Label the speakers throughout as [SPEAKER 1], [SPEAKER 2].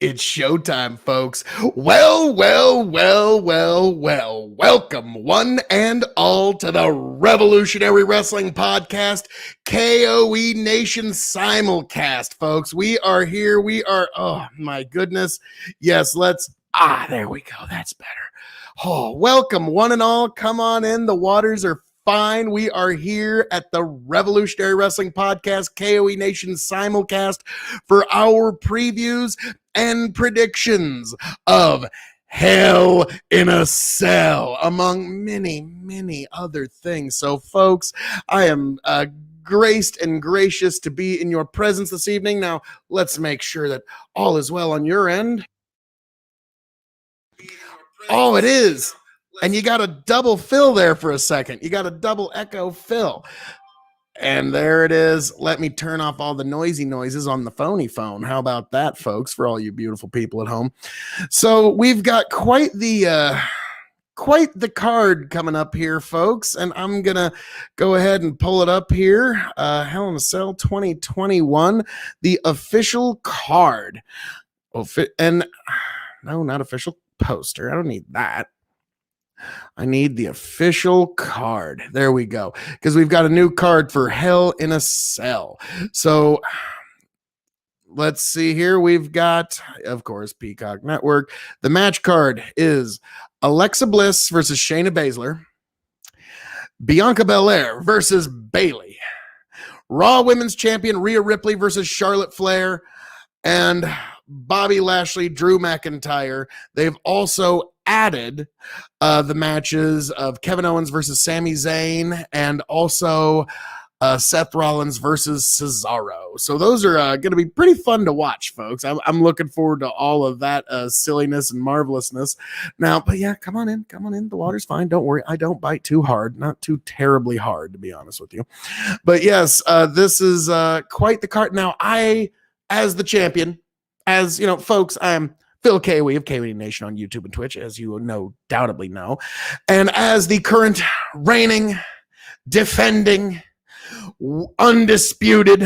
[SPEAKER 1] It's showtime, folks. Welcome one and all to the Revolutionary Wrestling Podcast, K.O.E Nation Simulcast, folks. We are here. Oh my goodness. Yes, there we go. That's better. Oh, welcome one and all. Come on in. The waters are fine. We are here at the Revolutionary Wrestling Podcast, K.O.E Nation Simulcast, for our previews and predictions of Hell in a Cell, among many other things. So, folks, I am graced and gracious to be in your presence this evening. Now, let's make sure that all is well on your end. Oh, it is. And you got a double fill there for a second. You got a double echo fill. And there it is. Let me turn off all the noisy noises on the phony phone. How about that, folks, for all you beautiful people at home? So we've got quite the card coming up here, folks. And I'm going to go ahead and pull it up here. Hell in a Cell 2021, the official card. And no, not official poster. I don't need that. I need the official card. There we go. Because we've got a new card for Hell in a Cell. So let's see here. We've got, of course, Peacock Network. The match card is Alexa Bliss versus Shayna Baszler, Bianca Belair versus Bayley, Raw Women's Champion Rhea Ripley versus Charlotte Flair, and Bobby Lashley, Drew McIntyre. They've also added the matches of Kevin Owens versus Sami Zayn and also Seth Rollins versus Cesaro. So those are going to be pretty fun to watch, folks. I'm looking forward to all of that silliness and marvelousness. Now, but yeah, come on in. The water's fine. Don't worry. I don't bite too hard, not too terribly hard, to be honest with you. But yes, this is quite the card. Now, I, as the champion, as you know, folks, I'm Phil K.O.E of K.O.E Nation on YouTube and Twitch, as you undoubtedly know. And as the current reigning, defending, undisputed,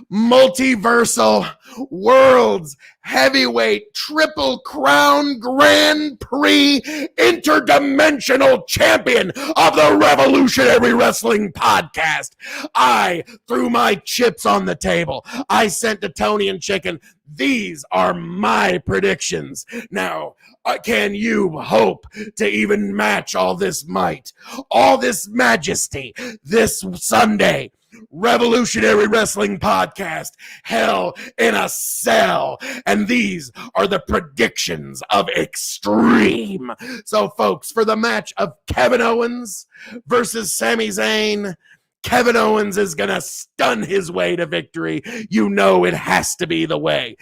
[SPEAKER 1] multiversal, world's heavyweight triple crown Grand Prix interdimensional champion of the Revolutionary Wrestling Podcast, I threw my chips on the table. I sent to Tony and Chicken. These are my predictions. Now, can you hope to even match all this might, all this majesty this Sunday? Revolutionary Wrestling Podcast, Hell in a Cell. And these are the predictions of Extreme. So, folks, for the match of Kevin Owens versus Sami Zayn, Kevin Owens is going to stun his way to victory. You know it has to be the way.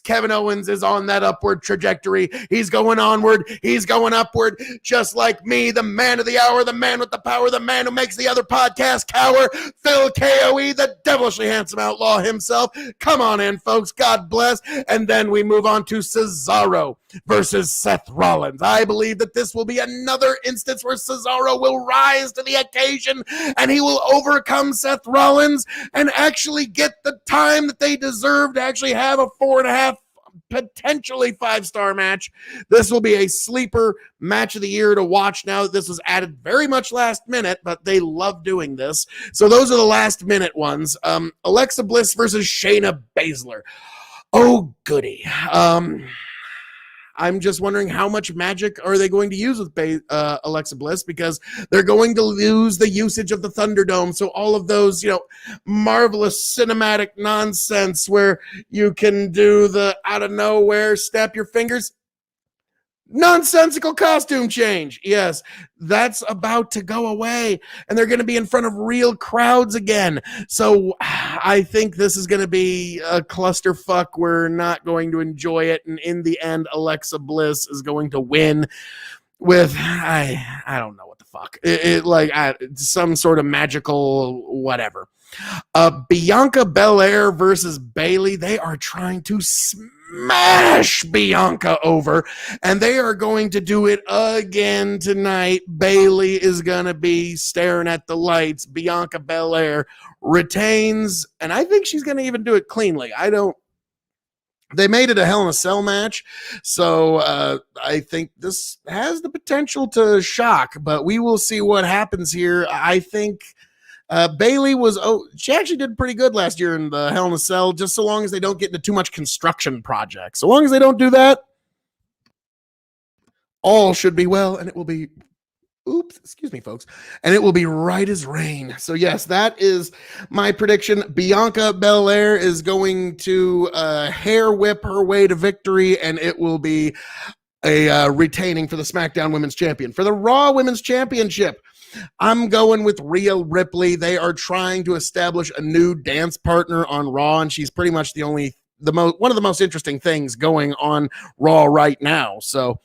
[SPEAKER 1] Kevin Owens is on that upward trajectory. He's going onward. He's going upward. Just like me, the man of the hour, the man with the power, the man who makes the other podcast cower, Phil K.O.E, the devilishly handsome outlaw himself. Come on in, folks. God bless. And then we move on to Cesaro versus Seth Rollins. I believe that this will be another instance where Cesaro will rise to the occasion and he will overcome Seth Rollins and actually get the time that they deserve to actually have a 4.5, potentially 5-star match. This will be a sleeper match of the year to watch now that this was added very much last minute, but they love doing this. So those are the last minute ones. Alexa Bliss versus Shayna Baszler. Oh, goody. I'm just wondering how much magic are they going to use with Alexa Bliss, because they're going to lose the usage of the Thunderdome. So all of those, marvelous cinematic nonsense where you can do the out of nowhere, snap your fingers, nonsensical costume change. Yes, that's about to go away, and they're going to be in front of real crowds again. So I think this is going to be a clusterfuck. We're not going to enjoy it, and in the end, Alexa Bliss is going to win with I don't know what the fuck, some sort of magical whatever. Bianca Belair versus Bayley. They are trying to smash Bianca over, and they are going to do it again tonight. Bayley is going to be staring at the lights. Bianca Belair retains, and I think she's going to even do it cleanly. I don't They made it a Hell in a Cell match, so I think this has the potential to shock, but we will see what happens here. I think Bailey she actually did pretty good last year in the Hell in a Cell, just so long as they don't get into too much construction projects. So long as they don't do that, all should be well, and it will be excuse me, folks. And it will be right as rain. So, yes, that is my prediction. Bianca Belair is going to hair whip her way to victory, and it will be a retaining for the SmackDown Women's Champion. For the Raw Women's Championship, I'm going with Rhea Ripley. They are trying to establish a new dance partner on Raw, and she's pretty much one of the most interesting things going on Raw right now. So,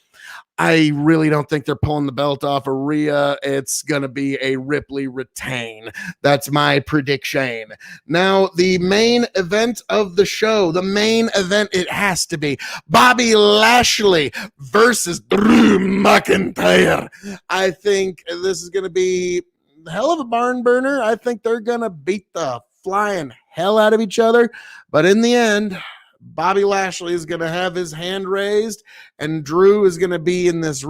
[SPEAKER 1] I really don't think they're pulling the belt off of Rhea. It's going to be a Ripley retain. That's my prediction. Now, the main event of the show, it has to be Bobby Lashley versus Drew McIntyre. I think this is going to be a hell of a barn burner. I think they're going to beat the flying hell out of each other. But in the end, Bobby Lashley is going to have his hand raised, and Drew is going to be in this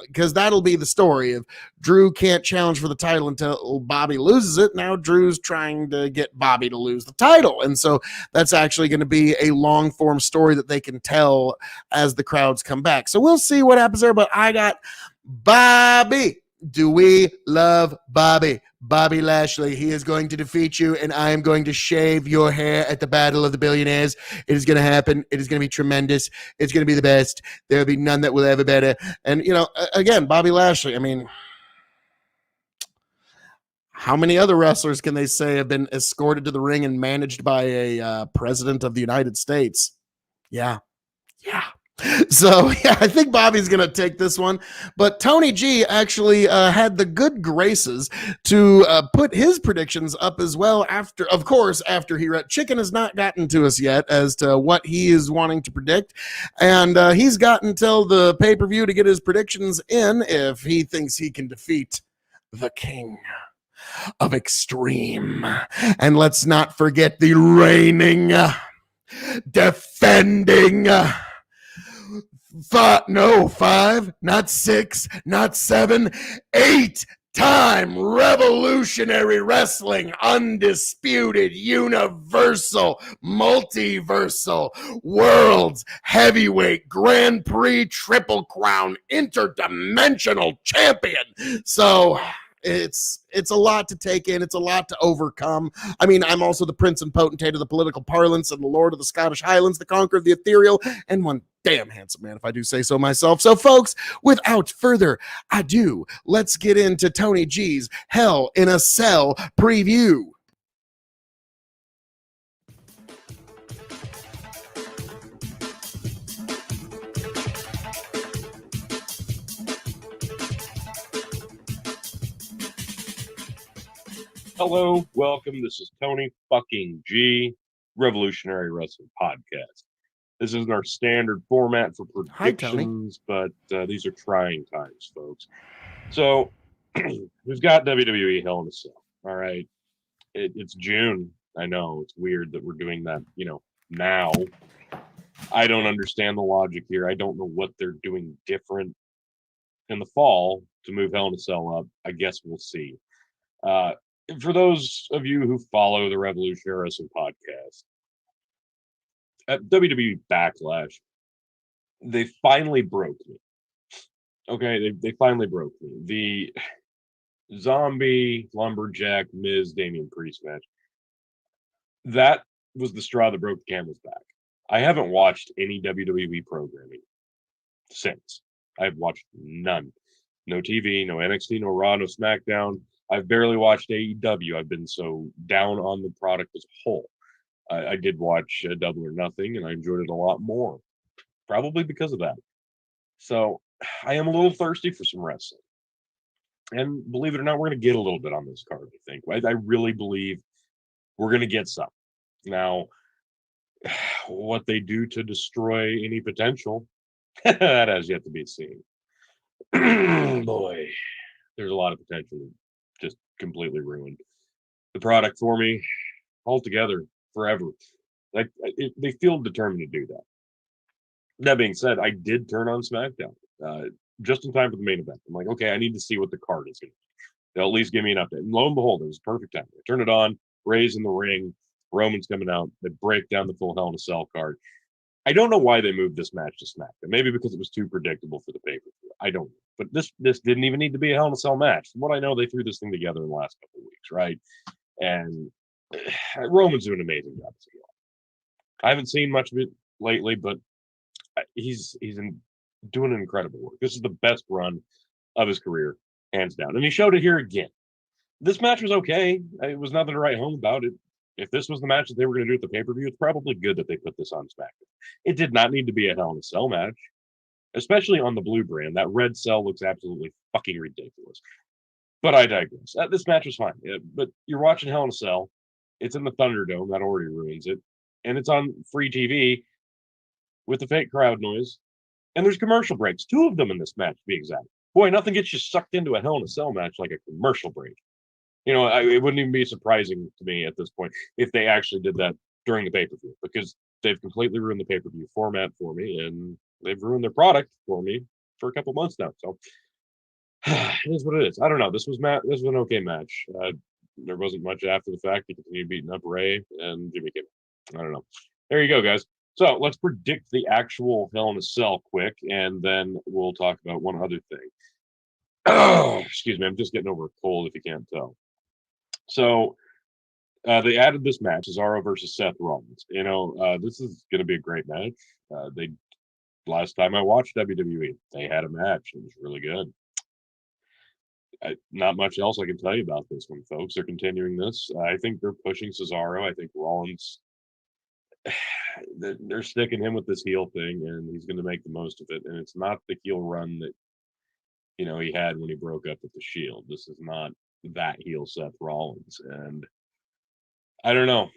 [SPEAKER 1] because that'll be the story of Drew can't challenge for the title until Bobby loses it. Now Drew's trying to get Bobby to lose the title. And so that's actually going to be a long form story that they can tell as the crowds come back. So we'll see what happens there, but I got Bobby. Do we love Bobby? Bobby Lashley, he is going to defeat you, and I am going to shave your hair at the Battle of the Billionaires. It is going to happen. It is going to be tremendous. It's going to be the best. There will be none that will ever better. And, again, Bobby Lashley, I mean, how many other wrestlers can they say have been escorted to the ring and managed by a president of the United States? Yeah. So, yeah, I think Bobby's going to take this one. But Tony G actually had the good graces to put his predictions up as well after he read. Chicken has not gotten to us yet as to what he is wanting to predict. And he's got until the pay-per-view to get his predictions in if he thinks he can defeat the king of Extreme. And let's not forget the reigning, defending... five, not six, not seven, 8-time Revolutionary Wrestling undisputed universal multiversal world's heavyweight Grand Prix Triple Crown interdimensional champion. So it's a lot to take in. It's a lot to overcome. I mean, I'm also the prince and potentate of the political parlance and the lord of the Scottish Highlands, the conqueror of the ethereal, and one damn handsome man, if I do say so myself. So, folks, without further ado, let's get into Tony G's Hell in a Cell preview.
[SPEAKER 2] Hello, welcome. This is Tony fucking G, Revolutionary Wrestling Podcast. This isn't our standard format for predictions, but these are trying times, folks. So, we've got WWE Hell in a Cell. All right, it's June. I know it's weird that we're doing that. Now. I don't understand the logic here. I don't know what they're doing different in the fall to move Hell in a Cell up. I guess we'll see. For those of you who follow the Revolutionary Wrestling Podcast, at WWE Backlash, they finally broke me. Okay, they finally broke me. The Zombie, Lumberjack, Miz, Damian Priest match, that was the straw that broke the camel's back. I haven't watched any WWE programming since. I've watched none. No TV, no NXT, no Raw, no SmackDown. I've barely watched AEW. I've been so down on the product as a whole. I did watch Double or Nothing, and I enjoyed it a lot more, probably because of that. So I am a little thirsty for some wrestling. And believe it or not, we're going to get a little bit on this card, I think. I really believe we're going to get some. Now, what they do to destroy any potential, that has yet to be seen. Boy, there's a lot of potential just completely ruined the product for me altogether forever. They feel determined to do that. That being said, I did turn on SmackDown just in time for the main event. I'm like, okay, I need to see what the card is going to be. They'll at least give me an update. And lo and behold, it was perfect time. I turn it on, Ray's in the ring, Roman's coming out. They break down the full Hell in a Cell card. I don't know why they moved this match to SmackDown. Maybe because it was too predictable for the pay-per-view. I don't know. But this didn't even need to be a Hell in a Cell match. From what I know, they threw this thing together in the last couple of weeks, right? And Roman's doing an amazing job as a heel. I haven't seen much of it lately, but he's doing incredible work. This is the best run of his career, hands down. And he showed it here again. This match was okay. It was nothing to write home about. It. If this was the match that they were going to do at the pay-per-view, it's probably good that they put this on SmackDown. It did not need to be a Hell in a Cell match, especially on the blue brand. That red cell looks absolutely fucking ridiculous. But I digress. This match was fine. But you're watching Hell in a Cell. It's in the Thunderdome. That already ruins it. And it's on free TV with the fake crowd noise. And there's commercial breaks. 2 of them in this match, to be exact. Boy, nothing gets you sucked into a Hell in a Cell match like a commercial break. You know, it wouldn't even be surprising to me at this point if they actually did that during the pay-per-view, because they've completely ruined the pay-per-view format for me, and they've ruined their product for me for a couple months now. So it is what it is. I don't know. This was an okay match. There wasn't much after the fact. He continued beating up Ray and Jimmy Kimmel. I don't know. There you go, guys. So let's predict the actual Hell in a Cell quick, and then we'll talk about one other thing. Oh, excuse me. I'm just getting over a cold, if you can't tell. So they added this match, Cesaro versus Seth Rollins. You know, this is going to be a great match. Last time I watched WWE, they had a match. It was really good. Not much else I can tell you about this one, folks. They're continuing this. I think they're pushing Cesaro. I think Rollins, they're sticking him with this heel thing, and he's going to make the most of it. And it's not the heel run that, you know, he had when he broke up with the Shield. This is not that heel Seth Rollins. And I don't know.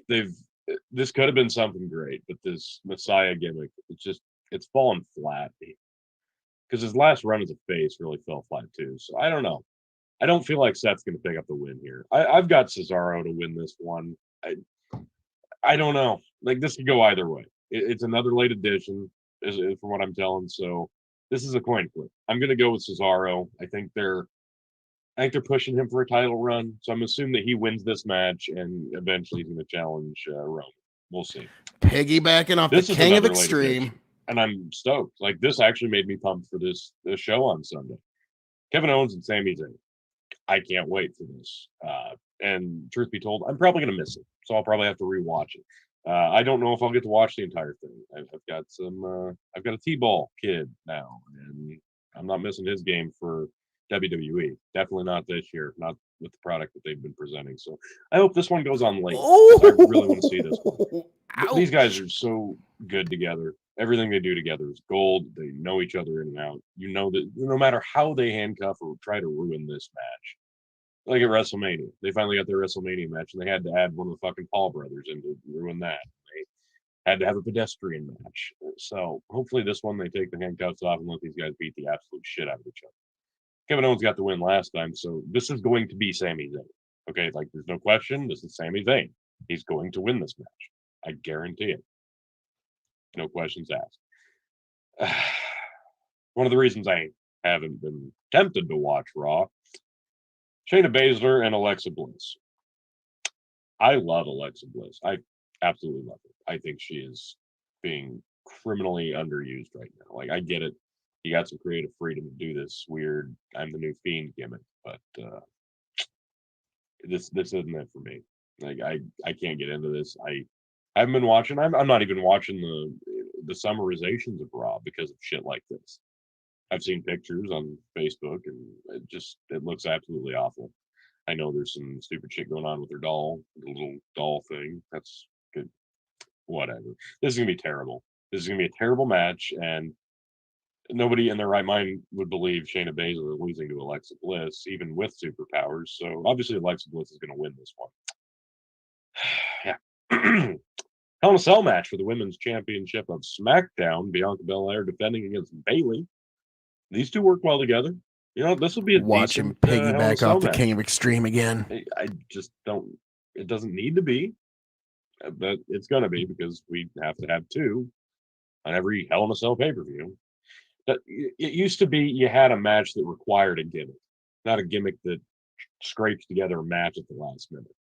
[SPEAKER 2] This could have been something great, but this Messiah gimmick, it's fallen flat. Because his last run as a face really fell flat too. So I don't know. I don't feel like Seth's going to pick up the win here. I've got Cesaro to win this one. I don't know. Like, this could go either way. It's another late edition, from what I'm telling. So this is a coin flip. I'm going to go with Cesaro. I think they're pushing him for a title run. So I'm assuming that he wins this match, and eventually he's going to challenge Roman. We'll see.
[SPEAKER 1] Piggybacking off the King of Extreme.
[SPEAKER 2] And I'm stoked. Like, this actually made me pumped for this show on Sunday. Kevin Owens and Sami Zayn. I can't wait for this. And truth be told, I'm probably going to miss it. So I'll probably have to rewatch it. I don't know if I'll get to watch the entire thing. I've got a T-ball kid now, and I'm not missing his game for WWE. Definitely not this year. Not with the product that they've been presenting. So I hope this one goes on late. I really want to see this one. These guys are so good together. Everything they do together is gold. They know each other in and out. You know that no matter how they handcuff or try to ruin this match, like at WrestleMania, they finally got their WrestleMania match, and they had to add one of the fucking Paul brothers in to ruin that. They had to have a pedestrian match. So hopefully this one, they take the handcuffs off and let these guys beat the absolute shit out of each other. Kevin Owens got the win last time, so this is going to be Sami Zayn. Okay, like, there's no question. This is Sami Zayn. He's going to win this match. I guarantee it. No questions asked. One of the reasons I haven't been tempted to watch Raw, Shayna Baszler and Alexa Bliss. I love Alexa Bliss. I absolutely love her. I think she is being criminally underused right now. Like, I get it. You got some creative freedom to do this weird I'm the new Fiend gimmick, but this isn't it for me. Like, I can't get into this. I haven't been watching. I'm not even watching the summarizations of Raw because of shit like this. I've seen pictures on Facebook, and it looks absolutely awful. I know there's some stupid shit going on with her doll, the little doll thing. That's good. Whatever. This is gonna be terrible. This is gonna be a terrible match, and nobody in their right mind would believe Shayna Baszler losing to Alexa Bliss, even with superpowers. So obviously Alexa Bliss is gonna win this one. Yeah. Hell in a Cell match for the Women's Championship of SmackDown. Bianca Belair defending against Bayley. These two work well together. You know, this will be a
[SPEAKER 1] watch him piggyback off the King of Extreme again.
[SPEAKER 2] I just don't. It doesn't need to be, but it's going to be because we have to have two. on every Hell in a Cell pay-per-view. That it used to be you had a match that required a gimmick, not a gimmick that scrapes together a match at the last minute.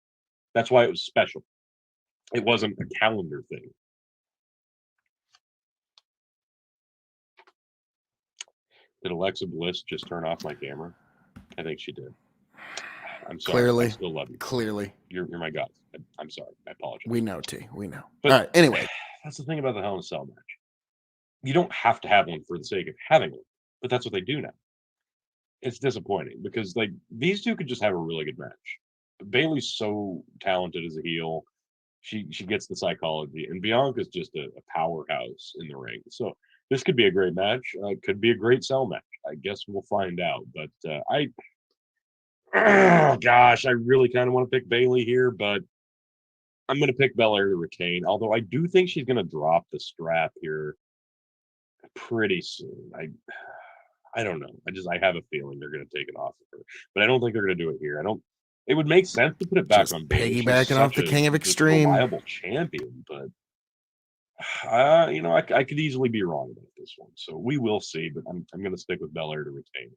[SPEAKER 2] That's why it was special. It wasn't a calendar thing. Did Alexa Bliss just turn off my camera? I think she did. I'm sorry.
[SPEAKER 1] Clearly.
[SPEAKER 2] I still love you.
[SPEAKER 1] Clearly.
[SPEAKER 2] You're my god. I'm sorry. I apologize.
[SPEAKER 1] We know, T. We know.
[SPEAKER 2] But
[SPEAKER 1] all right. Anyway.
[SPEAKER 2] That's the thing about the Hell in a Cell match. You don't have to have one for the sake of having one, but that's what they do now. It's disappointing because like these two could just have a really good match. Bayley's so talented as a heel. She gets the psychology, and Bianca's just a powerhouse in the ring. So this could be a great match. Could be a great Cell match. I guess we'll find out. But oh gosh, I really kind of want to pick Bayley here, but I'm going to pick Belair to retain. Although I do think she's going to drop the strap here pretty soon. I don't know. I have a feeling they're going to take it off of her, but I don't think they're going to do it here. It would make sense to put it back
[SPEAKER 1] just
[SPEAKER 2] on Bayley.
[SPEAKER 1] Piggybacking off the King of Extreme,
[SPEAKER 2] reliable champion, but I could easily be wrong about this one. So we will see. But I'm going to stick with Belair to retain.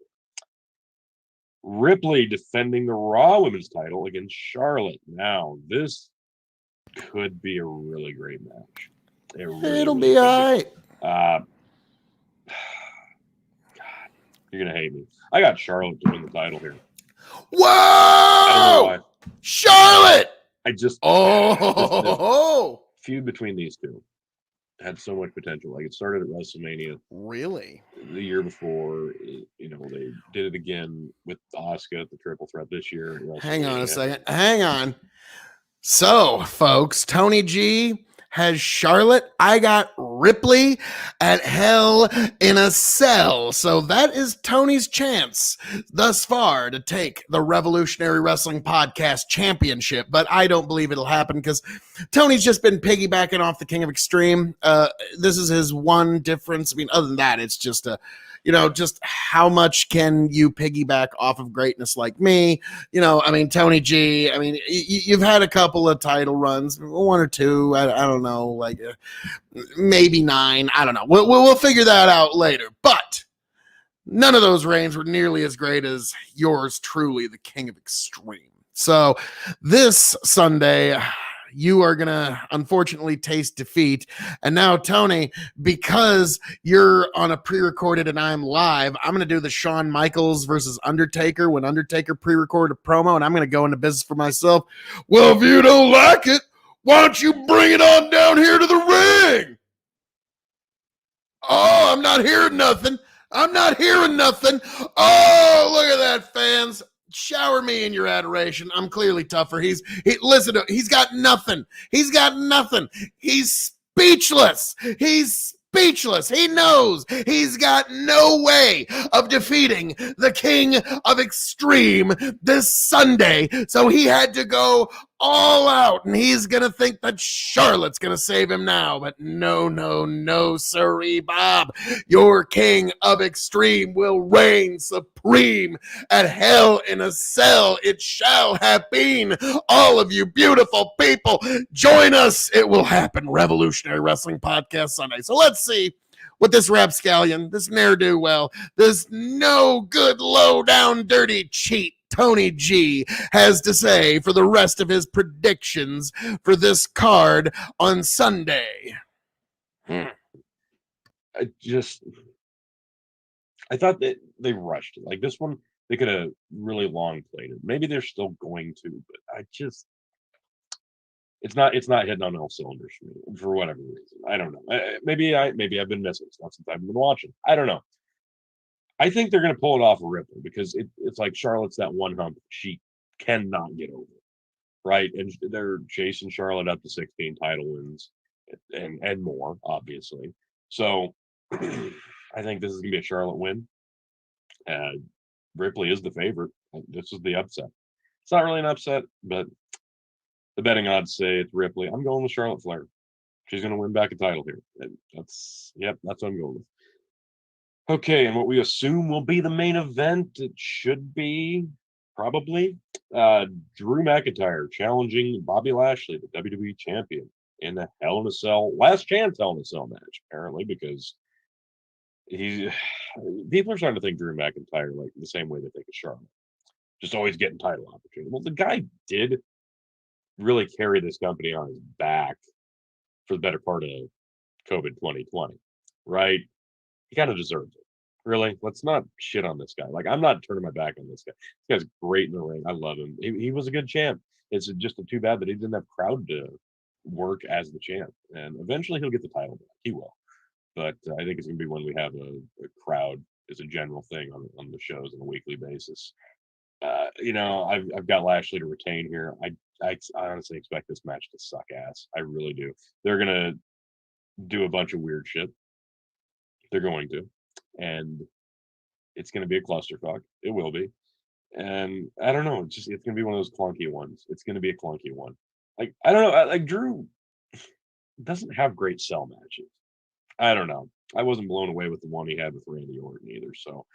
[SPEAKER 2] Ripley defending the Raw Women's title against Charlotte. Now this could be a really great match.
[SPEAKER 1] It'll be all right.
[SPEAKER 2] God, you're gonna hate me. I got Charlotte to win the title here.
[SPEAKER 1] Whoa!
[SPEAKER 2] I don't know why.
[SPEAKER 1] Charlotte!
[SPEAKER 2] This feud between these two had so much potential. Like it started at WrestleMania.
[SPEAKER 1] Really?
[SPEAKER 2] The year before, they did it again with Asuka at the Triple Threat this year.
[SPEAKER 1] Hang on a second. Hang on. So, folks, Tony G has Charlotte. I got Ripley at Hell in a Cell. So that is Tony's chance thus far to take the Revolutionary Wrestling Podcast Championship. But I don't believe it'll happen because Tony's just been piggybacking off the King of Extreme. This is his one difference. I mean, other than that, it's just just how much can you piggyback off of greatness like me? Tony G, you've had a couple of title runs, one or two, I don't know, like maybe 9. I don't know. We'll figure that out later. But none of those reigns were nearly as great as yours truly, the King of Extreme. So this Sunday, you are going to unfortunately taste defeat. And now, Tony, because you're on a pre-recorded and I'm live, I'm going to do the Shawn Michaels versus Undertaker when Undertaker pre-recorded a promo, and I'm going to go into business for myself. Well, if you don't like it, why don't you bring it on down here to the ring? Oh, I'm not hearing nothing. Oh, look at that, fans. Shower me in your adoration. I'm clearly tougher. He's got nothing. He's speechless. He knows he's got no way of defeating the King of Extreme this Sunday. So he had to go all out, and he's going to think that Charlotte's going to save him now. But no, sirree, Bob. Your King of Extreme will reign supreme at Hell in a Cell. It shall have been. All of you beautiful people, join us. It will happen. Revolutionary Wrestling Podcast Sunday. So let's see what this rapscallion, this ne'er-do-well, this no good, low-down, dirty cheat, Tony G, has to say for the rest of his predictions for this card on Sunday.
[SPEAKER 2] I thought that they rushed it. Like this one, they could have really long played it. Maybe they're still going to, but it's not hitting on all cylinders for me for whatever reason. I don't know. Maybe I've been missing stuff since I've been watching. I don't know. I think they're going to pull it off a Ripley because it's like Charlotte's that one hump she cannot get over, right? And they're chasing Charlotte up to 16 title wins and more, obviously. So I think this is going to be a Charlotte win. Ripley is the favorite. This is the upset. It's not really an upset, but the betting odds say it's Ripley. I'm going with Charlotte Flair. She's going to win back a title here. That's what I'm going with. Okay, and what we assume will be the main event, it should be probably Drew McIntyre challenging Bobby Lashley, the WWE champion, in a Hell in a Cell, last chance Hell in a Cell match, apparently, because people are starting to think Drew McIntyre like the same way they think of Charlotte, just always getting title opportunity. Well, the guy did really carry this company on his back for the better part of COVID 2020, right? He kind of deserves it. Really, let's not shit on this guy. Like, I'm not turning my back on this guy. This guy's great in the ring. I love him. He was a good champ. It's just too bad that he didn't have crowd to work as the champ. And eventually he'll get the title back. He will. But I think it's going to be when we have a crowd as a general thing on the shows on a weekly basis. I've got Lashley to retain here. I honestly expect this match to suck ass. I really do. They're going to do a bunch of weird shit. They're going to. And it's going to be a clusterfuck. It will be. And I don't know. It's going to be one of those clunky ones. It's going to be a clunky one. Like, I don't know. Like, Drew doesn't have great cell matches. I don't know. I wasn't blown away with the one he had with Randy Orton either. So,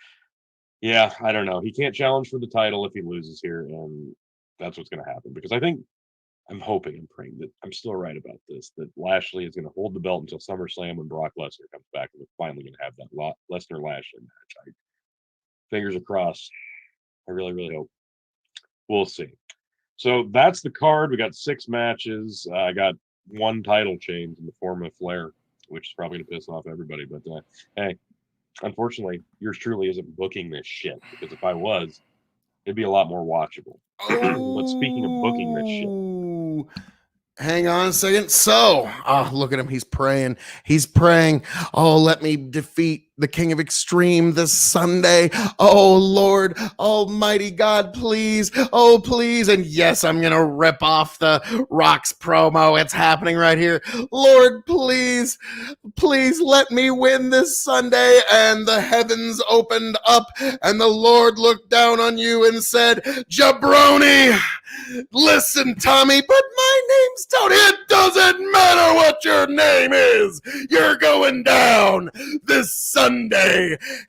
[SPEAKER 2] yeah, I don't know. He can't challenge for the title if he loses here. And that's what's going to happen. Because I'm hoping and praying that I'm still right about this, that Lashley is going to hold the belt until SummerSlam when Brock Lesnar comes back, and we're finally going to have that Lesnar-Lashley match. Fingers are crossed. I really, really hope. We'll see. So that's the card. We got 6 matches. I got 1 title change in the form of Flair, which is probably going to piss off everybody. But hey, unfortunately, yours truly isn't booking this shit, because if I was, it'd be a lot more watchable. But speaking of booking this shit,
[SPEAKER 1] hang on a second. So, look at him. He's praying. He's praying. Oh, let me defeat the King of Extreme this Sunday. Oh, Lord, Almighty God, please. Oh, please. And yes, I'm going to rip off the Rock's promo. It's happening right here. Lord, please, please let me win this Sunday. And the heavens opened up, and the Lord looked down on you and said, Jabroni, listen, Tommy, but my name's Tony. It doesn't matter what your name is. You're going down this Sunday.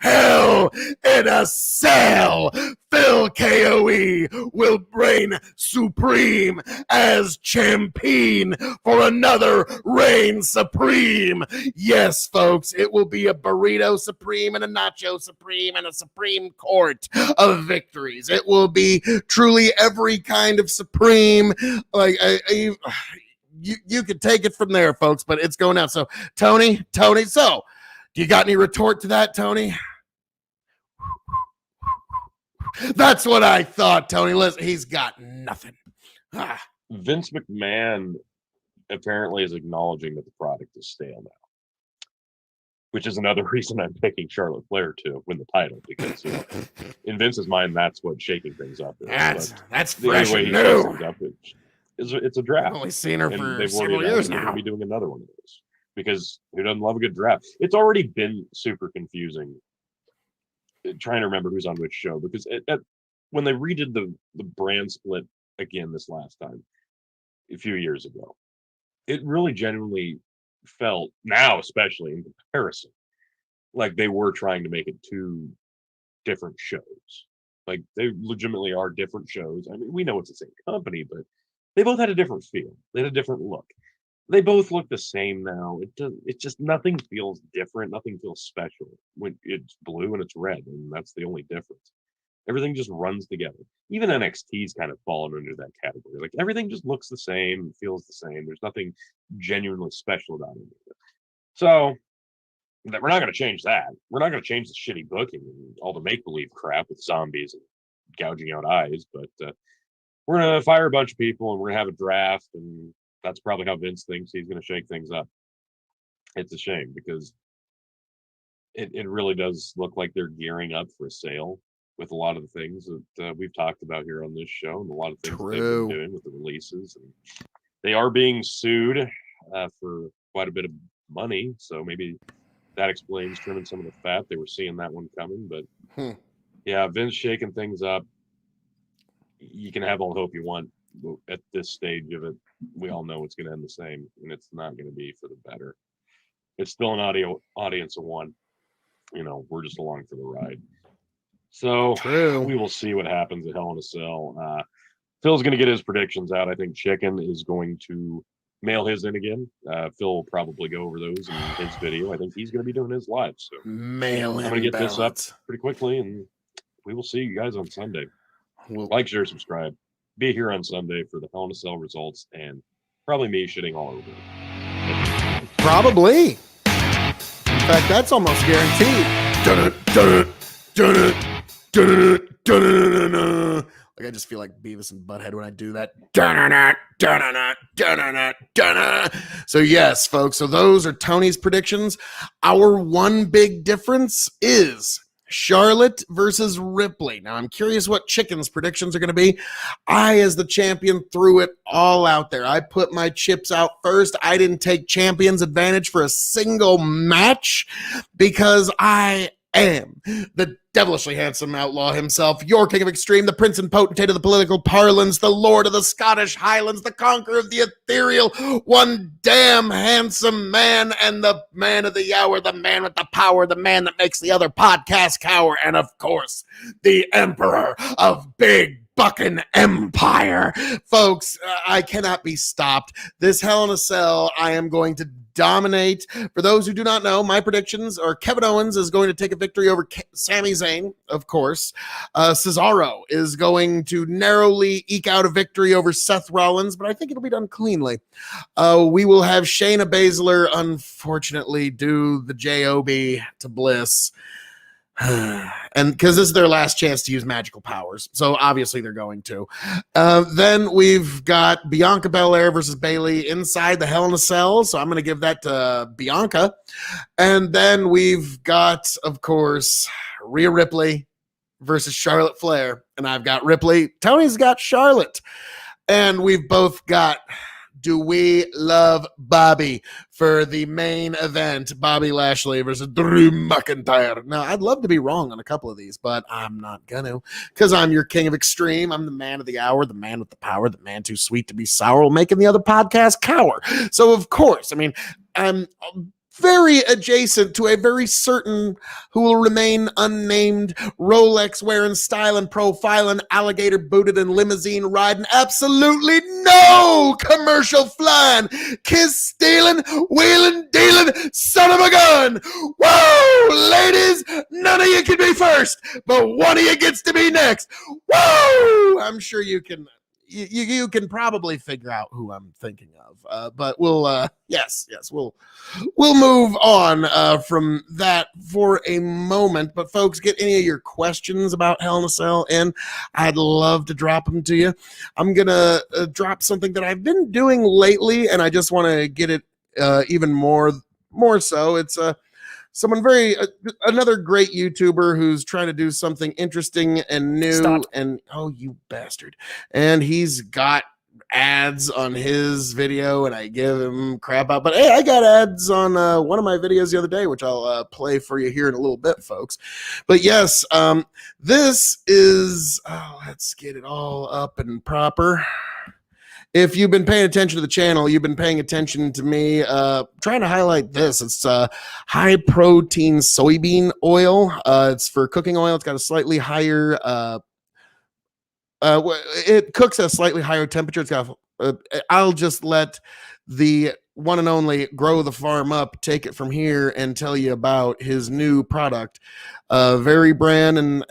[SPEAKER 1] Hell in a Cell. Phil K.O.E. will reign supreme as champion for another reign supreme. Yes, folks, it will be a burrito supreme and a nacho supreme and a supreme court of victories. It will be truly every kind of supreme. Like, you could take it from there, folks, but it's going out. So, Tony, so do you got any retort to that, Tony? That's what I thought, Tony. Listen, he's got nothing.
[SPEAKER 2] Vince McMahon apparently is acknowledging that the product is stale now, which is another reason I'm picking Charlotte Flair to win the title, because in Vince's mind, that's what shaking things up is.
[SPEAKER 1] That's fresh and
[SPEAKER 2] new. It's a draft.
[SPEAKER 1] I've only seen her for
[SPEAKER 2] they've
[SPEAKER 1] several years now.
[SPEAKER 2] They're going to be doing another one of those, because who doesn't love a good draft? It's already been super confusing trying to remember who's on which show, because when they redid the brand split again this last time a few years ago, it really genuinely felt, now especially in comparison, like they were trying to make it 2 different shows. Like, they legitimately are different shows. I mean, we know it's the same company, but they both had a different feel. They had a different look. They both look the same now. It just, nothing feels different. Nothing feels special when it's blue and it's red, and that's the only difference. Everything just runs together. Even NXT's kind of fallen under that category. Like, everything just looks the same, feels the same. There's nothing genuinely special about it. So we're not going to change that. We're not going to change the shitty booking and all the make-believe crap with zombies and gouging out eyes. But we're going to fire a bunch of people, and we're going to have a draft, and that's probably how Vince thinks he's going to shake things up. It's a shame, because it really does look like they're gearing up for a sale with a lot of the things that we've talked about here on this show, and a lot of things that they've been doing with the releases. And they are being sued for quite a bit of money, so maybe that explains trimming some of the fat. They were seeing that one coming, but yeah, Vince shaking things up. You can have all the hope you want. At this stage of it, we all know it's going to end the same, and it's not going to be for the better. It's still an audience of 1. We're just along for the ride. So we will see what happens at Hell in a Cell. Phil's going to get his predictions out. I think Chicken is going to mail his in again. Phil will probably go over those in his video. I think he's going to be doing his live. So
[SPEAKER 1] Mail in
[SPEAKER 2] I'm going to get this up
[SPEAKER 1] ballots.
[SPEAKER 2] pretty quickly, and we will see you guys on Sunday.
[SPEAKER 1] Well,
[SPEAKER 2] Like, share, subscribe. Be here on Sunday for the Hell in a Cell results, and probably me shitting all over it.
[SPEAKER 1] probably. In fact, that's almost guaranteed. Like, I just feel like Beavis and Butthead when I do that. So yes, folks. So those are Tony's predictions. Our one big difference is Charlotte versus Ripley. Now, I'm curious what Chicken's predictions are going to be. I, as the champion, threw it all out there. I put my chips out first. I didn't take champion's advantage for a single match because I am the devilishly handsome outlaw himself, your king of extreme, the prince and potentate of the political parlance, the lord of the Scottish Highlands, the conqueror of the ethereal, one damn handsome man, and the man of the hour, the man with the power, the man that makes the other podcast cower, and of course, the emperor of big fucking empire. Folks, I cannot be stopped. This Hell in a Cell, I am going to dominate. For those who do not know, my predictions are Kevin Owens is going to take a victory over Sami Zayn, of course. Cesaro is going to narrowly eke out a victory over Seth Rollins, but I think it'll be done cleanly. We will have Shayna Baszler, unfortunately, do the J.O.B. to Bliss. And because this is their last chance to use magical powers, so obviously they're going to. Then we've got Bianca Belair versus Bayley inside the Hell in a Cell, so I'm going to give that to Bianca. And then we've got, of course, Rhea Ripley versus Charlotte Flair, and I've got Ripley. Tony's got Charlotte, and we've both got Do We Love Bobby for the main event, Bobby Lashley versus Drew McIntyre. Now, I'd love to be wrong on a couple of these, but I'm not going to because I'm your king of extreme. I'm the man of the hour, the man with the power, the man too sweet to be sour, making the other podcast cower. So, of course, I mean, I'm very adjacent to a very certain who will remain unnamed Rolex wearing, styling, profiling, alligator booted and limousine riding, absolutely no commercial flying, kiss stealing, wheeling, dealing, son of a gun. Whoa, ladies, none of you can be first, but one of you gets to be next. Whoa, I'm sure you can. You can probably figure out who I'm thinking of, but we'll we'll move on from that for a moment. But folks, get any of your questions about Hell in a Cell in. I'd love to drop them to you. I'm gonna drop something that I've been doing lately, and I just want to get it even more so. It's someone another great YouTuber who's trying to do something interesting and new.
[SPEAKER 3] Stop.
[SPEAKER 1] And oh, you bastard. And he's got ads on his video, and I give him crap out. But hey, I got ads on one of my videos the other day, which I'll play for you here in a little bit, folks. But yes, this is, let's get it all up and proper. If you've been paying attention to the channel, you've been paying attention to me trying to highlight this. It's high protein soybean oil. It's for cooking oil. It's got a slightly higher, it cooks at a slightly higher temperature. It's got, I'll just let the one and only Grow the Farm Up take it from here and tell you about his new product. Very brand, and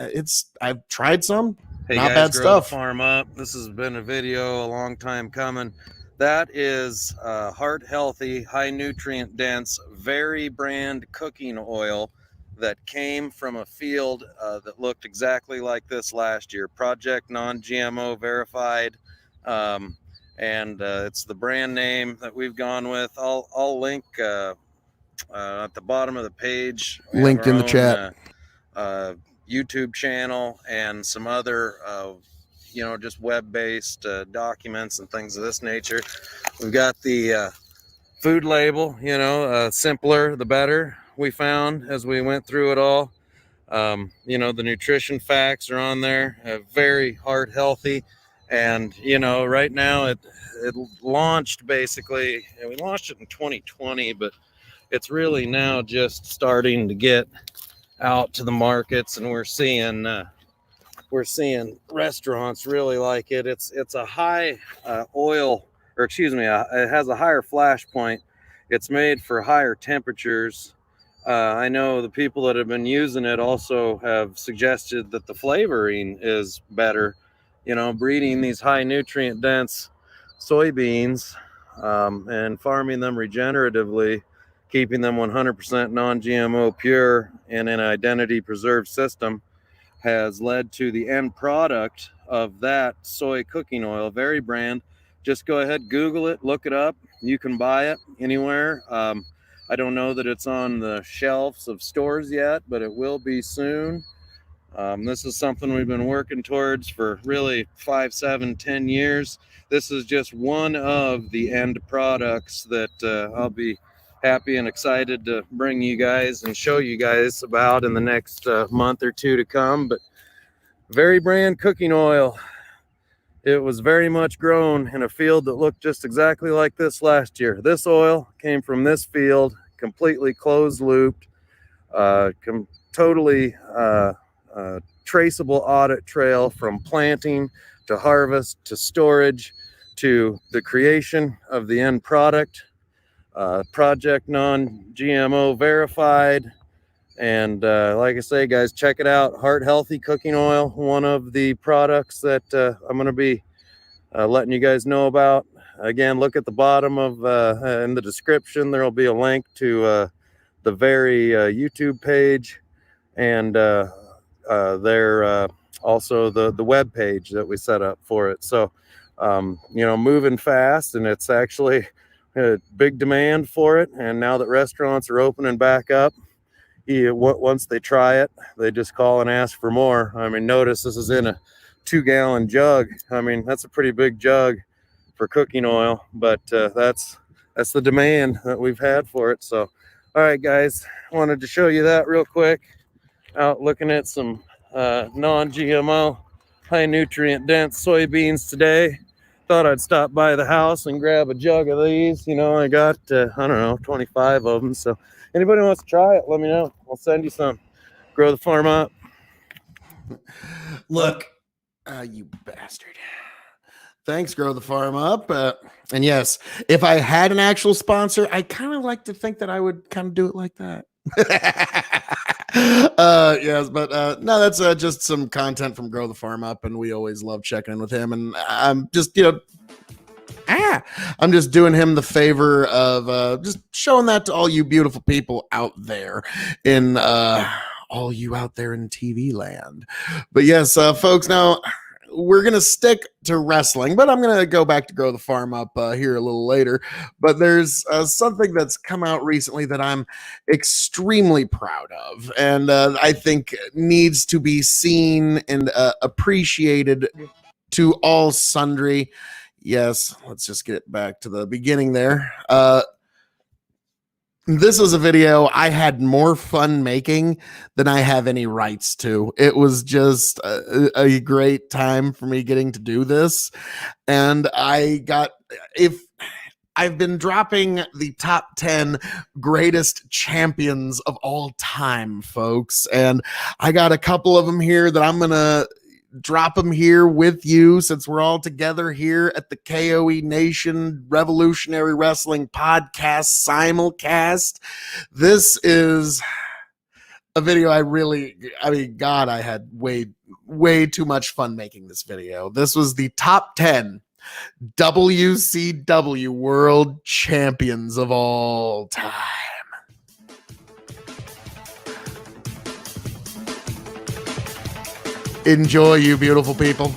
[SPEAKER 1] I've tried some.
[SPEAKER 3] Hey
[SPEAKER 1] Not
[SPEAKER 3] guys,
[SPEAKER 1] bad
[SPEAKER 3] Grow
[SPEAKER 1] stuff.
[SPEAKER 3] the Farm Up. This has been a video a long time coming. That is heart healthy, high nutrient dense, very brand cooking oil that came from a field that looked exactly like this last year. Project non-GMO verified, and it's the brand name that we've gone with. I'll link at the bottom of the page. We
[SPEAKER 1] Linked
[SPEAKER 3] have
[SPEAKER 1] in
[SPEAKER 3] our
[SPEAKER 1] the chat.
[SPEAKER 3] YouTube channel and some other just web-based documents and things of this nature. We've got the food label, simpler the better, we found as we went through it all. The nutrition facts are on there, very heart healthy. And right now it launched, basically, we launched it in 2020, but it's really now just starting to get out to the markets, and we're seeing restaurants really like it. It's a high oil, or excuse me, it has a higher flash point. It's made for higher temperatures. I know the people that have been using it also have suggested that the flavoring is better. You know, breeding these high nutrient dense soybeans and farming them regeneratively, keeping them 100% non-GMO pure in an identity preserved system, has led to the end product of that soy cooking oil, very brand. Just go ahead, Google it, look it up. You can buy it anywhere. I don't know that it's on the shelves of stores yet, but it will be soon. This is something we've been working towards for really 5, 7, 10 years. This is just one of the end products that I'll be happy and excited to bring you guys and show you guys about in the next month or two to come. But very brand cooking oil. It was very much grown in a field that looked just exactly like this last year. This oil came from this field, completely closed looped, totally traceable audit trail from planting to harvest to storage to the creation of the end product. Project non-GMO verified. And like I say, guys, check it out. Heart Healthy Cooking Oil, one of the products that I'm going to be letting you guys know about. Again, look at the bottom of in the description. There will be a link to the very YouTube page, and also the web page that we set up for it. So, you know, moving fast, and it's actually a big demand for it. And now that restaurants are opening back up, once they try it, they just call and ask for more. I mean, notice this is in a 2-gallon jug. I mean, that's a pretty big jug for cooking oil, but that's the demand that we've had for it. So, all right, guys, wanted to show you that real quick. Out looking at some non-GMO, high nutrient dense soybeans today. Thought I'd stop by the house and grab a jug of these. You know, I got, I don't know, 25 of them. So anybody wants to try it, let me know. I'll send you some. Grow the farm up.
[SPEAKER 1] Look, you bastard. Thanks, Grow the Farm Up. And yes, if I had an actual sponsor, I kind of like to think that I would kind of do it like that. Yes, but no, that's just some content from Grow the Farm Up, and we always love checking in with him. And I'm just, I'm just doing him the favor of just showing that to all you beautiful people out there in all you out there in TV land. But yes, folks, now we're going to stick to wrestling, but I'm going to go back to Grow the Farm Up here a little later. But there's something that's come out recently that I'm extremely proud of, and I think needs to be seen and appreciated to all sundry. Yes, let's just get back to the beginning there. This was a video I had more fun making than I have any rights to. It was just a great time for me getting to do this. And if I've been dropping the top 10 greatest champions of all time, folks. And I got a couple of them here that I'm going to drop them here with you, since we're all together here at the K.O.E Nation Revolutionary Wrestling Podcast Simulcast. This is a video God, I had way too much fun making this video. This was the top 10 WCW World Champions of all time. Enjoy, you beautiful people.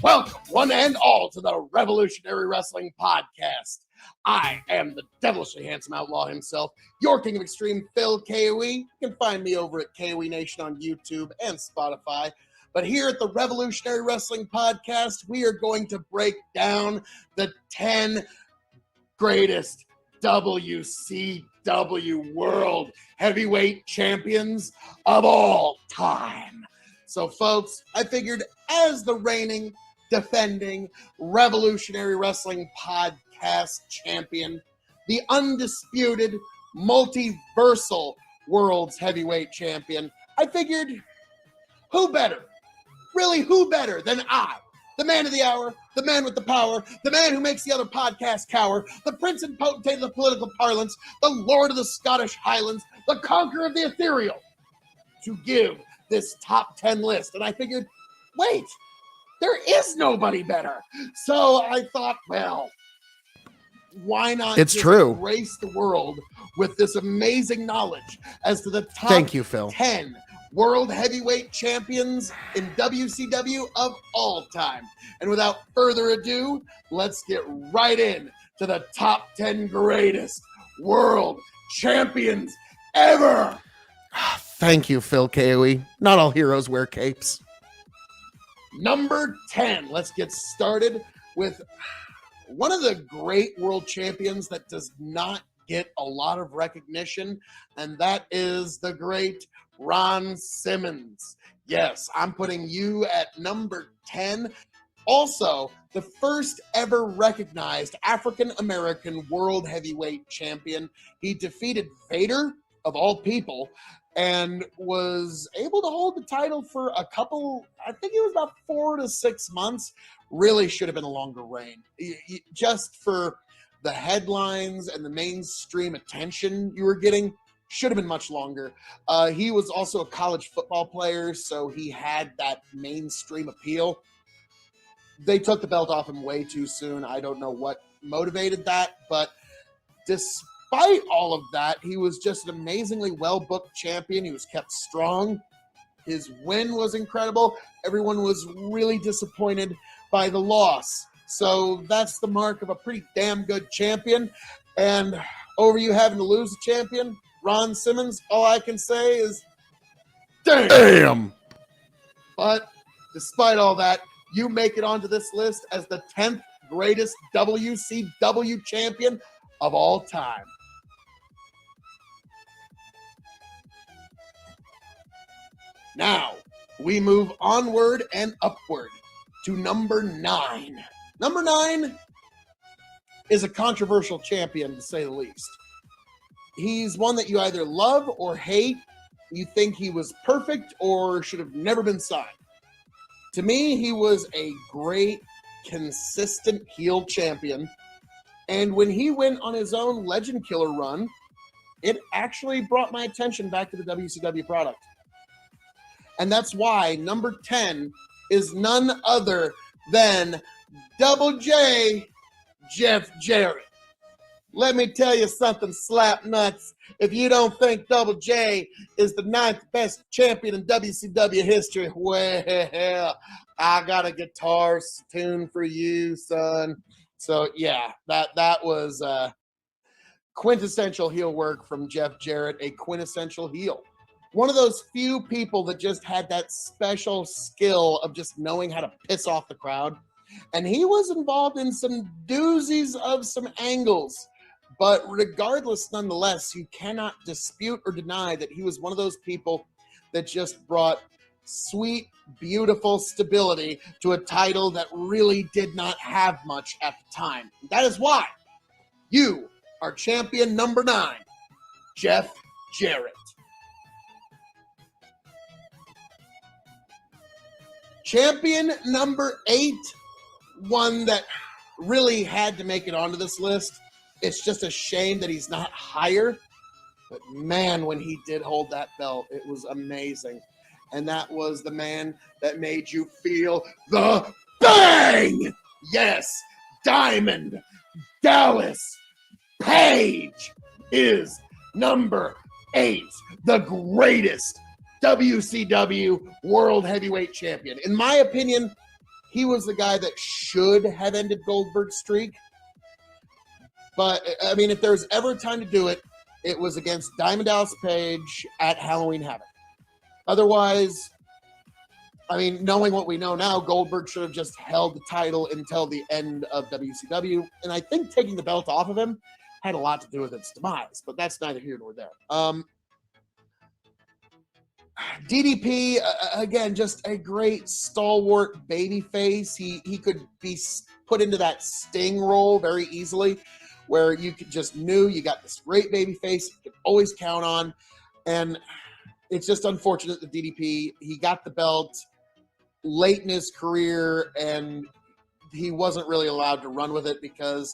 [SPEAKER 1] Welcome, one and all, to the Revolutionary Wrestling Podcast. I am the devilishly handsome outlaw himself, your king of extreme, Phil K.O.E. You can find me over at K.O.E Nation on YouTube and Spotify. But here at the Revolutionary Wrestling Podcast, we are going to break down the 10 greatest WCW World Heavyweight Champions of all time. So, folks, I figured as the reigning, defending Revolutionary Wrestling Podcast champion, the undisputed, multiversal World's Heavyweight Champion, I figured who better than I, the man of the hour, the man with the power, the man who makes the other podcast cower, the prince and potentate of the political parlance, the lord of the Scottish Highlands, the conqueror of the ethereal, to give this top 10 list. And I figured, wait, there is nobody better. So I thought, well, why not It's
[SPEAKER 2] just
[SPEAKER 1] true.
[SPEAKER 2] Embrace the world with this amazing knowledge as to the top
[SPEAKER 1] Thank you, Phil.
[SPEAKER 2] 10 world heavyweight champions in WCW of all time. And without further ado, let's get right in to the top 10 greatest world champions ever.
[SPEAKER 1] Thank you, Phil K.O.E. Not all heroes wear capes.
[SPEAKER 2] Number 10. Let's get started with one of the great world champions that does not get a lot of recognition, and that is the great Ron Simmons. Yes, I'm putting you at number 10. Also, the first ever recognized African-American world heavyweight champion. He defeated Vader, of all people, and was able to hold the title for a couple, I think it was about 4 to 6 months. Really should have been a longer reign. Just for the headlines and the mainstream attention you were getting, should have been much longer. He was also a college football player, so he had that mainstream appeal. They took the belt off him way too soon. I don't know what motivated that, but despite all of that, he was just an amazingly well-booked champion. He was kept strong. His win was incredible. Everyone was really disappointed by the loss. So that's the mark of a pretty damn good champion. And over you having to lose a champion, Ron Simmons, all I can say is, damn! But despite all that, you make it onto this list as the 10th greatest WCW champion of all time. Now, we move onward and upward to number 9. Number 9 is a controversial champion, to say the least. He's one that you either love or hate. You think he was perfect or should have never been signed. To me, he was a great, consistent heel champion. And when he went on his own Legend Killer run, it actually brought my attention back to the WCW product. And that's why number 10 is none other than Double J, Jeff Jarrett. Let me tell you something, slap nuts. If you don't think Double J is the 9th best champion in WCW history, well, I got a guitar tune for you, son. So, yeah, that was quintessential heel work from Jeff Jarrett, a quintessential heel. One of those few people that just had that special skill of just knowing how to piss off the crowd. And he was involved in some doozies of some angles. But regardless, nonetheless, you cannot dispute or deny that he was one of those people that just brought sweet, beautiful stability to a title that really did not have much at the time. That is why you are champion number 9, Jeff Jarrett. Champion number 8, one that really had to make it onto this list. It's just a shame that he's not higher. But man, when he did hold that belt, it was amazing. And that was the man that made you feel the bang! Yes, Diamond Dallas Page is number 8, the greatest WCW World Heavyweight Champion. In my opinion, he was the guy that should have ended Goldberg's streak. But, I mean, if there was ever a time to do it, it was against Diamond Dallas Page at Halloween Havoc. Otherwise, I mean, knowing what we know now, Goldberg should have just held the title until the end of WCW. And I think taking the belt off of him had a lot to do with its demise. But that's neither here nor there. DDP, again, just a great stalwart babyface. He could be put into that Sting role very easily, where you could just knew you got this great babyface you could always count on. And it's just unfortunate that DDP, he got the belt
[SPEAKER 1] late in his career, and he wasn't really allowed to run with it because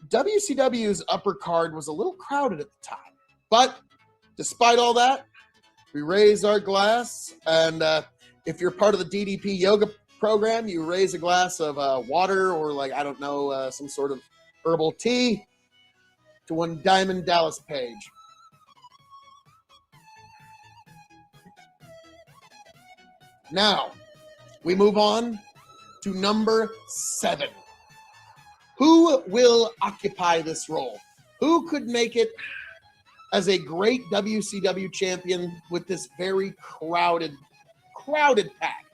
[SPEAKER 1] WCW's upper card was a little crowded at the time. But despite all that, we raise our glass, and if you're part of the DDP yoga program, you raise a glass of water or, like, I don't know, some sort of herbal tea to one Diamond Dallas Page. Now, we move on to number 7. Who will occupy this role? Who could make it as a great WCW champion with this very crowded pack?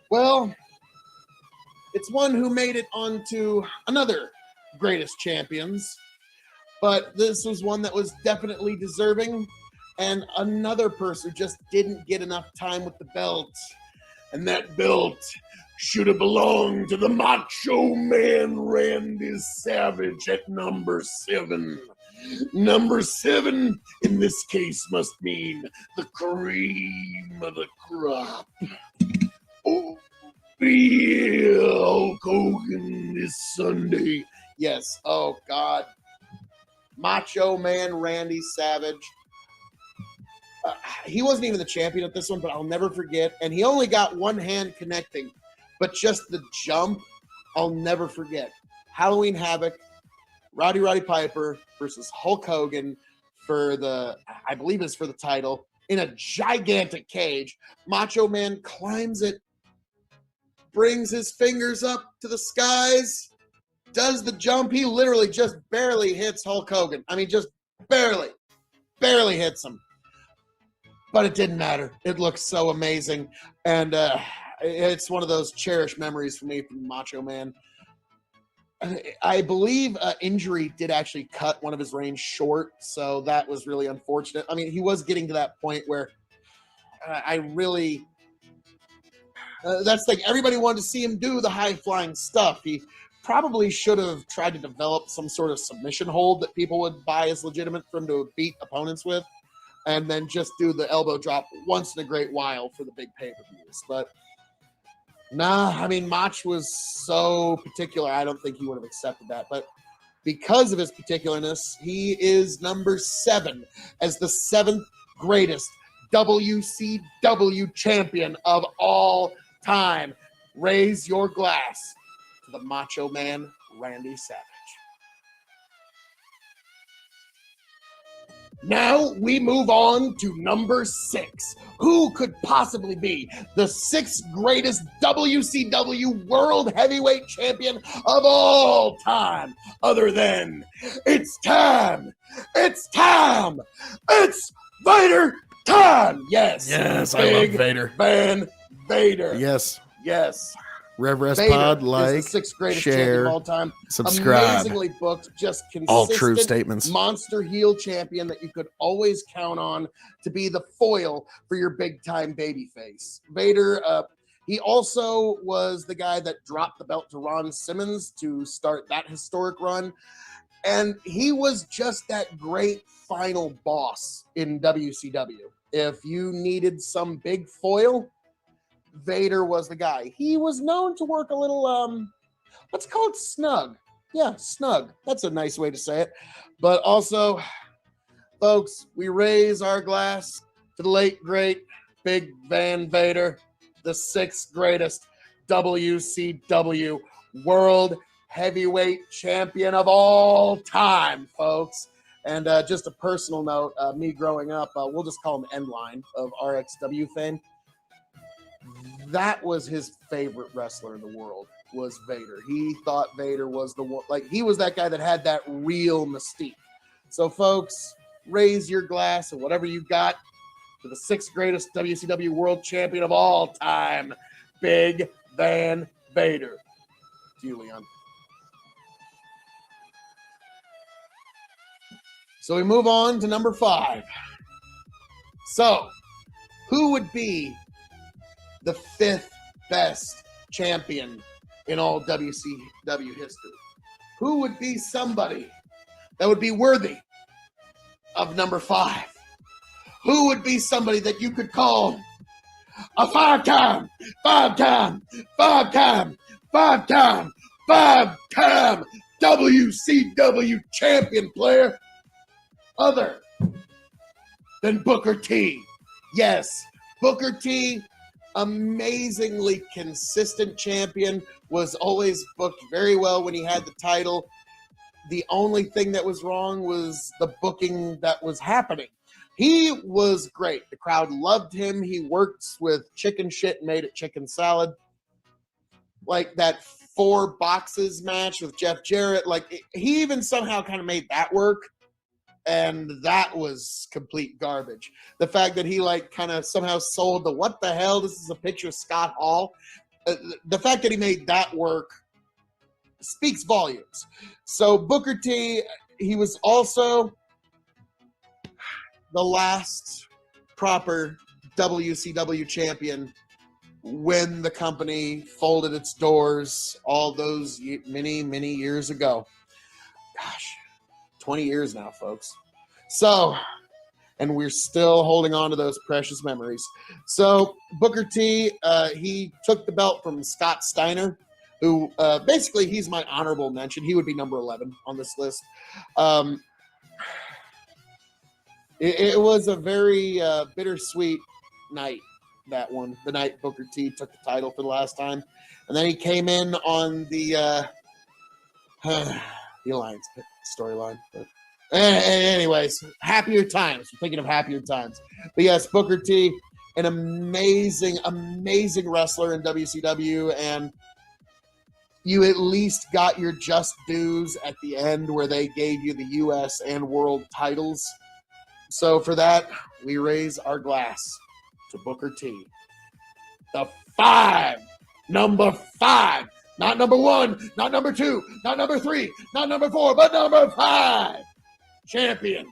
[SPEAKER 1] Well, it's one who made it onto another greatest champions, but this was one that was definitely deserving, and another person who just didn't get enough time with the belt. And that belt should have belonged to the Macho Man Randy Savage at number 7. Number 7 in this case must mean the cream of the crop. Oh, yeah, Hulk Hogan this Sunday. Yes, oh God. Macho Man Randy Savage. He wasn't even the champion at this one, but I'll never forget. And he only got one hand connecting, but just the jump, I'll never forget. Halloween Havoc, Roddy Piper versus Hulk Hogan for the, I believe it's for the title, in a gigantic cage. Macho Man climbs it, brings his fingers up to the skies, does the jump. He literally just barely hits Hulk Hogan. I mean, just barely hits him. But it didn't matter. It looks so amazing. And it's one of those cherished memories for me from Macho Man. I believe injury did actually cut one of his reigns short, so that was really unfortunate. I mean, he was getting to that point where I really... that's like everybody wanted to see him do the high-flying stuff. He probably should have tried to develop some sort of submission hold that people would buy as legitimate for him to beat opponents with, and then just do the elbow drop once in a great while for the big pay-per-views. But nah, I mean, Mach was so particular, I don't think he would have accepted that. But because of his particularness, he is number 7 as the 7th greatest WCW champion of all time. Raise your glass to the Macho Man, Randy Savage. Now we move on to number 6. Who could possibly be the 6th greatest WCW World Heavyweight Champion of all time? Other than, it's time! It's Vader time! Yes! Yes, I love Vader. Van Vader. Yes.
[SPEAKER 4] Rev Rest
[SPEAKER 1] Vader
[SPEAKER 4] Pod,
[SPEAKER 1] is
[SPEAKER 4] like,
[SPEAKER 1] the 6th greatest champion
[SPEAKER 4] share,
[SPEAKER 1] of all time.
[SPEAKER 4] subscribe.
[SPEAKER 1] Amazingly booked, just consistent,
[SPEAKER 4] All true statements.
[SPEAKER 1] monster heel champion that you could always count on to be the foil for your big time baby face. Vader, he also was the guy that dropped the belt to Ron Simmons to start that historic run. And he was just that great final boss in WCW. If you needed some big foil, Vader was the guy. He was known to work a little, let's call it snug. Yeah, snug. That's a nice way to say it. But also, folks, we raise our glass to the late, great Big Van Vader, the 6th greatest WCW World Heavyweight Champion of all time, folks. And just a personal note, me growing up, we'll just call him N-Line of RXW fame. That was his favorite wrestler in the world, was Vader. He thought Vader was the one, like, he was that guy that had that real mystique. So, folks, raise your glass and whatever you got to the 6th greatest WCW World Champion of all time, Big Van Vader. To you, Leon. So we move on to number 5. So, who would be the 5th best champion in all WCW history? Who would be somebody that would be worthy of number 5? Who would be somebody that you could call a five-time WCW champion player other than Booker T. Yes, Booker T, amazingly consistent champion, was always booked very well when he had the title. The only thing that was wrong was the booking that was happening. He was great. The crowd loved him. He worked with chicken shit and made it chicken salad. Like that 4 boxes match with Jeff Jarrett, he even somehow kind of made that work. And that was complete garbage. The fact that he kind of somehow sold the what the hell, this is a picture of Scott Hall. The fact that he made that work speaks volumes. So Booker T, he was also the last proper WCW champion when the company folded its doors all those many, many years ago. Gosh, 20 years now, folks. So, and we're still holding on to those precious memories. So Booker T, he took the belt from Scott Steiner, who basically he's my honorable mention. He would be number 11 on this list. It was a very bittersweet night, that one. The night Booker T took the title for the last time. And then he came in on the Alliance storyline. But anyways, happier times. We're thinking of happier times. But yes, Booker T, an amazing, amazing wrestler in WCW, and you at least got your just dues at the end where they gave you the U.S. and world titles. So for that, we raise our glass to Booker T. The 5, number 5, not number 1, not number 2, not number 3, not number 4, but number 5 champion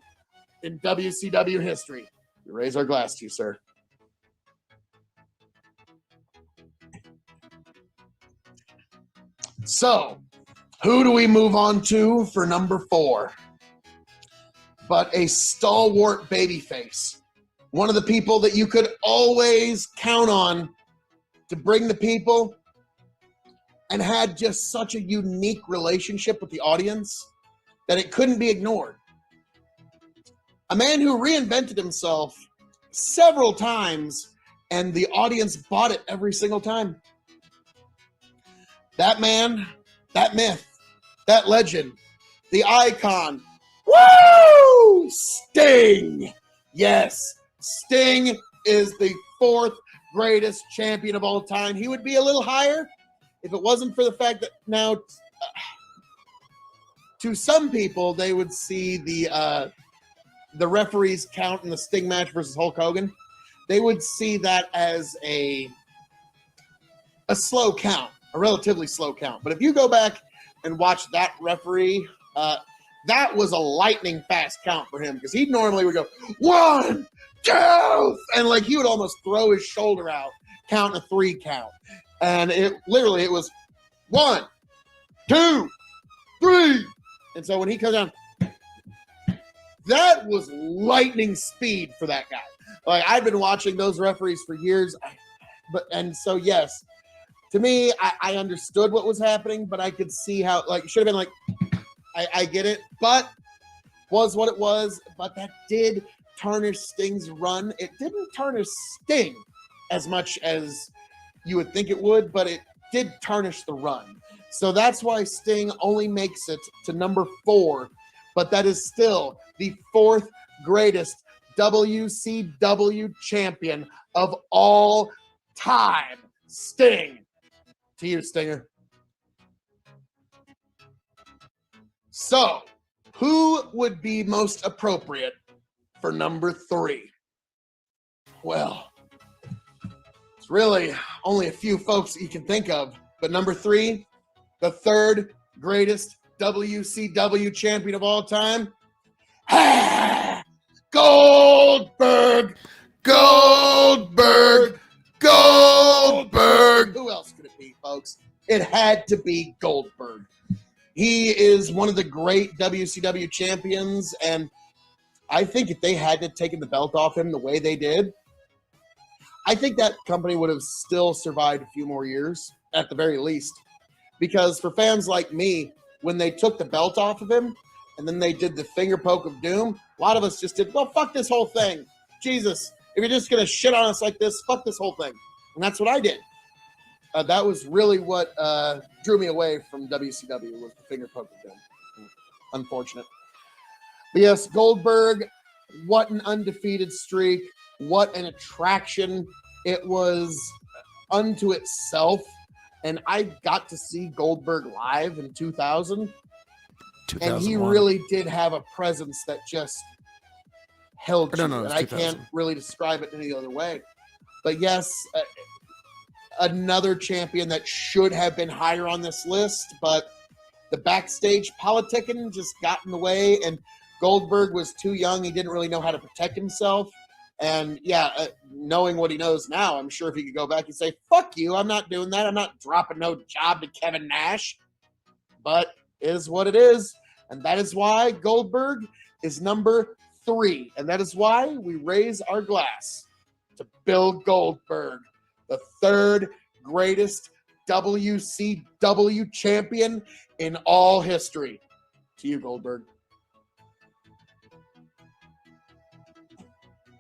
[SPEAKER 1] in WCW history. We raise our glass to you, sir. So, who do we move on to for number 4? But a stalwart babyface. One of the people that you could always count on to bring the people and had just such a unique relationship with the audience that it couldn't be ignored. A man who reinvented himself several times and the audience bought it every single time. That man, that myth, that legend, the icon, woo! Sting! Yes, Sting is the 4th greatest champion of all time. He would be a little higher if it wasn't for the fact that now, to some people, they would see the referees count in the Sting match versus Hulk Hogan. They would see that as a slow count, a relatively slow count. But if you go back and watch that referee, that was a lightning fast count for him, because he normally would go 1, 2, and he would almost throw his shoulder out, count a 3 count. And it was 1, 2, 3. And so when he comes down, that was lightning speed for that guy. I've been watching those referees for years. So yes, to me, I understood what was happening, but I could see how, it should have been I get it, but was what it was. But that did tarnish Sting's run. It didn't tarnish Sting as much as you would think it would, but it did tarnish the run. So that's why Sting only makes it to number 4, but that is still the 4th greatest WCW champion of all time. Sting. To you, Stinger. So, who would be most appropriate for number 3? Well, it's really only a few folks that you can think of, but number 3, the 3rd greatest WCW champion of all time, Goldberg! Goldberg! Goldberg! Who else could it be, folks? It had to be Goldberg. He is one of the great WCW champions, and I think if they hadn't taken the belt off him the way they did, I think that company would have still survived a few more years at the very least. Because for fans like me, when they took the belt off of him and then they did the finger poke of doom, a lot of us just did, well, fuck this whole thing. Jesus, if you're just going to shit on us like this, fuck this whole thing. And that's what I did. That was really what drew me away from WCW was the finger poke of doom. Unfortunate. But yes, Goldberg, what an undefeated streak. What an attraction. It was unto itself. And I got to see Goldberg live in 2000. And he really did have a presence that just held you. And I can't really describe it any other way. But yes, another champion that should have been higher on this list, but the backstage politicking just got in the way, and Goldberg was too young. He didn't really know how to protect himself. And yeah, knowing what he knows now, I'm sure if he could go back and say, fuck you, I'm not doing that. I'm not dropping no job to Kevin Nash. But it is what it is. And that is why Goldberg is number 3. And that is why we raise our glass to Bill Goldberg, the 3rd greatest WCW champion in all history. To you, Goldberg.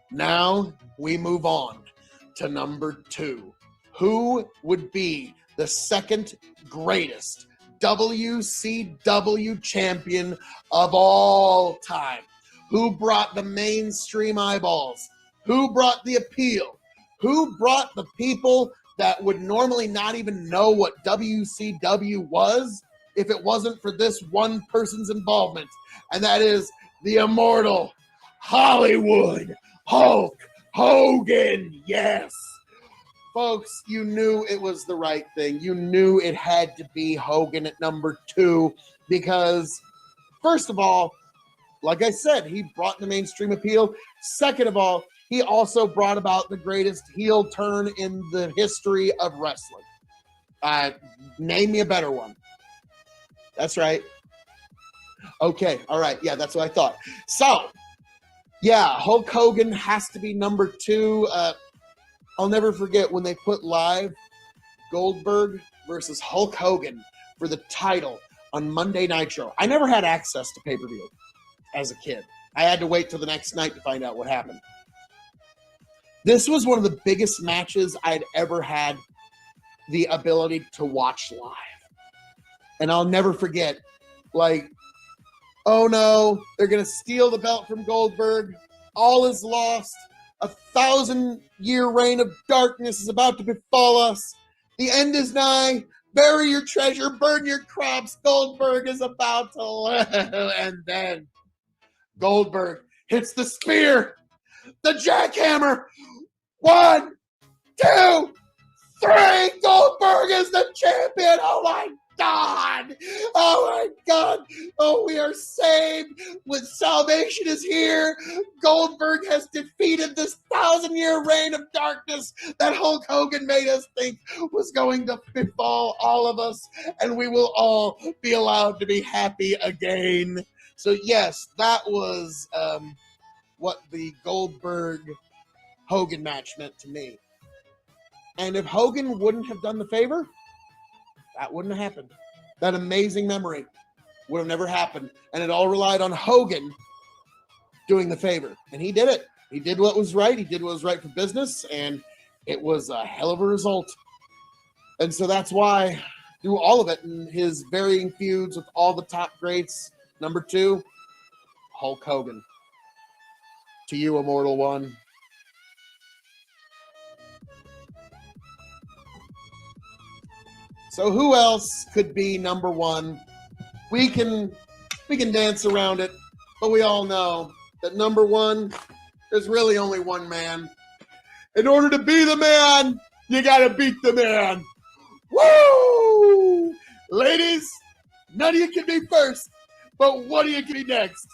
[SPEAKER 1] Now we move on to number 2. Who would be the 2nd greatest WCW champion of all time? Who brought the mainstream eyeballs? Who brought the appeal? Who brought the people that would normally not even know what WCW was if it wasn't for this one person's involvement? And that is the immortal Hollywood Hulk Hogan. Yes. Folks, you knew it was the right thing. You knew it had to be Hogan at number 2 because, first of all, like I said, he brought the mainstream appeal. Second of all, he also brought about the greatest heel turn in the history of wrestling. Name me a better one. That's right. Okay, all right. Yeah, that's what I thought. So, yeah, Hulk Hogan has to be number 2. I'll never forget when they put live Goldberg versus Hulk Hogan for the title on Monday Nitro. I never had access to pay-per-view as a kid. I had to wait till the next night to find out what happened. This was one of the biggest matches I'd ever had the ability to watch live. And I'll never forget, like, oh no, they're going to steal the belt from Goldberg. All is lost. 1,000-year reign of darkness is about to befall us. The end is nigh. Bury your treasure, burn your crops. Goldberg is about to live. And then Goldberg hits the spear, the jackhammer. 1, 2, 3. Goldberg is the champion. Oh my God. Oh my God. Oh, we are saved. When salvation is here, Goldberg has defeated this 1,000-year reign of darkness that Hulk Hogan made us think was going to befall all of us, and we will all be allowed to be happy again. So yes, that was what the Goldberg Hogan match meant to me. And if Hogan wouldn't have done the favor, that wouldn't have happened. That amazing memory would have never happened. And it all relied on Hogan doing the favor. And he did it. He did what was right. He did what was right for business. And it was a hell of a result. And so that's why, through all of it and his varying feuds with all the top greats, number 2, Hulk Hogan. To you, Immortal One. So who else could be number 1? We can dance around it, but we all know that number 1, there's really only one man. In order to be the man, you gotta beat the man. Woo! Ladies, none of you can be first, but one of you can be next.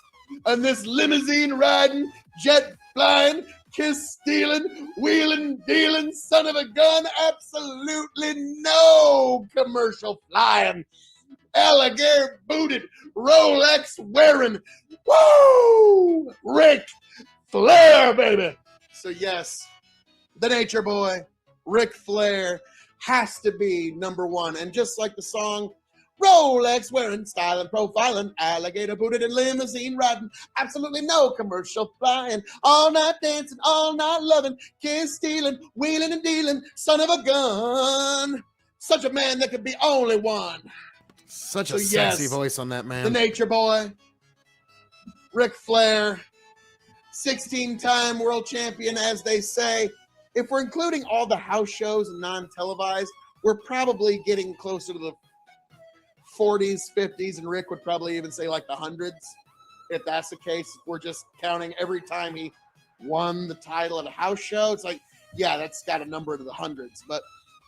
[SPEAKER 1] On this limousine riding, jet flying, kiss stealing, wheeling, dealing, son of a gun, absolutely no commercial flying, alligator booted, Rolex wearing, woo, Ric Flair, baby. So yes, the Nature Boy, Ric Flair, has to be number one. And just like the song, Rolex wearing, styling, profiling, alligator booted and limousine riding, absolutely no commercial flying, all night dancing, all night loving, kiss stealing, wheeling and dealing, son of a gun. Such a man that could be only one.
[SPEAKER 4] Such
[SPEAKER 1] So
[SPEAKER 4] a sexy
[SPEAKER 1] yes,
[SPEAKER 4] voice on that
[SPEAKER 1] The
[SPEAKER 4] man.
[SPEAKER 1] Nature Boy, Ric Flair, 16-time world champion, as they say. If we're including all the house shows and non-televised, we're probably getting closer to the 40s, 50s, and Rick would probably even say like the hundreds. If that's the case, we're just counting every time he won the title at a house show. It's like, yeah, that's got a number to the hundreds. But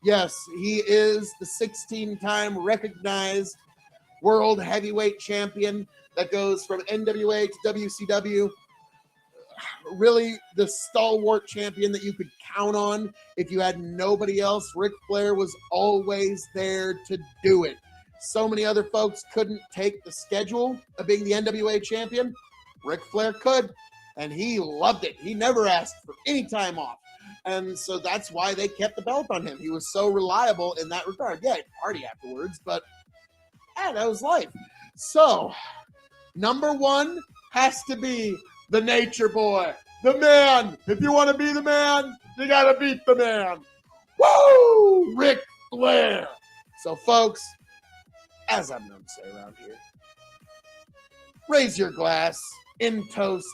[SPEAKER 1] yes, he is the 16-time recognized world heavyweight champion that goes from NWA to WCW. Really the stalwart champion that you could count on if you had nobody else. Ric Flair was always there to do it. So many other folks couldn't take the schedule of being the NWA champion. Ric Flair could, and he loved it. He never asked for any time off. And so that's why they kept the belt on him. He was so reliable in that regard. Yeah, he'd party afterwards, but that was life. So, number one has to be the Nature Boy, the man. If you want to be the man, you got to beat the man. Woo! Ric Flair. So, folks, as I'm known to say around here, raise your glass in toast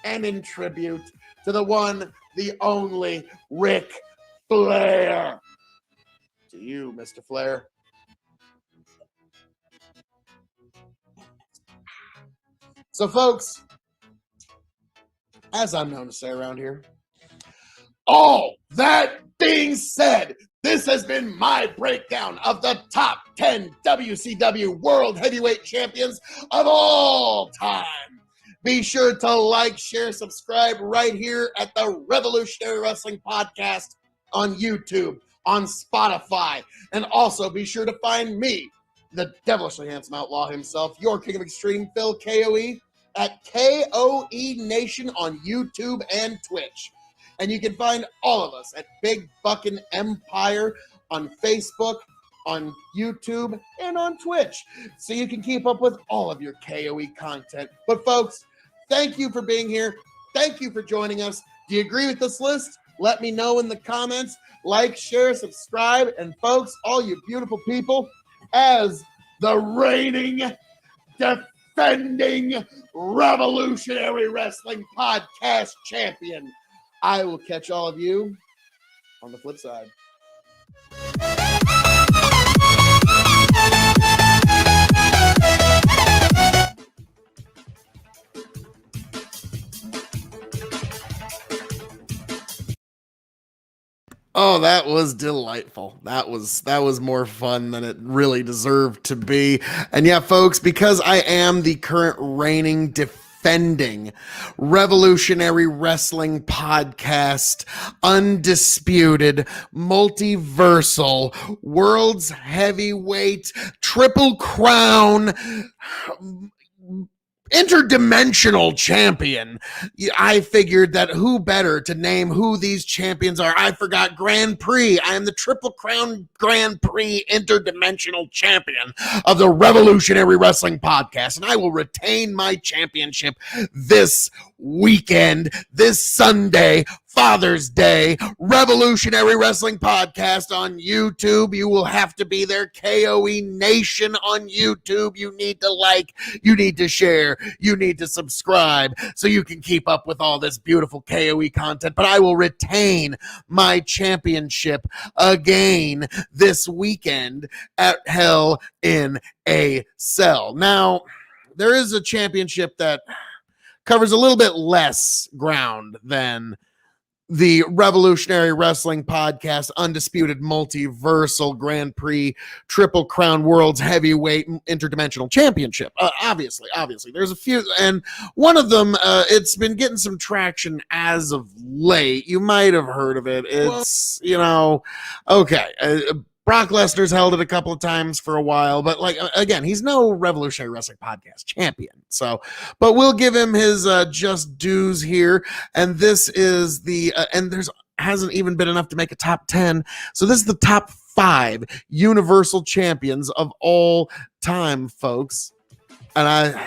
[SPEAKER 1] and in tribute to the one, the only Ric Flair. To you, Mr. Flair. So, folks, as I'm known to say around here, all that being said, this has been my breakdown of the top 10 WCW World Heavyweight Champions of all time. Be sure to like, share, subscribe right here at the Revolutionary Wrestling Podcast on YouTube, on Spotify, and also be sure to find me, the devilishly handsome outlaw himself, your King of Extreme, Phil K.O.E., at K.O.E Nation on YouTube and Twitch. And you can find all of us at Big Buckin' Empire on Facebook, on YouTube, and on Twitch, so you can keep up with all of your K.O.E content. But folks, thank you for being here. Thank you for joining us. Do you agree with this list? Let me know in the comments. Like, share, subscribe, and folks, all you beautiful people, as the reigning, defending Revolutionary Wrestling Podcast champion, I will catch all of you on the flip side.
[SPEAKER 4] Oh, that was delightful. That was more fun than it really deserved to be. And yeah, folks, because I am the current reigning, defending Revolutionary Wrestling Podcast, undisputed, multiversal, world's heavyweight, triple crown, interdimensional champion, I figured that who better to name who these champions are. I forgot Grand Prix. I am the Triple Crown Grand Prix interdimensional champion of the Revolutionary Wrestling Podcast, and I will retain my championship this weekend, this Sunday, Father's Day. Revolutionary Wrestling Podcast on YouTube. You will have to be there. K.O.E Nation on YouTube. You need to like, you need to share, you need to subscribe so you can keep up with all this beautiful K.O.E content. But I will retain my championship again this weekend at Hell in a Cell. Now, there is a championship that covers a little bit less ground than the Revolutionary Wrestling Podcast Undisputed Multiversal Grand Prix Triple Crown World's Heavyweight Interdimensional Championship. Obviously, there's a few, and one of them, it's been getting some traction as of late. You might have heard of it. It's, okay. Brock Lesnar's held it a couple of times for a while, but again, he's no Revolutionary Wrestling Podcast champion. So, but we'll give him his just dues here. And this is the, and there's
[SPEAKER 1] hasn't even been enough to make a top 10. So this is the top 5 Universal Champions of all time, folks. And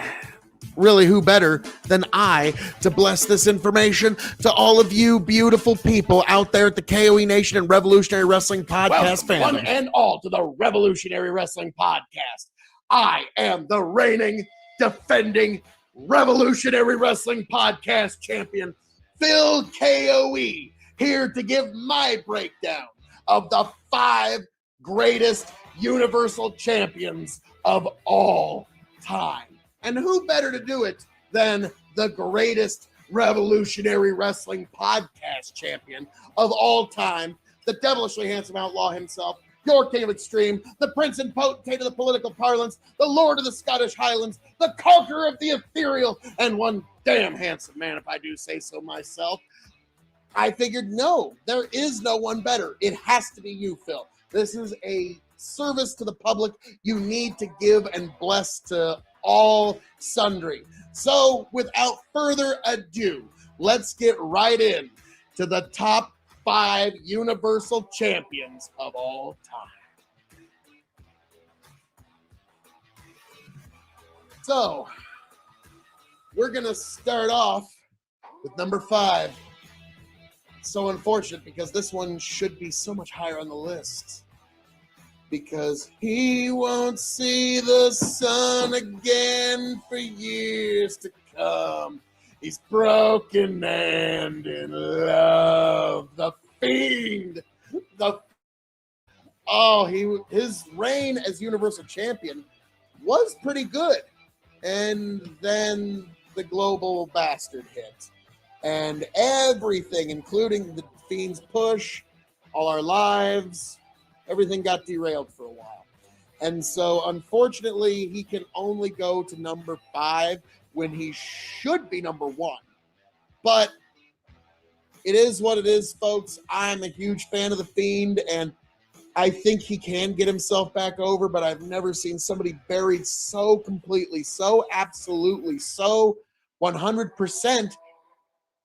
[SPEAKER 1] really, who better than I to bless this information to all of you beautiful people out there at the K.O.E Nation and Revolutionary Wrestling Podcast
[SPEAKER 4] Welcome, one
[SPEAKER 1] fandom.
[SPEAKER 4] and all, to the Revolutionary Wrestling Podcast. I am the reigning, defending Revolutionary Wrestling Podcast champion, Phil K.O.E, here to give my breakdown of the 5 greatest Universal Champions of all time. And who better to do it than the greatest Revolutionary Wrestling Podcast champion of all time, the devilishly handsome outlaw himself, your king of extreme, the prince and potentate of the political parlance, the lord of the Scottish Highlands, the conqueror of the ethereal, and one damn handsome man, if I do say so myself. I figured, no, there is no one better. It has to be you, Phil. This is a service to the public you need to give and bless to all sundry. So without further ado, let's get right in to the top 5 Universal Champions of all time. So we're gonna start off with number 5. So unfortunate, because this one should be so much higher on the list. Because he won't see the sun again for years to come. He's broken and in love. The Fiend. His reign as Universal Champion was pretty good. And then the global bastard hit. And everything, including the Fiend's push, all our lives, everything got derailed for a while. And so, unfortunately, he can only go to number 5 when he should be number 1. But it is what it is, folks. I'm a huge fan of The Fiend, and I think he can get himself back over, but I've never seen somebody buried so completely, so absolutely, so 100%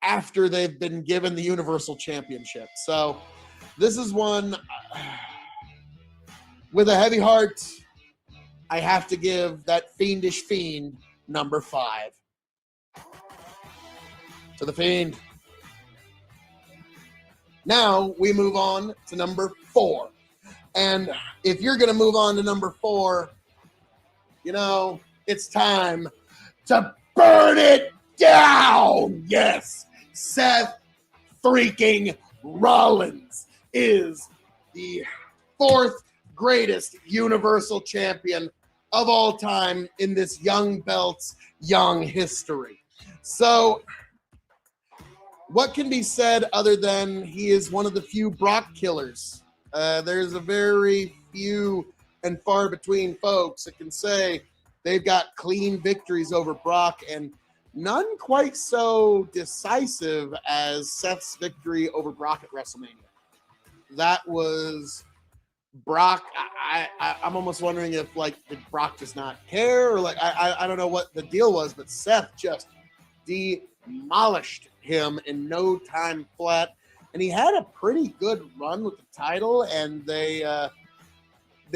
[SPEAKER 4] after they've been given the Universal Championship. So this is one... with a heavy heart, I have to give that fiendish Fiend number 5. To the Fiend. Now we move on to number 4. And if you're going to move on to number 4, it's time to burn it down. Yes, Seth freaking Rollins is the 4th greatest Universal Champion of all time in this young belt's young history. So what can be said other than he is one of the few Brock killers? There's a very few and far between folks that can say they've got clean victories over Brock, and none quite so decisive as Seth's victory over Brock at WrestleMania. That was Brock. I'm almost wondering if did Brock just not care, or I don't know what the deal was, but Seth just demolished him in no time flat, and he had a pretty good run with the title, and they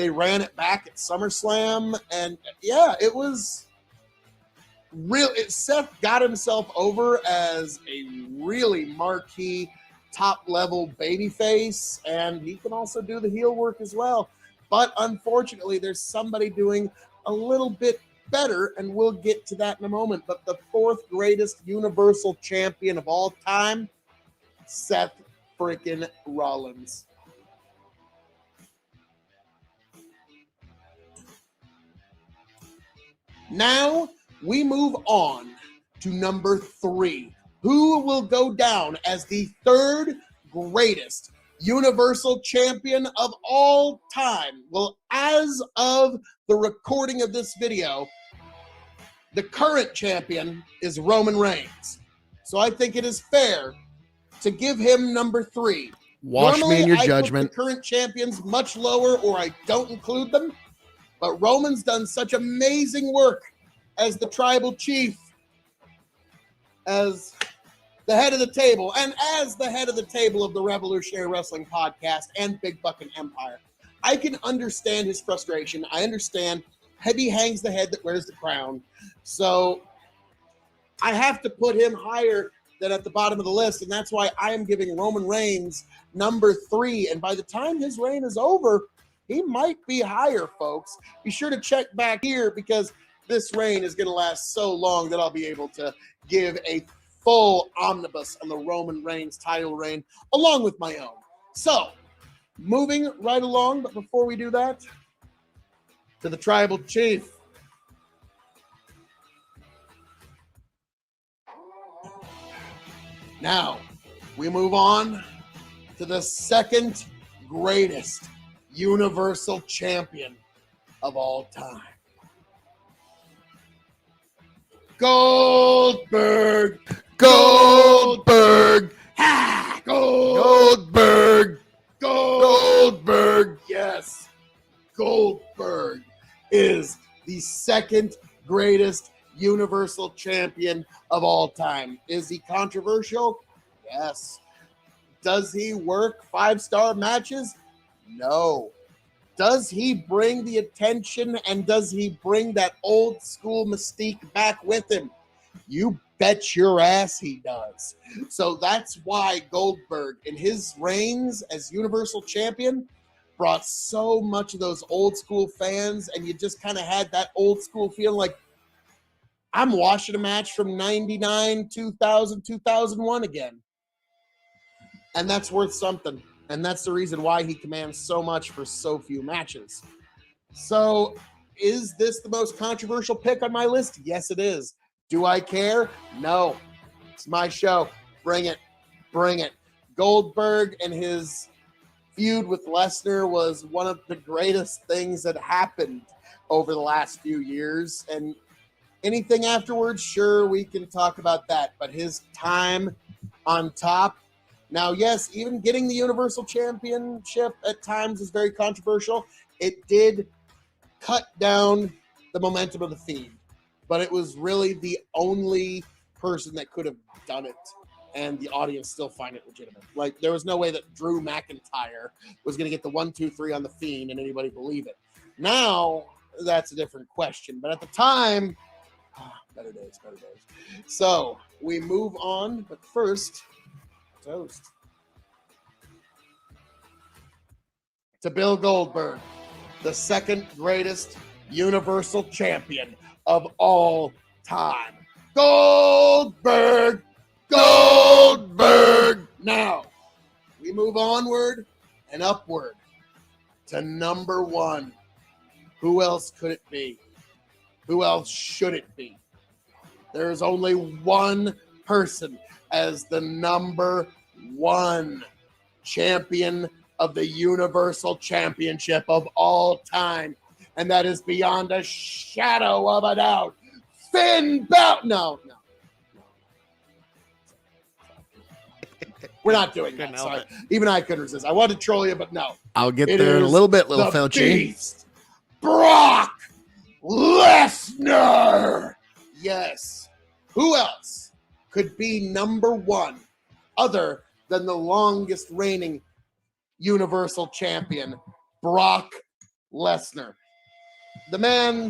[SPEAKER 4] ran it back at SummerSlam, and yeah, it was real. Seth got himself over as a really marquee top-level babyface, and he can also do the heel work as well. But unfortunately, there's somebody doing a little bit better, and we'll get to that in a moment. But the 4th greatest Universal Champion of all time, Seth freaking Rollins. Now we move on to number 3. Who will go down as the 3rd greatest Universal Champion of all time? Well, as of the recording of this video, the current champion is Roman Reigns. So I think it is fair to give him number 3.
[SPEAKER 1] Wash me in your judgment.
[SPEAKER 4] I put the current champions much lower, or I don't include them. But Roman's done such amazing work as the tribal chief, as
[SPEAKER 1] the head of the table, and as the head of the table of the Revolutionary Wrestling Podcast and Big Buckin' Empire, I can understand his frustration. I understand heavy hangs the head that wears the crown. So I have to put him higher than at the bottom of the list, and that's why I am giving Roman Reigns number 3. And by the time his reign is over, he might be higher, folks. Be sure to check back here because this reign is going to last so long that I'll be able to give a full omnibus on the Roman Reigns title reign along with my own. So, moving right along, but before we do that, to the tribal chief. Now, we move on to the second greatest Universal Champion of all time. Goldberg!
[SPEAKER 4] Goldberg!
[SPEAKER 1] Ha!
[SPEAKER 4] Goldberg! Goldberg!
[SPEAKER 1] Yes, Goldberg is the second greatest Universal Champion of all time. Is he controversial? Yes. Does he work 5-star matches? No. Does he bring the attention and does he bring that old school mystique back with him? You bet your ass he does. So that's why Goldberg, in his reigns as Universal Champion, brought so much of those old school fans, and you just kind of had that old school feeling like, I'm watching a match from 99, 2000, 2001 again. And that's worth something. And that's the reason why he commands so much for so few matches. So, is this the most controversial pick on my list? Yes, it is. Do I care? No. It's my show. Bring it. Bring it. Goldberg and his feud with Lesnar was one of the greatest things that happened over the last few years. And anything afterwards, sure, we can talk about that. But his time on top. Now, yes, even getting the Universal Championship at times is very controversial. It did cut down the momentum of the Fiend, but it was really the only person that could have done it, and the audience still find it legitimate. Like, there was no way that Drew McIntyre was going to get the 1, 2, 3 on the Fiend and anybody believe it. Now, that's a different question, but at the time, better days, better days. So, we move on, but first, toast to Bill Goldberg, the second greatest Universal Champion of all time. Goldberg! Goldberg! Now, we move onward and upward to number 1. Who else could it be? Who else should it be? There's only one person as the number 1 champion of the Universal Championship of all time. And that is beyond a shadow of a doubt. Finn Balor. No. We're not doing that. Sorry. Even I couldn't resist. I wanted to troll you, but no.
[SPEAKER 4] I'll get there in a little bit, little Felchie.
[SPEAKER 1] Beast, Brock Lesnar. Yes. Who else could be number 1 other than the longest reigning Universal Champion, Brock Lesnar? The man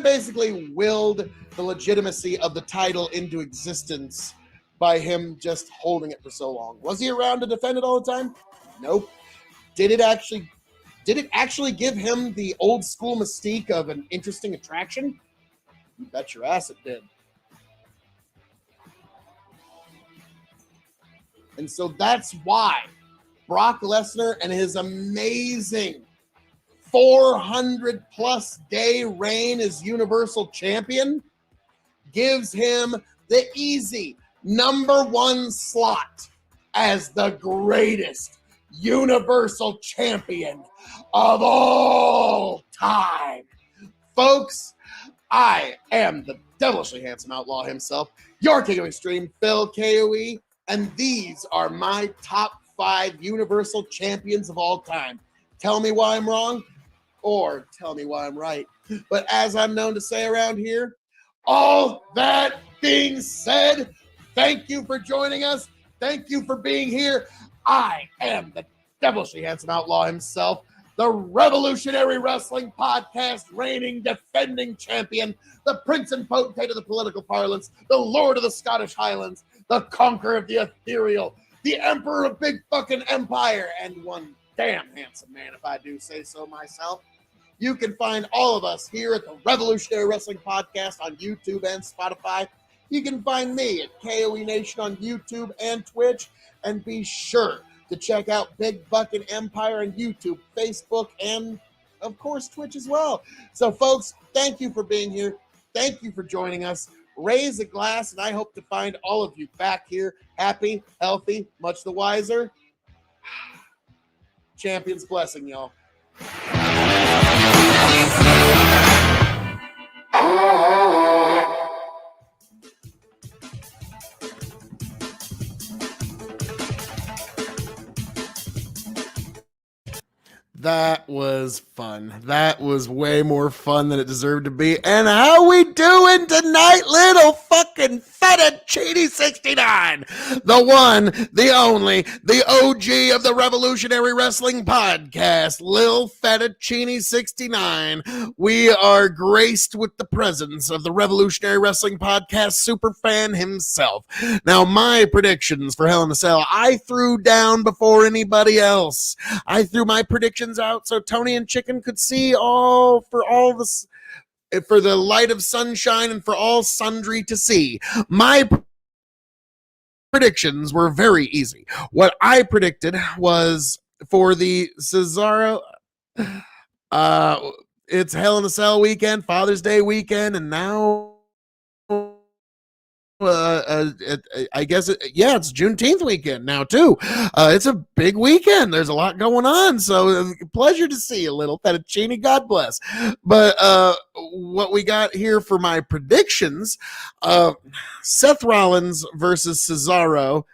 [SPEAKER 1] basically willed the legitimacy of the title into existence by him just holding it for so long. Was he around to defend it all the time? Nope. Did it actually give him the old school mystique of an interesting attraction? You bet your ass it did. And so that's why Brock Lesnar and his amazing 400-plus day reign as Universal Champion gives him the easy number 1 slot as the greatest Universal Champion of all time. Folks, I am the devilishly handsome outlaw himself, your King of Extreme, Phil K.O.E., and these are my top 5 Universal Champions of all time. Tell me why I'm wrong, or tell me why I'm right. But as I'm known to say around here, all that being said,
[SPEAKER 4] Thank you for joining us. Thank you for being here. I am the devilishly handsome outlaw himself, the Revolutionary Wrestling Podcast reigning, defending champion, the prince and potentate of the political parlance, the lord of the Scottish Highlands, the conqueror of the ethereal, the emperor of big fucking empire, and one damn handsome man, if I do say so myself. You can find all of us here at the Revolutionary Wrestling Podcast on YouTube and Spotify. You can find me at K.O.E Nation on YouTube and Twitch, and be sure to check out Big Buckin' Empire on YouTube, Facebook, and, of course, Twitch as well. So, folks, thank you for being here. Thank you for joining us. Raise a glass, and I hope to find all of you back here happy, healthy, much the wiser. Champion's blessing, y'all.
[SPEAKER 1] That was fun. That was way more fun than it deserved to be. And how we doing tonight, little fucking fettuccine 69? The one, the only, the OG of the Revolutionary Wrestling Podcast, Lil Fettuccine 69. We are graced with the presence of the Revolutionary Wrestling Podcast superfan himself. Now, my predictions for Hell in a Cell, I threw down before anybody else. I threw my predictions out so Tony and Chicken could see for the light of sunshine and for all sundry to see. My predictions were very easy. What I predicted was for the Cesaro, it's Hell in a Cell weekend, Father's Day weekend, and now I guess it's Juneteenth weekend now too. It's a big weekend. There's a lot going on. So pleasure to see you, little fettuccine. God bless. But what we got here for my predictions: Seth Rollins versus Cesaro.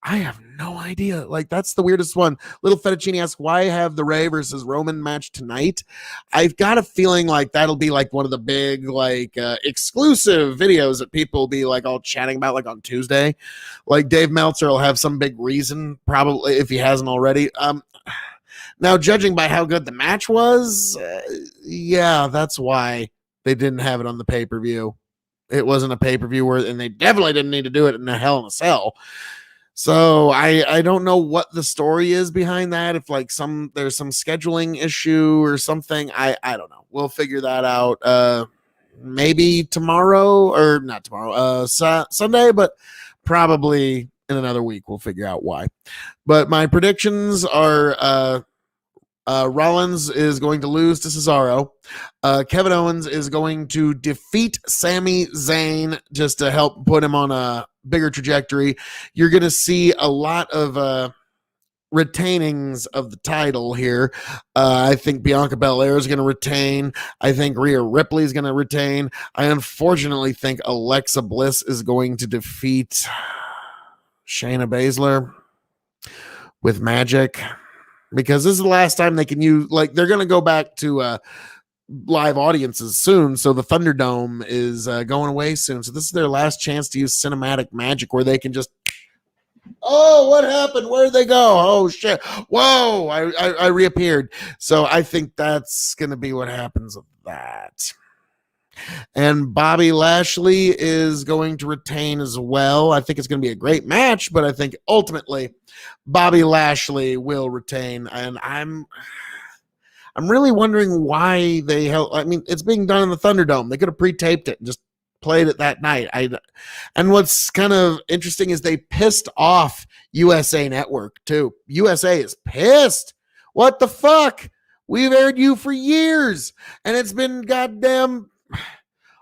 [SPEAKER 1] I have no idea. Like, that's the weirdest one. Little Fettuccine asks, why have the Rey versus Roman match tonight? I've got a feeling like that'll be like one of the big, like, exclusive videos that people will be like all chatting about, like on Tuesday. Like, Dave Meltzer will have some big reason, probably, if he hasn't already. Now, judging by how good the match was, yeah, that's why they didn't have it on the pay-per-view. It wasn't a pay-per-view and they definitely didn't need to do it in a Hell in a Cell. So I don't know what the story is behind that. If like there's some scheduling issue or something, I don't know. We'll figure that out. Maybe tomorrow or not tomorrow, Sunday, but probably in another week we'll figure out why. But my predictions are Rollins is going to lose to Cesaro. Kevin Owens is going to defeat Sami Zayn just to help put him on a bigger trajectory. You're going to see a lot of retainings of the title here. I think Bianca Belair is going to retain. I think Rhea Ripley is going to retain. I unfortunately think Alexa Bliss is going to defeat Shayna Baszler with magic, because this is the last time they can use, like, they're going to go back to live audiences soon. So the Thunderdome is going away soon. So this is their last chance to use cinematic magic where they can just, oh, what happened? Where'd they go? Oh, shit. Whoa, I reappeared. So I think that's going to be what happens with that. And Bobby Lashley is going to retain as well. I think it's going to be a great match, but I think ultimately Bobby Lashley will retain. And I'm really wondering why they held. I mean, it's being done in the Thunderdome. They could have pre-taped it and just played it that night. And what's kind of interesting is they pissed off USA Network too. USA is pissed. What the fuck? We've aired you for years, and it's been goddamn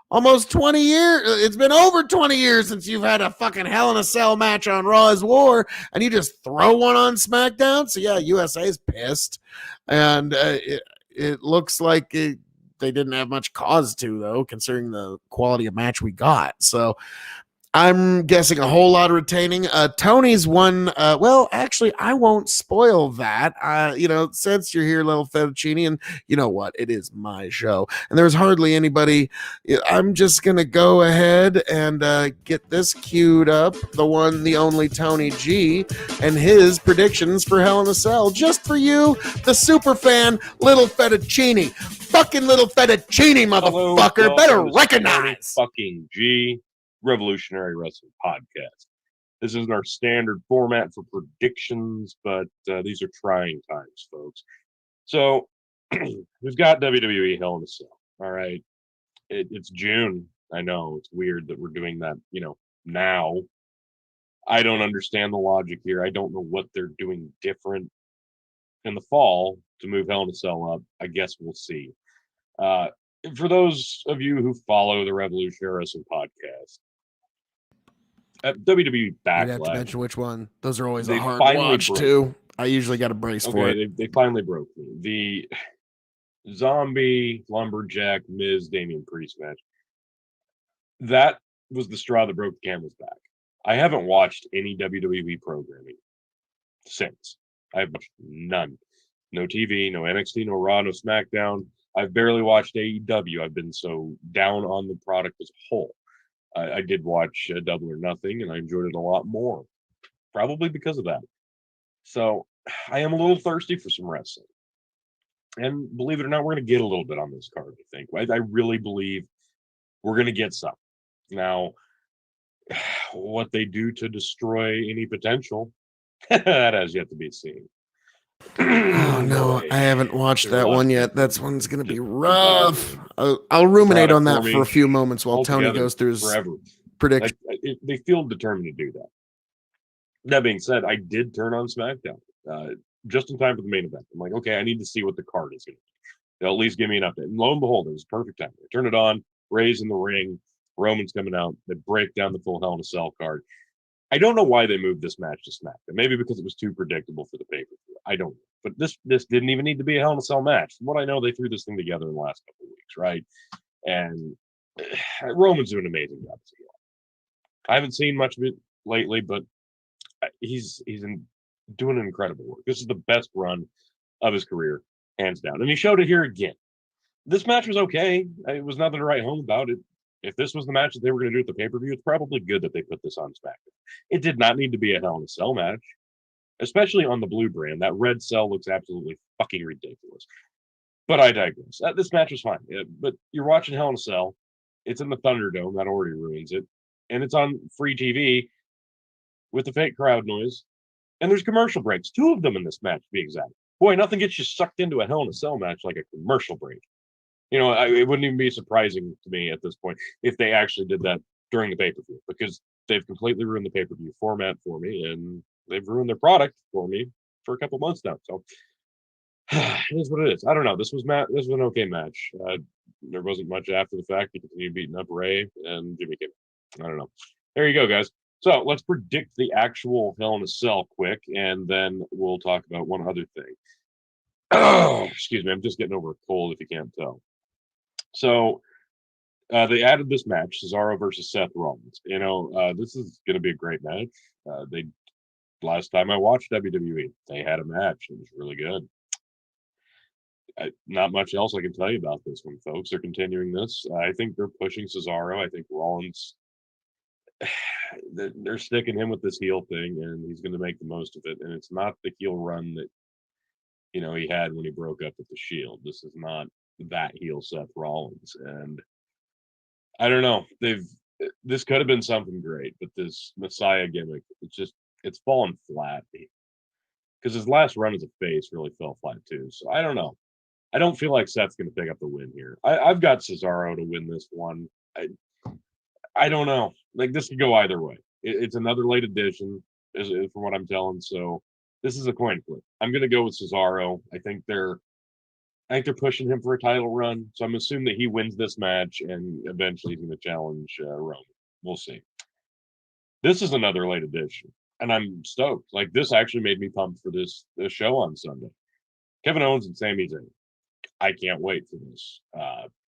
[SPEAKER 1] almost 20 years. It's been over 20 years since you've had a fucking Hell in a Cell match on Raw is War, and you just throw one on SmackDown. So yeah, USA is pissed, and it looks like they didn't have much cause to, though, considering the quality of match we got. So I'm guessing a whole lot of retaining. Tony's one. Well, actually, I won't spoil that. Since you're here, little fettuccine, and you know what? It is my show, and there's hardly anybody. I'm just gonna go ahead and get this queued up. The one, the only Tony G, and his predictions for Hell in a Cell, just for you, the super fan, little fettuccine. Fucking little fettuccine,
[SPEAKER 2] Hello,
[SPEAKER 1] motherfucker.
[SPEAKER 2] welcome.
[SPEAKER 1] Better
[SPEAKER 2] This is
[SPEAKER 1] recognize.
[SPEAKER 2] Tony fucking G, Revolutionary Wrestling Podcast. This isn't our standard format for predictions, but these are trying times, folks. So we've got WWE Hell in a Cell. All right, it's June. I know it's weird that we're doing that. Now I don't understand the logic here. I don't know what they're doing different in the fall to move Hell in a Cell up. I guess we'll see. For those of you who follow the Revolutionary Wrestling Podcast, at WWE
[SPEAKER 1] You'd have to
[SPEAKER 2] Backlash,
[SPEAKER 1] mention which one. Those are always
[SPEAKER 2] they
[SPEAKER 1] a hard
[SPEAKER 2] finally
[SPEAKER 1] watch
[SPEAKER 2] broke.
[SPEAKER 1] too. I usually got a brace for it.
[SPEAKER 2] okay, they finally broke me. The Zombie, Lumberjack, Miz, Damian Priest match. That was the straw that broke the camel's back. I haven't watched any WWE programming since. I have watched none. No TV, no NXT, no Raw, no SmackDown. I've barely watched AEW. I've been so down on the product as a whole. I did watch Double or Nothing, and I enjoyed it a lot more, probably because of that. So I am a little thirsty for some wrestling. And believe it or not, we're going to get a little bit on this card, I think. I really believe we're going to get some. Now, what they do to destroy any potential, that has yet to be seen.
[SPEAKER 1] Oh no,
[SPEAKER 2] Boy,
[SPEAKER 1] I haven't watched
[SPEAKER 2] there's a
[SPEAKER 1] that
[SPEAKER 2] lot
[SPEAKER 1] one
[SPEAKER 2] to
[SPEAKER 1] yet.
[SPEAKER 2] get
[SPEAKER 1] That
[SPEAKER 2] through.
[SPEAKER 1] one's gonna be
[SPEAKER 2] Just
[SPEAKER 1] rough. I'll ruminate on that
[SPEAKER 2] for
[SPEAKER 1] for
[SPEAKER 2] me
[SPEAKER 1] a few moments while Tony
[SPEAKER 2] altogether
[SPEAKER 1] goes through his
[SPEAKER 2] forever.
[SPEAKER 1] prediction.
[SPEAKER 2] They feel determined to do that. That being said, I did turn on SmackDown just in time for the main event. I'm like, okay, I need to see what the card is going to be. They'll at least give me an update. And lo and behold, it was perfect time. I turn it on, Ray's in the ring, Roman's coming out. They break down the full Hell in a Cell card. I don't know why they moved this match to SmackDown. Maybe because it was too predictable for the pay-per-view. I don't know. But this didn't even need to be a Hell in a Cell match. From what I know, they threw this thing together in the last couple of weeks, right? And Roman's doing an amazing job as a heel. I haven't seen much of it lately, but he's doing incredible work. This is the best run of his career, hands down. And he showed it here again. This match was okay. It was nothing to write home about. If this was the match that they were going to do at the pay-per-view, it's probably good that they put this on SmackDown. It did not need to be a Hell in a Cell match, especially on the blue brand. That red cell looks absolutely fucking ridiculous. But I digress. This match was fine. But you're watching Hell in a Cell. It's in the Thunderdome. That already ruins it. And it's on free TV with the fake crowd noise. And there's commercial breaks. 2 of them in this match, to be exact. Boy, nothing gets you sucked into a Hell in a Cell match like a commercial break. It wouldn't even be surprising to me at this point if they actually did that during the pay-per-view, because they've completely ruined the pay-per-view format for me, and they've ruined their product for me for a couple months now. So it is what it is. I don't know. This was an okay match. There wasn't much after the fact. He continued beating up Ray and Jimmy Kimmel. I don't know. There you go, guys. So let's predict the actual Hell in a Cell quick, and then we'll talk about one other thing. Oh, excuse me. I'm just getting over a cold, if you can't tell. So they added this match, Cesaro versus Seth Rollins. This is going to be a great match. Last time I watched WWE, they had a match. It was really good. Not much else I can tell you about this one, folks. They're continuing this. I think they're pushing Cesaro. I think Rollins, they're sticking him with this heel thing, and he's going to make the most of it. And it's not the heel run that he had when he broke up with the Shield. This is not that heel Seth Rollins. And I don't know. This could have been something great, but this Messiah gimmick, it's fallen flat. Because his last run as a face really fell flat too. So I don't know. I don't feel like Seth's going to pick up the win here. I've got Cesaro to win this one. I don't know. Like, this could go either way. It's another late edition, from what I'm telling. So this is a coin flip. I'm going to go with Cesaro. I think they're pushing him for a title run. So I'm assuming that he wins this match, and eventually he's going to challenge Roman. We'll see. This is another late edition, and I'm stoked. Like, this actually made me pumped for this show on Sunday. Kevin Owens and Sami Zayn. I can't wait for this.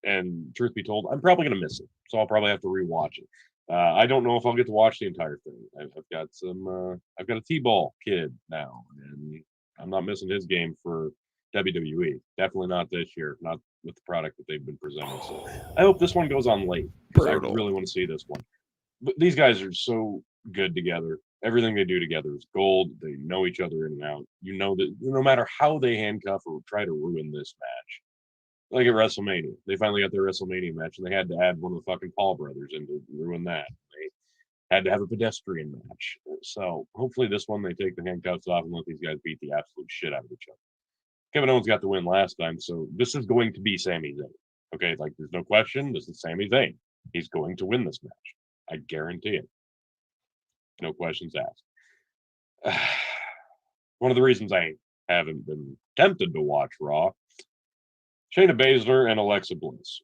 [SPEAKER 2] And truth be told, I'm probably going to miss it. So I'll probably have to rewatch it. I don't know if I'll get to watch the entire thing. I've got some. I've got a T-ball kid now, and I'm not missing his game for WWE. Definitely not this year. Not with the product that they've been presenting. So I hope this one goes on late because I
[SPEAKER 1] Brutal.
[SPEAKER 2] really want to see this one. But these guys are so good together. Everything they do together is gold. They know each other in and out. You know that no matter how they handcuff or try to ruin this match, like at WrestleMania, they finally got their WrestleMania match, and they had to add one of the fucking Paul brothers in to ruin that. They had to have a pedestrian match. So hopefully this one they take the handcuffs off and let these guys beat the absolute shit out of each other. Kevin Owens got the win last time, so this is going to be Sami Zayn. Okay, like there's no question. This is Sami Zayn. He's going to win this match. I guarantee it. No questions asked. One of the reasons I haven't been tempted to watch Raw, Shayna Baszler and Alexa Bliss.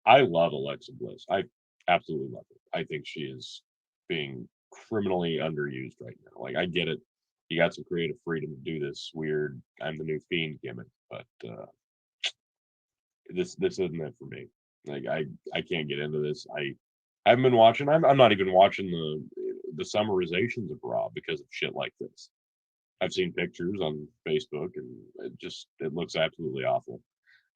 [SPEAKER 2] I love Alexa Bliss. I absolutely love her. I think she is being criminally underused right now. Like, I get it. You got some creative freedom to do this weird I'm the new Fiend gimmick, but this isn't it for me. Like, I can't get into this. I haven't been watching. I'm not even watching the summarizations of Raw because of shit like this. I've seen pictures on Facebook, and it looks absolutely awful.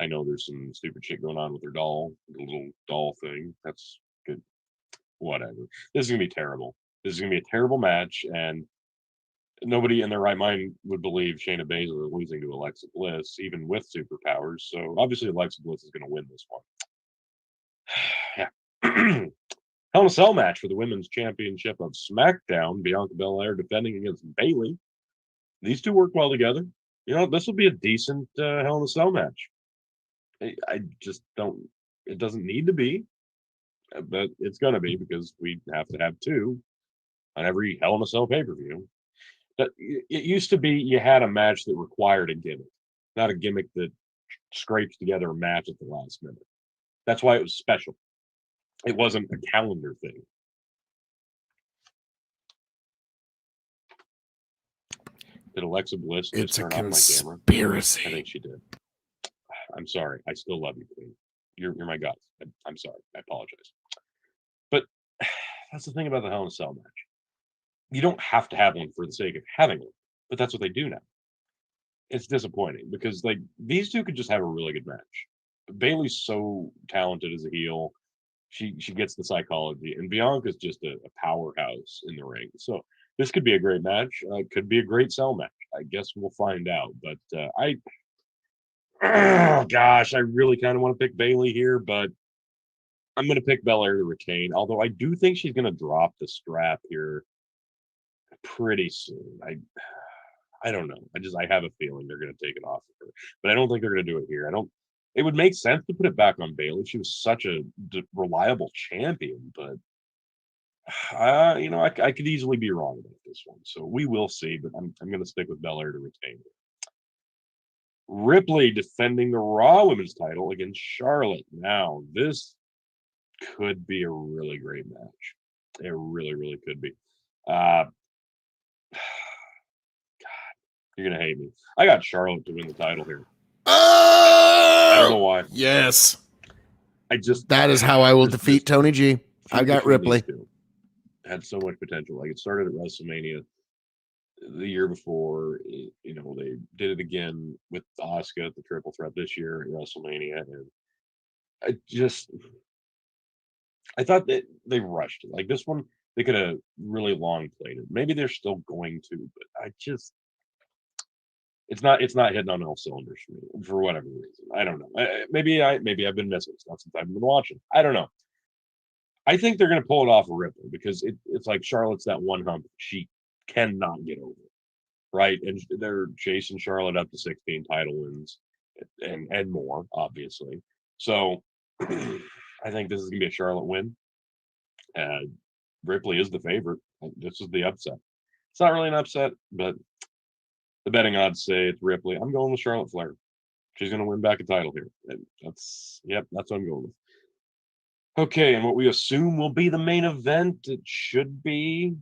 [SPEAKER 2] I know there's some stupid shit going on with her doll, the little doll thing. That's good. Whatever. This is gonna be terrible. This is gonna be a terrible match, and nobody in their right mind would believe Shayna Baszler losing to Alexa Bliss, even with superpowers. So obviously Alexa Bliss is gonna win this one. Yeah. Hell in a Cell match for the Women's Championship of SmackDown. Bianca Belair defending against Bayley. These two work well together. You know, this will be a decent Hell in a Cell match. I just don't. It doesn't need to be, but it's going to be because we have to have two on every Hell in a Cell pay-per-view. But it used to be you had a match that required a gimmick, not a gimmick that scrapes together a match at the last minute. That's why it was special. It wasn't a calendar thing. Did Alexa Bliss just
[SPEAKER 1] It's a
[SPEAKER 2] turn off my camera?
[SPEAKER 1] conspiracy.
[SPEAKER 2] I think she did. I'm sorry. I still love you, Queen. You're my god. I'm sorry. I apologize. But that's the thing about the Hell in a Cell match. You don't have to have one for the sake of having one, but that's what they do now. It's disappointing because like these two could just have a really good match. Bayley's so talented as a heel. She gets the psychology, and Bianca's just a powerhouse in the ring. So this could be a great match. Could be a great Cell match. I guess we'll find out. But oh gosh, I really kind of want to pick Bayley here, but I'm going to pick Belair to retain. Although I do think she's going to drop the strap here pretty soon. I don't know. I have a feeling they're going to take it off of her, but I don't think they're going to do it here. It would make sense to put it back on Bayley. She was such a reliable champion, but I could easily be wrong about this one. So we will see, but I'm going to stick with Belair to retain it. Ripley defending the Raw Women's title against Charlotte. Now, this could be a really great match. It really, really could be. God, you're going to hate me. I got Charlotte to win the title here. I don't know why.
[SPEAKER 1] Yes.
[SPEAKER 2] That
[SPEAKER 1] is how I will defeat Tony G. I got Ripley.
[SPEAKER 2] Had so much potential. Like it started at WrestleMania the year before. You know, they did it again with Asuka at the Triple Threat this year at WrestleMania, and I thought that they rushed it. Like this one, they could have really long played it. Maybe they're still going to, but it's not hitting on all cylinders for me for whatever reason. I don't know. Maybe I've been missing stuff since I've been watching. I don't know. I think they're going to pull it off of Ripley because it's like Charlotte's that one hump she cannot get over, right? And they're chasing Charlotte up to 16 title wins and more, obviously. So I think this is going to be a Charlotte win. Ripley is the favorite. This is the upset. It's not really an upset, but the betting odds say it's Ripley. I'm going with Charlotte Flair. She's going to win back a title here. That's what I'm going with. Okay, and what we assume will be the main event, it should be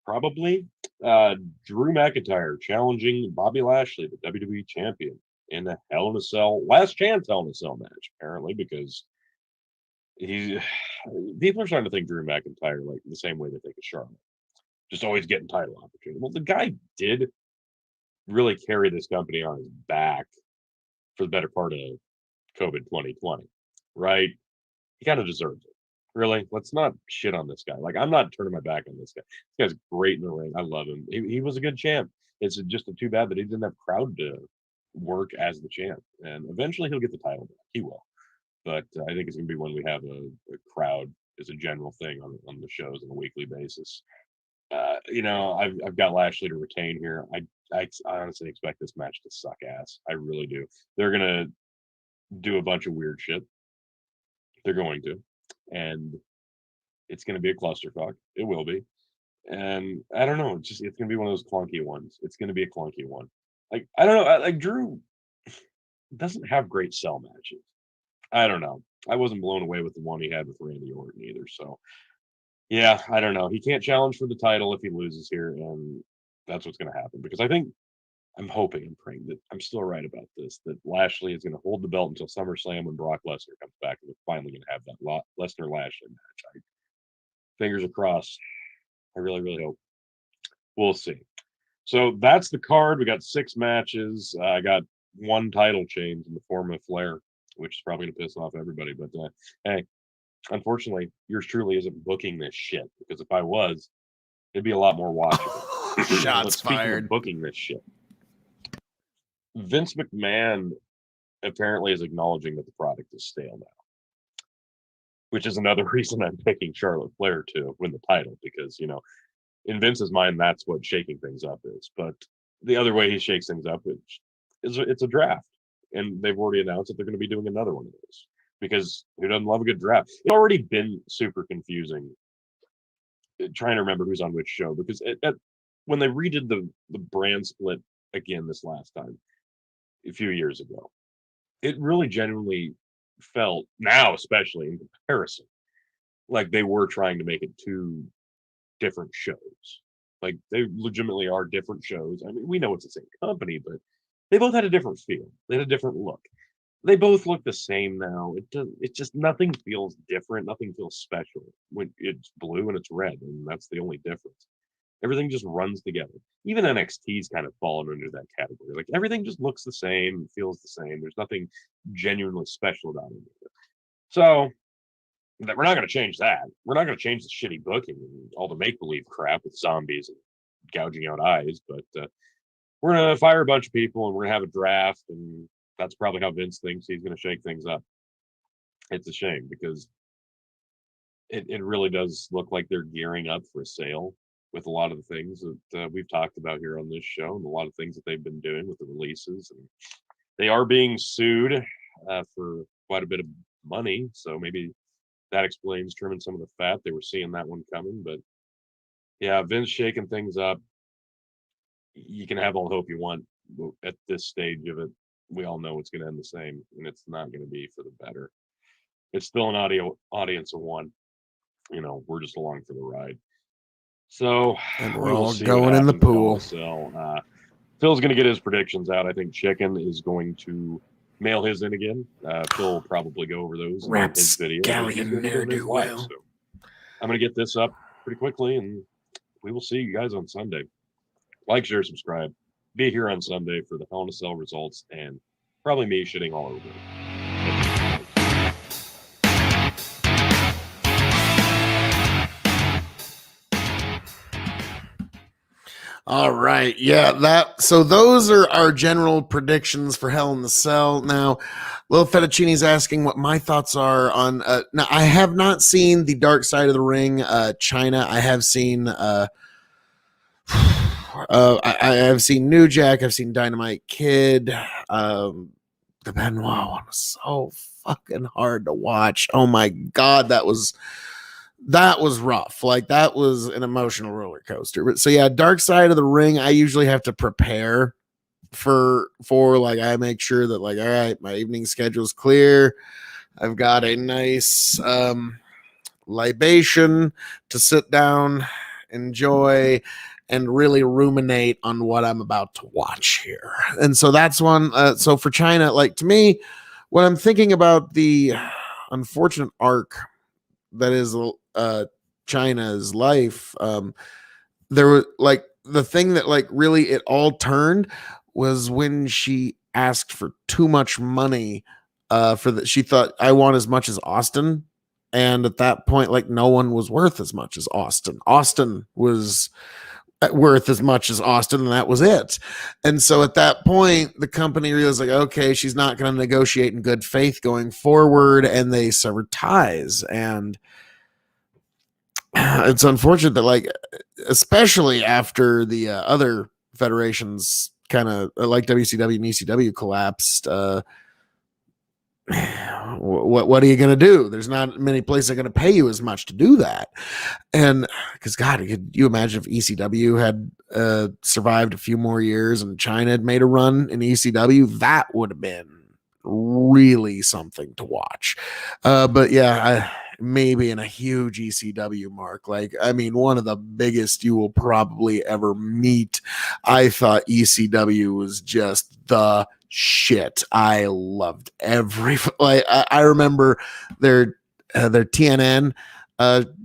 [SPEAKER 2] probably Drew McIntyre challenging Bobby Lashley, the WWE champion, in a Hell in a Cell, last chance Hell in a Cell match, apparently, because he people are starting to think Drew McIntyre like the same way they think of Charlotte, just always getting title opportunity. Well, the guy did really carry this company on his back for the better part of COVID 2020, right? He kind of deserves it. Really, let's not shit on this guy. Like, I'm not turning my back on this guy. This guy's great in the ring. I love him. He was a good champ. It's just too bad that he didn't have crowd to work as the champ. And eventually he'll get the title back. He will. But I think it's going to be when we have a crowd as a general thing on the shows on a weekly basis. I've got Lashley to retain here. I honestly expect this match to suck ass. I really do. They're going to do a bunch of weird shit. They're going to. And it's going to be a clusterfuck. It will be. And I don't know. It's going to be one of those clunky ones. It's going to be a clunky one. Like, I don't know. Like, Drew doesn't have great cell matches. I don't know. I wasn't blown away with the one he had with Randy Orton either. So, yeah, I don't know. He can't challenge for the title if he loses here. And that's what's going to happen. Because I'm hoping and praying that I'm still right about this, that Lashley is going to hold the belt until SummerSlam when Brock Lesnar comes back, and we're finally going to have that Lesnar-Lashley match. Fingers crossed. I really, really hope. We'll see. So that's the card. We got 6 matches. I got 1 title change in the form of Flair, which is probably going to piss off everybody. But hey, unfortunately, yours truly isn't booking this shit, because if I was, it'd be a lot more watchable.
[SPEAKER 1] Shots fired.
[SPEAKER 2] Booking this shit. Vince McMahon apparently is acknowledging that the product is stale now, which is another reason I'm picking Charlotte Flair to win the title, because, in Vince's mind, that's what shaking things up is. But the other way he shakes things up it's a draft. And they've already announced that they're going to be doing another one of those, because who doesn't love a good draft? It's already been super confusing trying to remember who's on which show, because when they redid the brand split again this last time, a few years ago, it really genuinely felt, now especially in comparison, like they were trying to make it 2 different shows. Like, they legitimately are different shows. I mean, we know it's the same company, but they both had a different feel. They had a different look. They both look the same now. It's just, nothing feels different. Nothing feels special when it's blue and it's red, and that's the only difference. Everything just runs together. Even NXT's kind of fallen under that category. Like, everything just looks the same, feels the same. There's nothing genuinely special about it. So we're not going to change that. We're not going to change the shitty booking and all the make-believe crap with zombies and gouging out eyes. But we're going to fire a bunch of people, and we're going to have a draft. And that's probably how Vince thinks he's going to shake things up. It's a shame, because it really does look like they're gearing up for a sale with a lot of the things that we've talked about here on this show, and a lot of things that they've been doing with the releases. And they are being sued for quite a bit of money, so maybe that explains trimming some of the fat. They were seeing that one coming. But yeah, Vince shaking things up. You can have all the hope you want at this stage of it. We all know it's going to end the same, and it's not going to be for the better. It's still an audience of 1. We're just along for the ride. So,
[SPEAKER 1] and we're all going in the pool.
[SPEAKER 2] Phil's going to get his predictions out. I think Chicken is going to mail his in again. Phil will probably go over those in his video. So I'm going to get this up pretty quickly, and we will see you guys on Sunday. Like, share, subscribe. Be here on Sunday for the Hell in a Cell results, and probably me shitting all over it.
[SPEAKER 1] All right. Yeah, so those are our general predictions for Hell in the Cell. Now, Lil Fettuccini's asking what my thoughts are on now, I have not seen the Dark Side of the Ring China. I have seen I have seen New Jack, I've seen Dynamite Kid. The Benoit one was so fucking hard to watch. Oh my god, that was rough. Like, that was an emotional roller coaster. But so yeah, Dark Side of the Ring, I usually have to prepare for like, I make sure that, like, all right, my evening schedule's clear. I've got a nice libation to sit down, enjoy, and really ruminate on what I'm about to watch here. And so that's one. So for China, like, to me, when I'm thinking about the unfortunate arc that is China's life. There was like the thing that like really it all turned was when she asked for too much money for that. She thought, I want as much as Austin. And at that point, like no one was worth as much as Austin. Austin was worth as much as Austin, and that was it. And so at that point, the company realized like, okay, she's not going to negotiate in good faith going forward, and they severed ties. And it's unfortunate that like, especially after the other federations kind of like WCW and ECW collapsed, what are you going to do? There's not many places that are going to pay you as much to do that. And because God, could you imagine if ECW had survived a few more years and China had made a run in ECW? That would have been really something to watch. But yeah, maybe in a huge ECW mark. Like, I mean, one of the biggest you will probably ever meet. I thought ECW was just the shit. I loved every, like, I remember their TNN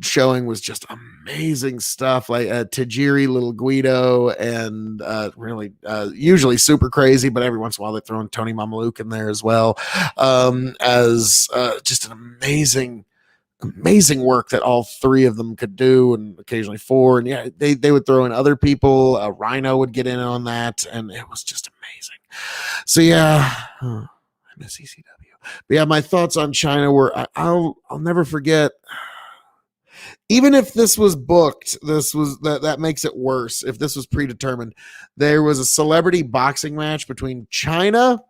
[SPEAKER 1] showing was just amazing stuff, like Tajiri, Little Guido, and really usually Super Crazy, but every once in a while they throw in Tony Mamaluke in there as well, as just an amazing work that all three of them could do, and occasionally four. And yeah, they would throw in other people. Rhino would get in on that, and it was just amazing. So yeah, I miss ECW. But yeah, my thoughts on China were I'll never forget. Even if this was booked, that makes it worse. If this was predetermined, there was a celebrity boxing match between China.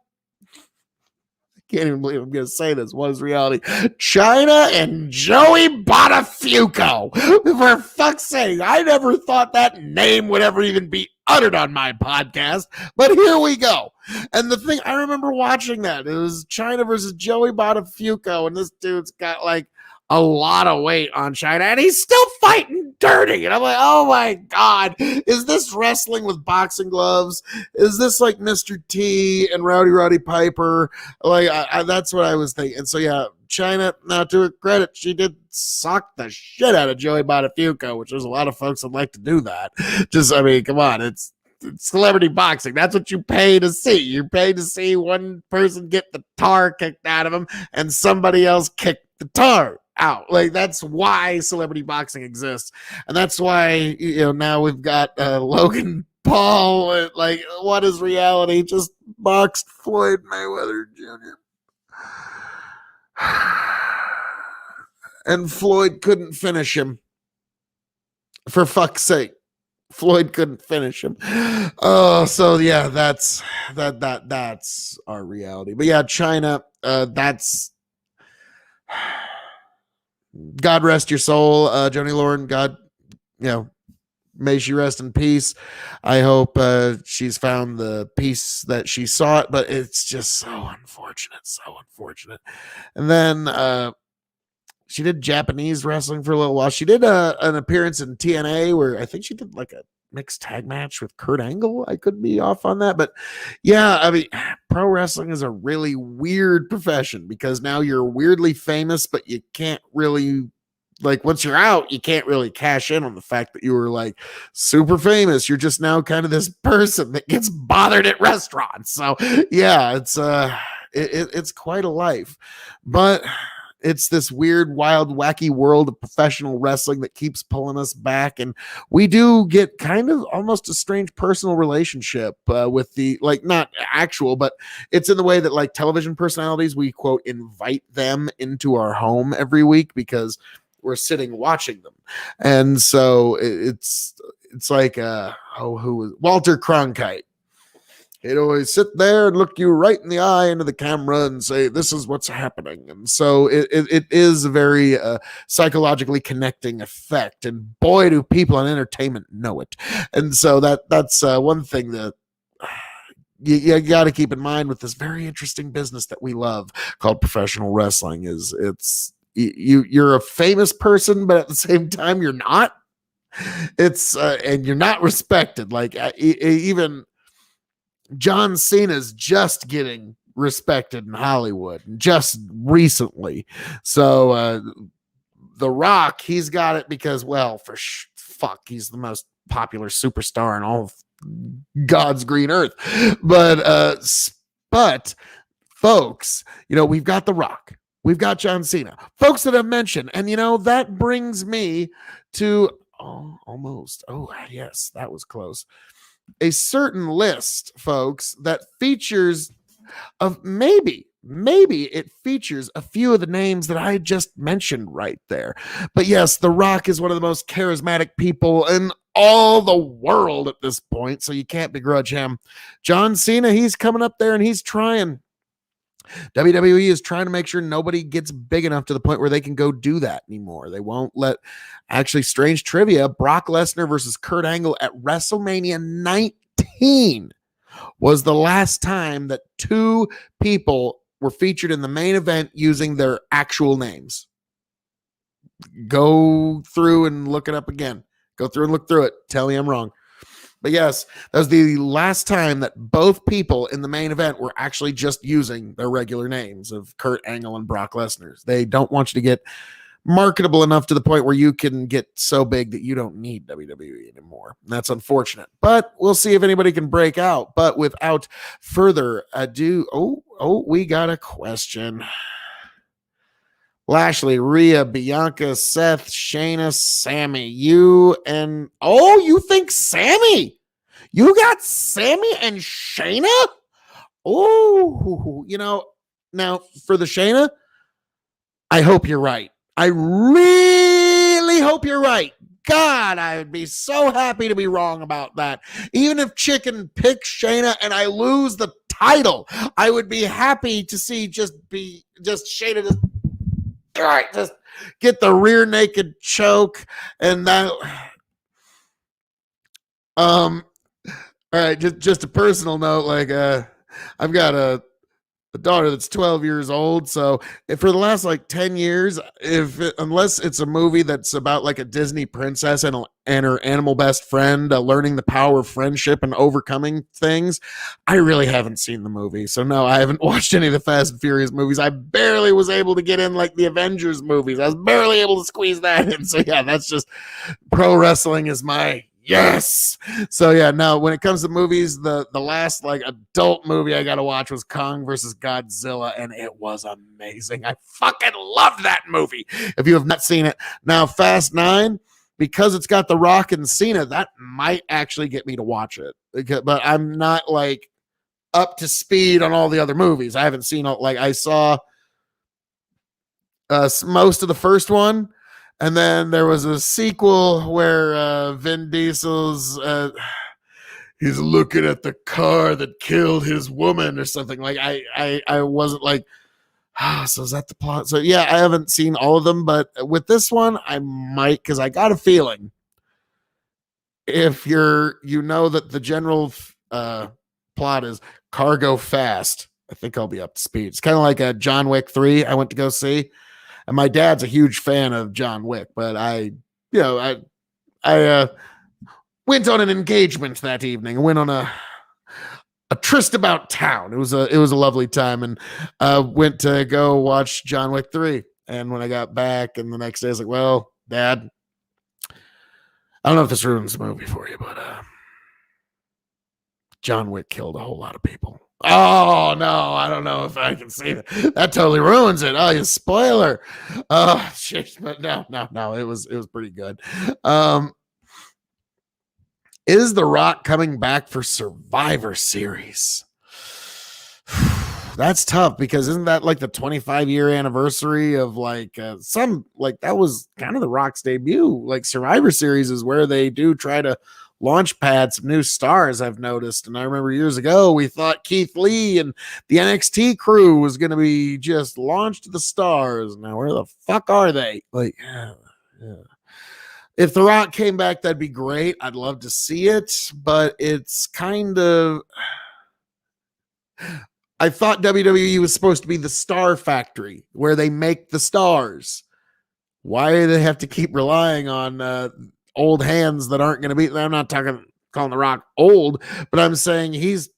[SPEAKER 1] Can't even believe I'm going to say this. What is reality? China and Joey Buttafuoco. For fuck's sake, I never thought that name would ever even be uttered on my podcast, but here we go. And the thing, I remember watching that. It was China versus Joey Buttafuoco, and this dude's got like a lot of weight on China, and he's still fighting dirty. And I'm like, oh my God, is this wrestling with boxing gloves? Is this like Mr. T and Roddy Piper? Like, that's what I was thinking. And so, yeah, China, now to her credit, she did sock the shit out of Joey Buttafuoco, which there's a lot of folks that like to do that. Just, I mean, come on, it's celebrity boxing. That's what you pay to see. You pay to see one person get the tar kicked out of him and somebody else kick the tar out. Like, that's why celebrity boxing exists. And that's why, you know, now we've got Logan Paul. Like, what is reality? Just boxed Floyd Mayweather Jr. And Floyd couldn't finish him. For fuck's sake. Floyd couldn't finish him. Oh, so yeah, that's our reality. But yeah, China, that's God rest your soul, Joni Lauren. God, you know, may she rest in peace. I hope she's found the peace that she sought, but it's just so unfortunate. And then she did Japanese wrestling for a little while. She did an appearance in TNA where I think she did like a mixed tag match with Kurt Angle. I could be off on that, but yeah, I mean, pro wrestling is a really weird profession because now you're weirdly famous, but you can't really, like, once you're out, you can't really cash in on the fact that you were like super famous. You're just now kind of this person that gets bothered at restaurants. So yeah, it's quite a life, but it's this weird, wild, wacky world of professional wrestling that keeps pulling us back. And we do get kind of almost a strange personal relationship with the, like, not actual, but it's in the way that like television personalities, we quote, invite them into our home every week because we're sitting watching them. And so it's like, who was Walter Cronkite? He'd always sit there and look you right in the eye into the camera and say, this is what's happening. And so it is a very psychologically connecting effect. And boy, do people in entertainment know it. And so that's one thing that you got to keep in mind with this very interesting business that we love called professional wrestling is you're a famous person, but at the same time, you're not. It's and you're not respected. Like even John Cena's just getting respected in Hollywood just recently. So The Rock, he's got it because, well, fuck, he's the most popular superstar in all of God's green earth. But folks, we've got The Rock, we've got John Cena, folks that I've mentioned, and that brings me to almost. Oh yes, that was close. A certain list, folks, that features of maybe it features a few of the names that I just mentioned right there. But yes, The Rock is one of the most charismatic people in all the world at this point, so you can't begrudge him. John Cena, he's coming up there and he's trying. WWE is trying to make sure nobody gets big enough to the point where they can go do that anymore. They won't let. Actually, strange trivia, Brock Lesnar versus Kurt Angle at WrestleMania 19 was the last time that two people were featured in the main event using their actual names. Go through and look it up again. Go through and look through it. Tell me I'm wrong. But yes, that was the last time that both people in the main event were actually just using their regular names of Kurt Angle and Brock Lesnar. They don't want you to get marketable enough to the point where you can get so big that you don't need WWE anymore. And that's unfortunate. But we'll see if anybody can break out. But without further ado, we got a question. Lashley, Rhea, Bianca, Seth, Shayna, Sammy, you think Sammy? You got Sammy and Shayna? Oh, now for the Shayna, I hope you're right. I really hope you're right. God, I would be so happy to be wrong about that. Even if Chicken picks Shayna and I lose the title, I would be happy to see just Shayna just get the rear naked choke and that. All right, just a personal note, like I've got a daughter that's 12 years old, so for the last 10 years, unless it's a movie that's about like a Disney princess and her animal best friend learning the power of friendship and overcoming things, I really haven't seen the movie. So no, I haven't watched any of the Fast and Furious movies. I barely was able to get in the Avengers movies. I was barely able to squeeze that in. So yeah, that's just pro wrestling is my yes. So yeah, no, when it comes to movies, the last adult movie I got to watch was Kong versus Godzilla, and it was amazing. I fucking love that movie. If you have not seen it. Now, Fast 9, because it's got The Rock and Cena, that might actually get me to watch it. But I'm not up to speed on all the other movies. I haven't seen I saw most of the first one. And then there was a sequel where Vin Diesel's he's looking at the car that killed his woman or something. I wasn't so is that the plot? So yeah, I haven't seen all of them, but with this one, I might, because I got a feeling if that the general plot is cargo fast, I think I'll be up to speed. It's kind of like a John Wick 3 I went to go see. And my dad's a huge fan of John Wick, but I went on an engagement that evening. I went on a tryst about town. It was a lovely time, and went to go watch John Wick 3. And when I got back, and the next day, I was like, "Well, Dad, I don't know if this ruins the movie for you, but John Wick killed a whole lot of people." Oh no, I don't know if I can say that. That totally ruins it. Oh, you spoiler. Oh shit, but no, it was pretty good. Is The Rock coming back for Survivor Series? That's tough, because isn't that the 25-year anniversary of that was kind of The Rock's debut. Survivor Series is where they do try to launch pad some new stars, I've noticed. And I remember years ago, we thought Keith Lee and the NXT crew was going to be just launched to the stars. Now, where the fuck are they? Yeah. If The Rock came back, that'd be great. I'd love to see it, but it's kind of... I thought WWE was supposed to be the star factory where they make the stars. Why do they have to keep relying on old hands that aren't going to be? I'm not calling The Rock old, but I'm saying he's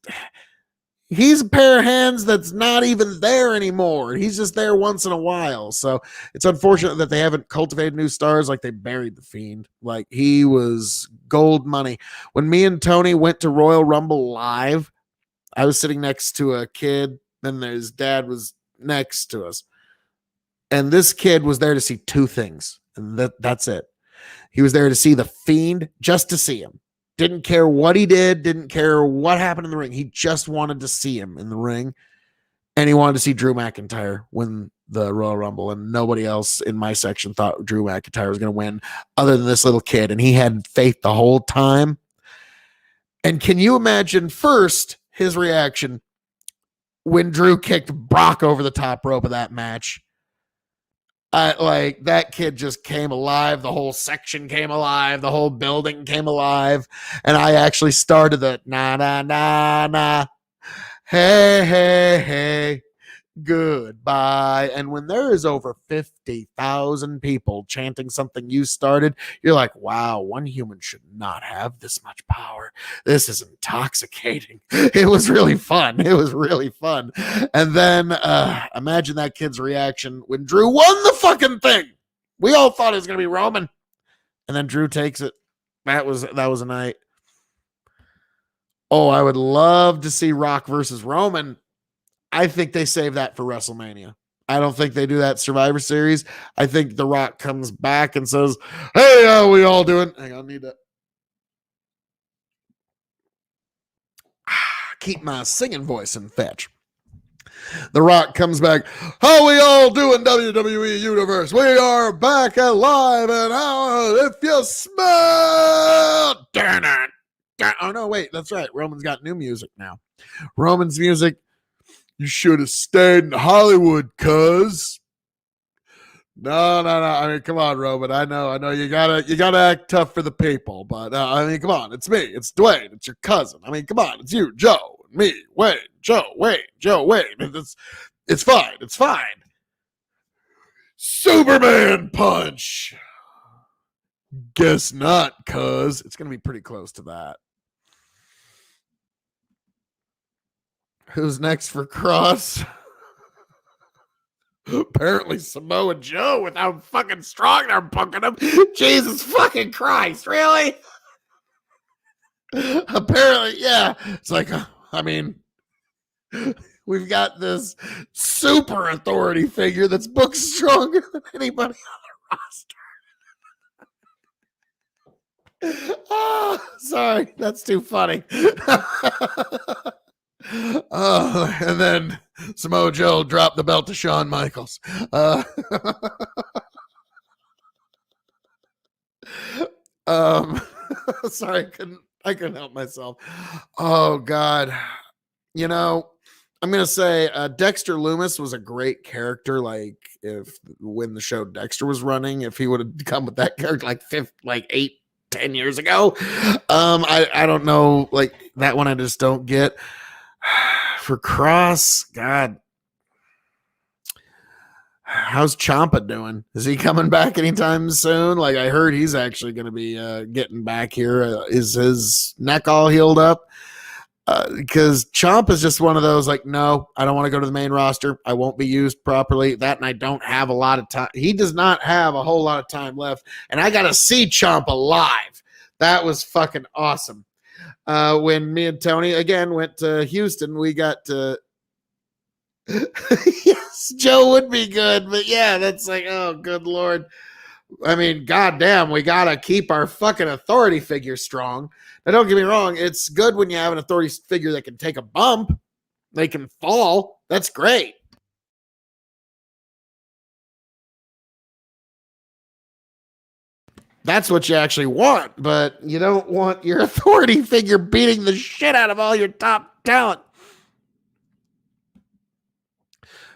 [SPEAKER 1] He's a pair of hands that's not even there anymore. He's just there once in a while. So it's unfortunate that they haven't cultivated new stars. Like, they buried the Fiend. Like, he was gold money. When me and Tony went to Royal Rumble live, I was sitting next to a kid, and his dad was next to us. And this kid was there to see two things. And that's it. He was there to see the Fiend, just to see him. Didn't care what he did, didn't care what happened in the ring. He just wanted to see him in the ring. And he wanted to see Drew McIntyre win the Royal Rumble. And nobody else in my section thought Drew McIntyre was going to win other than this little kid. And he had faith the whole time. And can you imagine first his reaction when Drew kicked Brock over the top rope of that match? Like, that kid just came alive. The whole section came alive. The whole building came alive. And I actually started the na na na na, hey hey hey, goodbye. And when there is over 50,000 people chanting something you started, you're like, wow, one human should not have this much power. This is intoxicating. It was really fun. It was really fun. And then imagine that kid's reaction when Drew won the fucking thing. We all thought it was going to be Roman. And then Drew takes it. That was a night. Oh, I would love to see Rock versus Roman. I think they save that for WrestleMania. I don't think they do that Survivor Series. I think The Rock comes back and says, hey, how we all doing? Hang on, I need to keep my singing voice in fetch. The Rock comes back, how we all doing, WWE Universe? We are back alive, and how if you smell... Oh, no, wait, that's right. Roman's got new music now. Roman's music... You should have stayed in Hollywood, cuz. No. I mean, come on, Roman. I know. You gotta act tough for the people, but I mean, come on. It's me. It's Dwayne. It's your cousin. I mean, come on. It's you, Joe, and me, Wayne, Joe, Wayne. It's fine. It's fine. Superman punch. Guess not, cuz. It's gonna be pretty close to that. Who's next for Cross? Apparently Samoa Joe with how fucking strong they're booking him. Jesus fucking Christ, really? Apparently, yeah. It's like, I mean, we've got this super authority figure that's booked stronger than anybody on the roster. Oh, sorry, that's too funny. And then Samoa Joe dropped the belt to Shawn Michaels. Sorry, I couldn't help myself. Oh God. You know, I'm gonna say Dexter Lumis was a great character. Like, when the show Dexter was running, if he would have come with that character like 8-10 years ago. I don't know, like that one I just don't get. For Cross, God, how's Ciampa doing? Is he coming back anytime soon? Like, I heard he's actually going to be getting back here. Is his neck all healed up? Because Ciampa's just one of those, like, no, I don't want to go to the main roster. I won't be used properly. That, and I don't have a lot of time. He does not have a whole lot of time left, and I got to see Ciampa live. That was fucking awesome. When me and Tony again went to Houston, we got to yes, Joe would be good, but yeah, that's like, oh good Lord. I mean, goddamn, we gotta keep our fucking authority figure strong. Now don't get me wrong, it's good when you have an authority figure that can take a bump, they can fall. That's great. That's what you actually want, but you don't want your authority figure beating the shit out of all your top talent.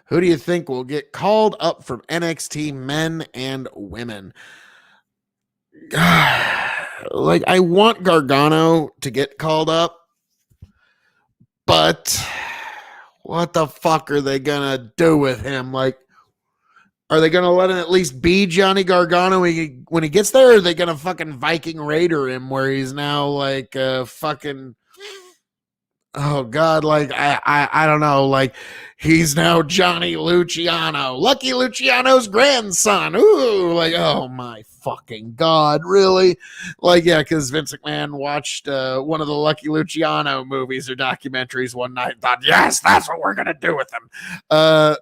[SPEAKER 1] Who do you think will get called up from NXT, men and women? Like, I want Gargano to get called up, but what the fuck are they gonna do with him? Like, are they going to let him at least be Johnny Gargano when he gets there? Or are they going to fucking Viking Raider him where he's now like fucking oh God, like I don't know, like he's now Johnny Luciano, Lucky Luciano's grandson. Ooh, like, oh my fucking God, really? Like, yeah, because Vince McMahon watched one of the Lucky Luciano movies or documentaries one night and thought, yes, that's what we're gonna do with him. That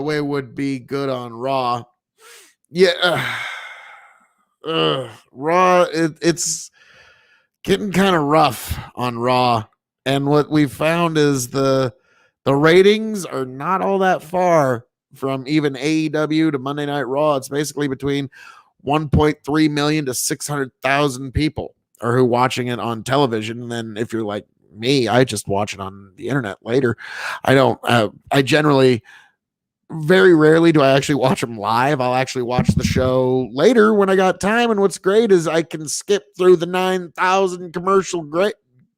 [SPEAKER 1] way would be good on Raw. Yeah, Raw, it's getting kind of rough on Raw. And what we found is the ratings are not all that far from even AEW to Monday Night Raw. It's basically between 1.3 million to 600,000 people are who watching it on television. And then if you're like me, I just watch it on the internet later. I generally very rarely do I actually watch them live. I'll actually watch the show later when I got time. And what's great is I can skip through the 9,000 commercial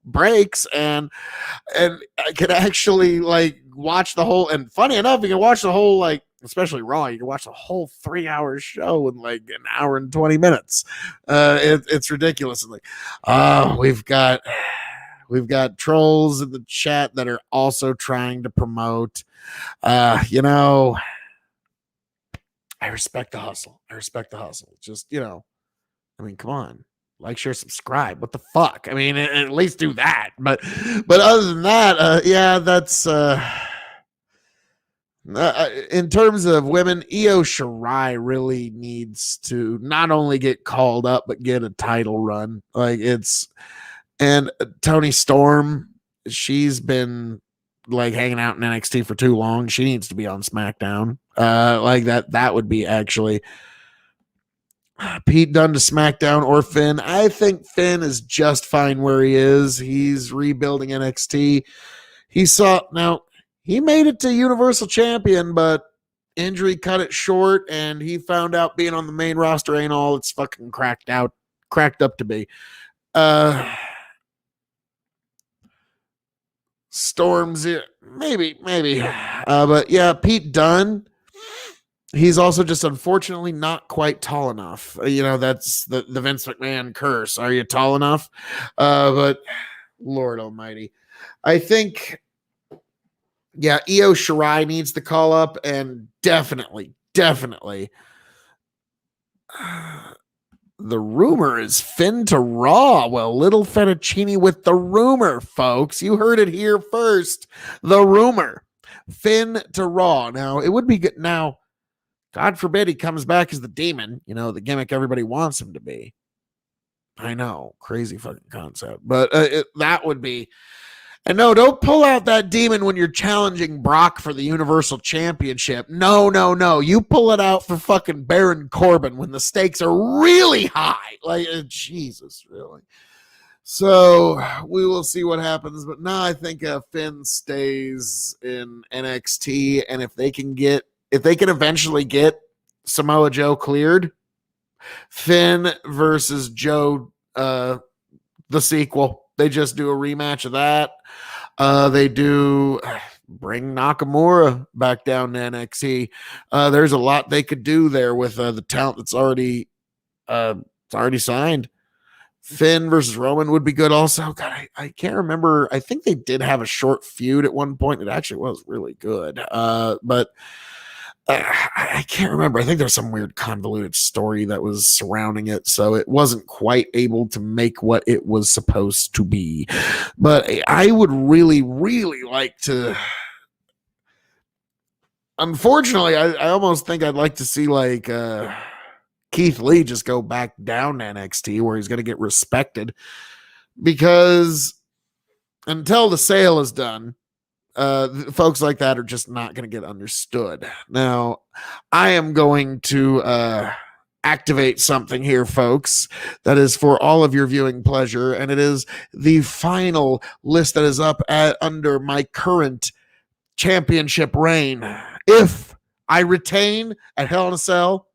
[SPEAKER 1] breaks and I can actually like watch the whole. And funny enough, you can watch the whole, like, especially Raw, you can watch the whole 3-hour show in like an hour and 20 minutes. It's ridiculous. And like, we've got trolls in the chat that are also trying to promote. You know, I respect the hustle. Just, you know, I mean, come on, like, share, subscribe. What the fuck? I mean, at least do that. But other than that, yeah, that's in terms of women, Io Shirai really needs to not only get called up but get a title run. Like, and Toni Storm, she's been like hanging out in NXT for too long. She needs to be on SmackDown. Like that would be actually Pete Dunne to SmackDown or Finn. I think Finn is just fine where he is. He's rebuilding NXT. He made it to Universal Champion, but injury cut it short, and he found out being on the main roster ain't all it's fucking cracked up to be. Storms, maybe. But yeah, Pete Dunne, he's also just unfortunately not quite tall enough. You know, that's the Vince McMahon curse. Are you tall enough? But Lord Almighty, I think, yeah, Io Shirai needs to call up, and definitely. The rumor is Finn to Raw. Well, little fettuccine with the rumor, folks. You heard it here first. The rumor. Finn to Raw. Now, it would be good. Now, God forbid he comes back as the demon. You know, the gimmick everybody wants him to be. I know. Crazy fucking concept. But that would be... And no, don't pull out that demon when you're challenging Brock for the Universal Championship. No. You pull it out for fucking Baron Corbin when the stakes are really high. Like, Jesus, really. So we will see what happens. But now I think Finn stays in NXT. And if they can eventually get Samoa Joe cleared, Finn versus Joe, the sequel. They just do a rematch of that. They do bring Nakamura back down to NXT. There's a lot they could do there with the talent that's already signed. Finn versus Roman would be good also. God, I can't remember. I think they did have a short feud at one point. It actually was really good. But I can't remember. I think there's some weird convoluted story that was surrounding it, so it wasn't quite able to make what it was supposed to be. But I would really, really like to... Unfortunately, I almost think I'd like to see like Keith Lee just go back down to NXT where he's going to get respected, because until the sale is done, folks like that are just not going to get understood. Now, I am going to activate something here, folks, that is for all of your viewing pleasure, and it is the final list that is up under my current championship reign. If I retain at Hell in a Cell,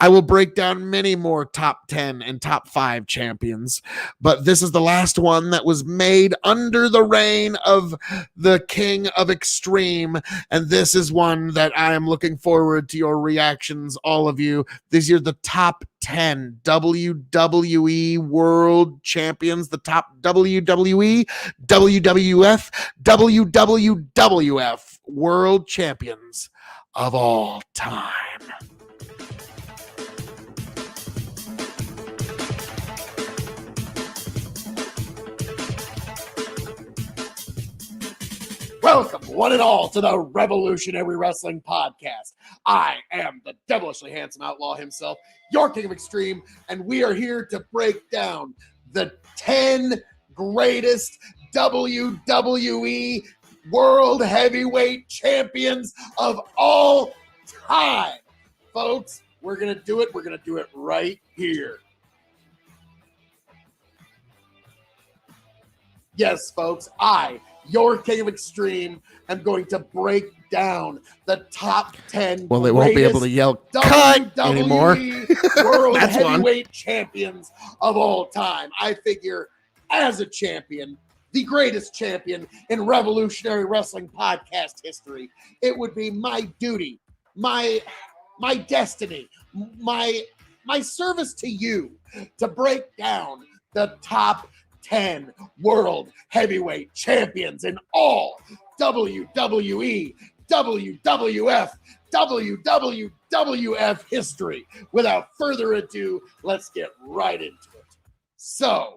[SPEAKER 1] I will break down many more top 10 and top 5 champions, but this is the last one that was made under the reign of the King of Extreme, and this is one that I am looking forward to your reactions, all of you. These are the top 10 WWE World Champions, the top WWE, WWF, WWF World Champions of all time. Welcome, one and all, to the Revolutionary Wrestling Podcast. I am the devilishly handsome outlaw himself, your King of Extreme, and we are here to break down the 10 greatest WWE World Heavyweight Champions of all time. Folks, we're going to do it. We're going to do it right here. Yes, folks, your King of Extreme, am going to break down the top 10
[SPEAKER 4] Well, they won't be able to yell cut
[SPEAKER 1] WWE
[SPEAKER 4] anymore.
[SPEAKER 1] World
[SPEAKER 4] That's fun.
[SPEAKER 1] Heavyweight Champions of all time. I figure, as a champion, the greatest champion in Revolutionary Wrestling Podcast history, it would be my duty, my destiny, my service to you to break down the top 10 World Heavyweight Champions in all WWE, WWF, WWF history. Without further ado, let's get right into it. So,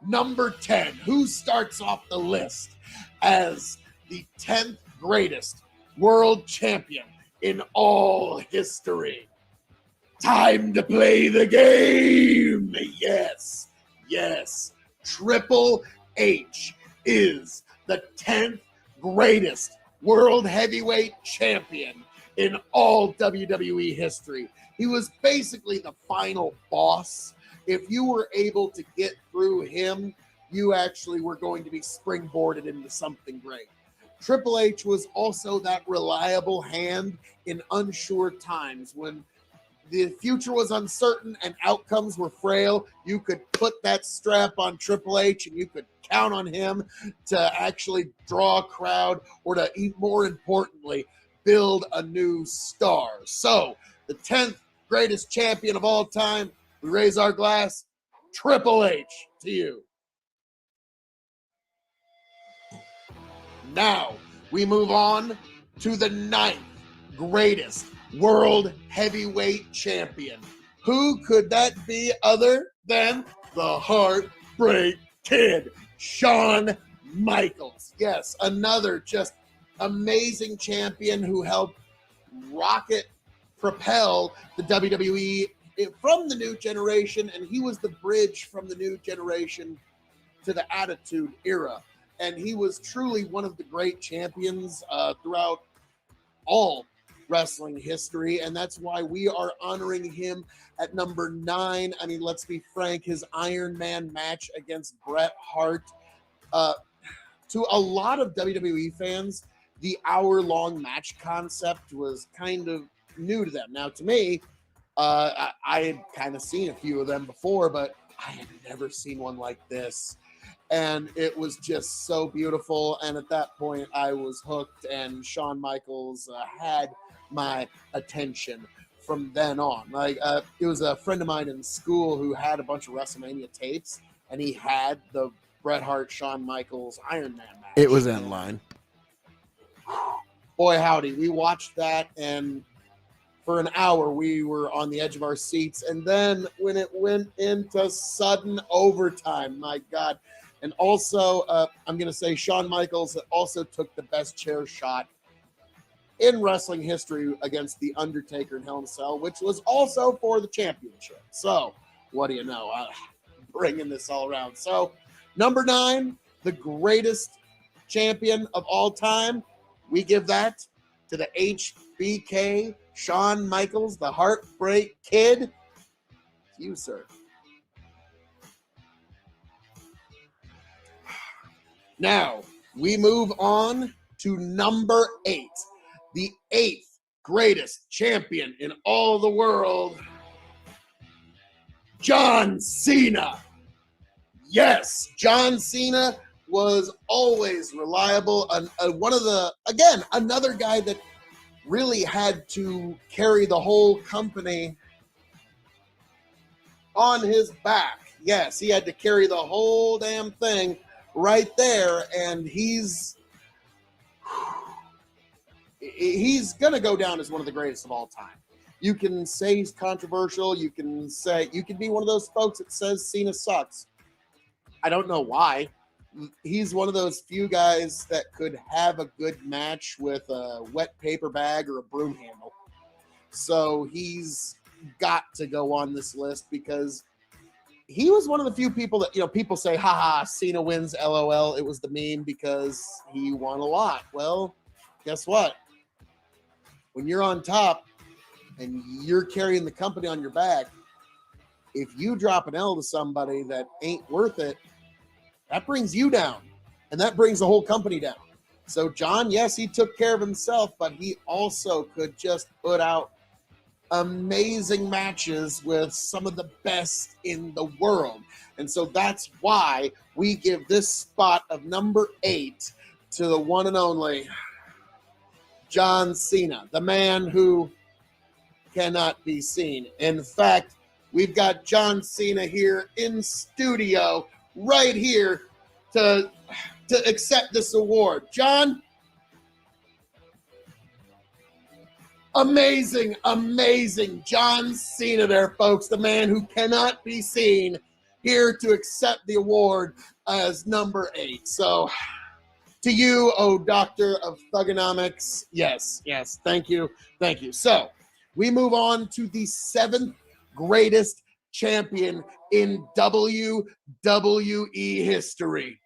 [SPEAKER 1] number 10, who starts off the list as the 10th greatest world champion in all history? Time to play the game! Yes, yes. Triple H is the 10th greatest world heavyweight champion in all WWE history. He was basically the final boss. If you were able to get through him, you actually were going to be springboarded into something great. Triple H was also that reliable hand in unsure times when the future was uncertain and outcomes were frail. You could put that strap on Triple H and you could count on him to actually draw a crowd or to, more importantly, build a new star. So, the 10th greatest champion of all time, we raise our glass, Triple H, to you. Now, we move on to the 9th greatest World Heavyweight Champion. Who could that be other than the Heartbreak Kid, Shawn Michaels? Yes, another just amazing champion who helped propel the WWE from the new generation, and he was the bridge from the new generation to the Attitude Era. And he was truly one of the great champions throughout all wrestling history, and that's why we are honoring him at number 9. I mean, let's be frank, his Iron Man match against Bret Hart. To a lot of WWE fans, the hour-long match concept was kind of new to them. Now, to me, I had kind of seen a few of them before, but I had never seen one like this. And it was just so beautiful. And at that point, I was hooked, and Shawn Michaels had my attention from then on. Like, it was a friend of mine in school who had a bunch of WrestleMania tapes, and he had the Bret Hart, Shawn Michaels Iron Man match.
[SPEAKER 4] It was in line.
[SPEAKER 1] Boy, howdy. We watched that, and for an hour, we were on the edge of our seats. And then when it went into sudden overtime, my God. And also, I'm going to say Shawn Michaels also took the best chair shot in wrestling history against The Undertaker in Hell in a Cell, which was also for the championship. So, what do you know? Bringing this all around. So, number 9, the greatest champion of all time. We give that to the HBK, Shawn Michaels, the Heartbreak Kid. You, sir. Now, we move on to number 8. The 8th
[SPEAKER 4] greatest champion in all the world, John Cena. Yes, John Cena was always reliable. One of the, again, another guy that really had to carry the whole company on his back. Yes, he had to carry the whole damn thing right there, and he's gonna go down as one of the greatest of all time. You can say he's controversial. You can be one of those folks that says Cena sucks. I don't know why. He's one of those few guys that could have a good match with a wet paper bag or a broom handle. So he's got to go on this list because he was one of the few people that, people say, haha, Cena wins, LOL. It was the meme because he won a lot. Well, guess what? When you're on top and you're carrying the company on your back, if you drop an L to somebody that ain't worth it, that brings you down, and that brings the whole company down. So John, yes, he took care of himself, but he also could just put out amazing matches with some of the best in the world. And so that's why we give this spot of number 8 to the one and only John Cena, the man who cannot be seen. In fact, we've got John Cena here in studio right here to accept this award. John, amazing John Cena there, folks, the man who cannot be seen, here to accept the award as number 8. So to you, oh Doctor of Thugonomics, yes, thank you. So we move on to the 7th greatest champion in WWE history.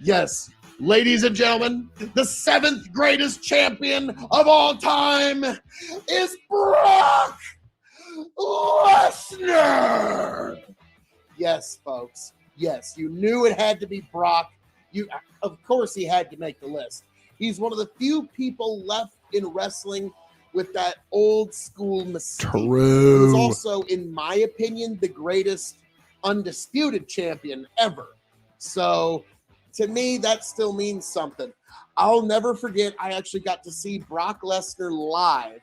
[SPEAKER 4] Yes, ladies and gentlemen, the 7th greatest champion of all time is Brock Lesnar. Yes, folks. Yes, you knew it had to be Brock. Of course, he had to make the list. He's one of the few people left in wrestling with that old school mystique.
[SPEAKER 1] True.
[SPEAKER 4] He was also, in my opinion, the greatest undisputed champion ever. So, to me, that still means something. I'll never forget, I actually got to see Brock Lesnar live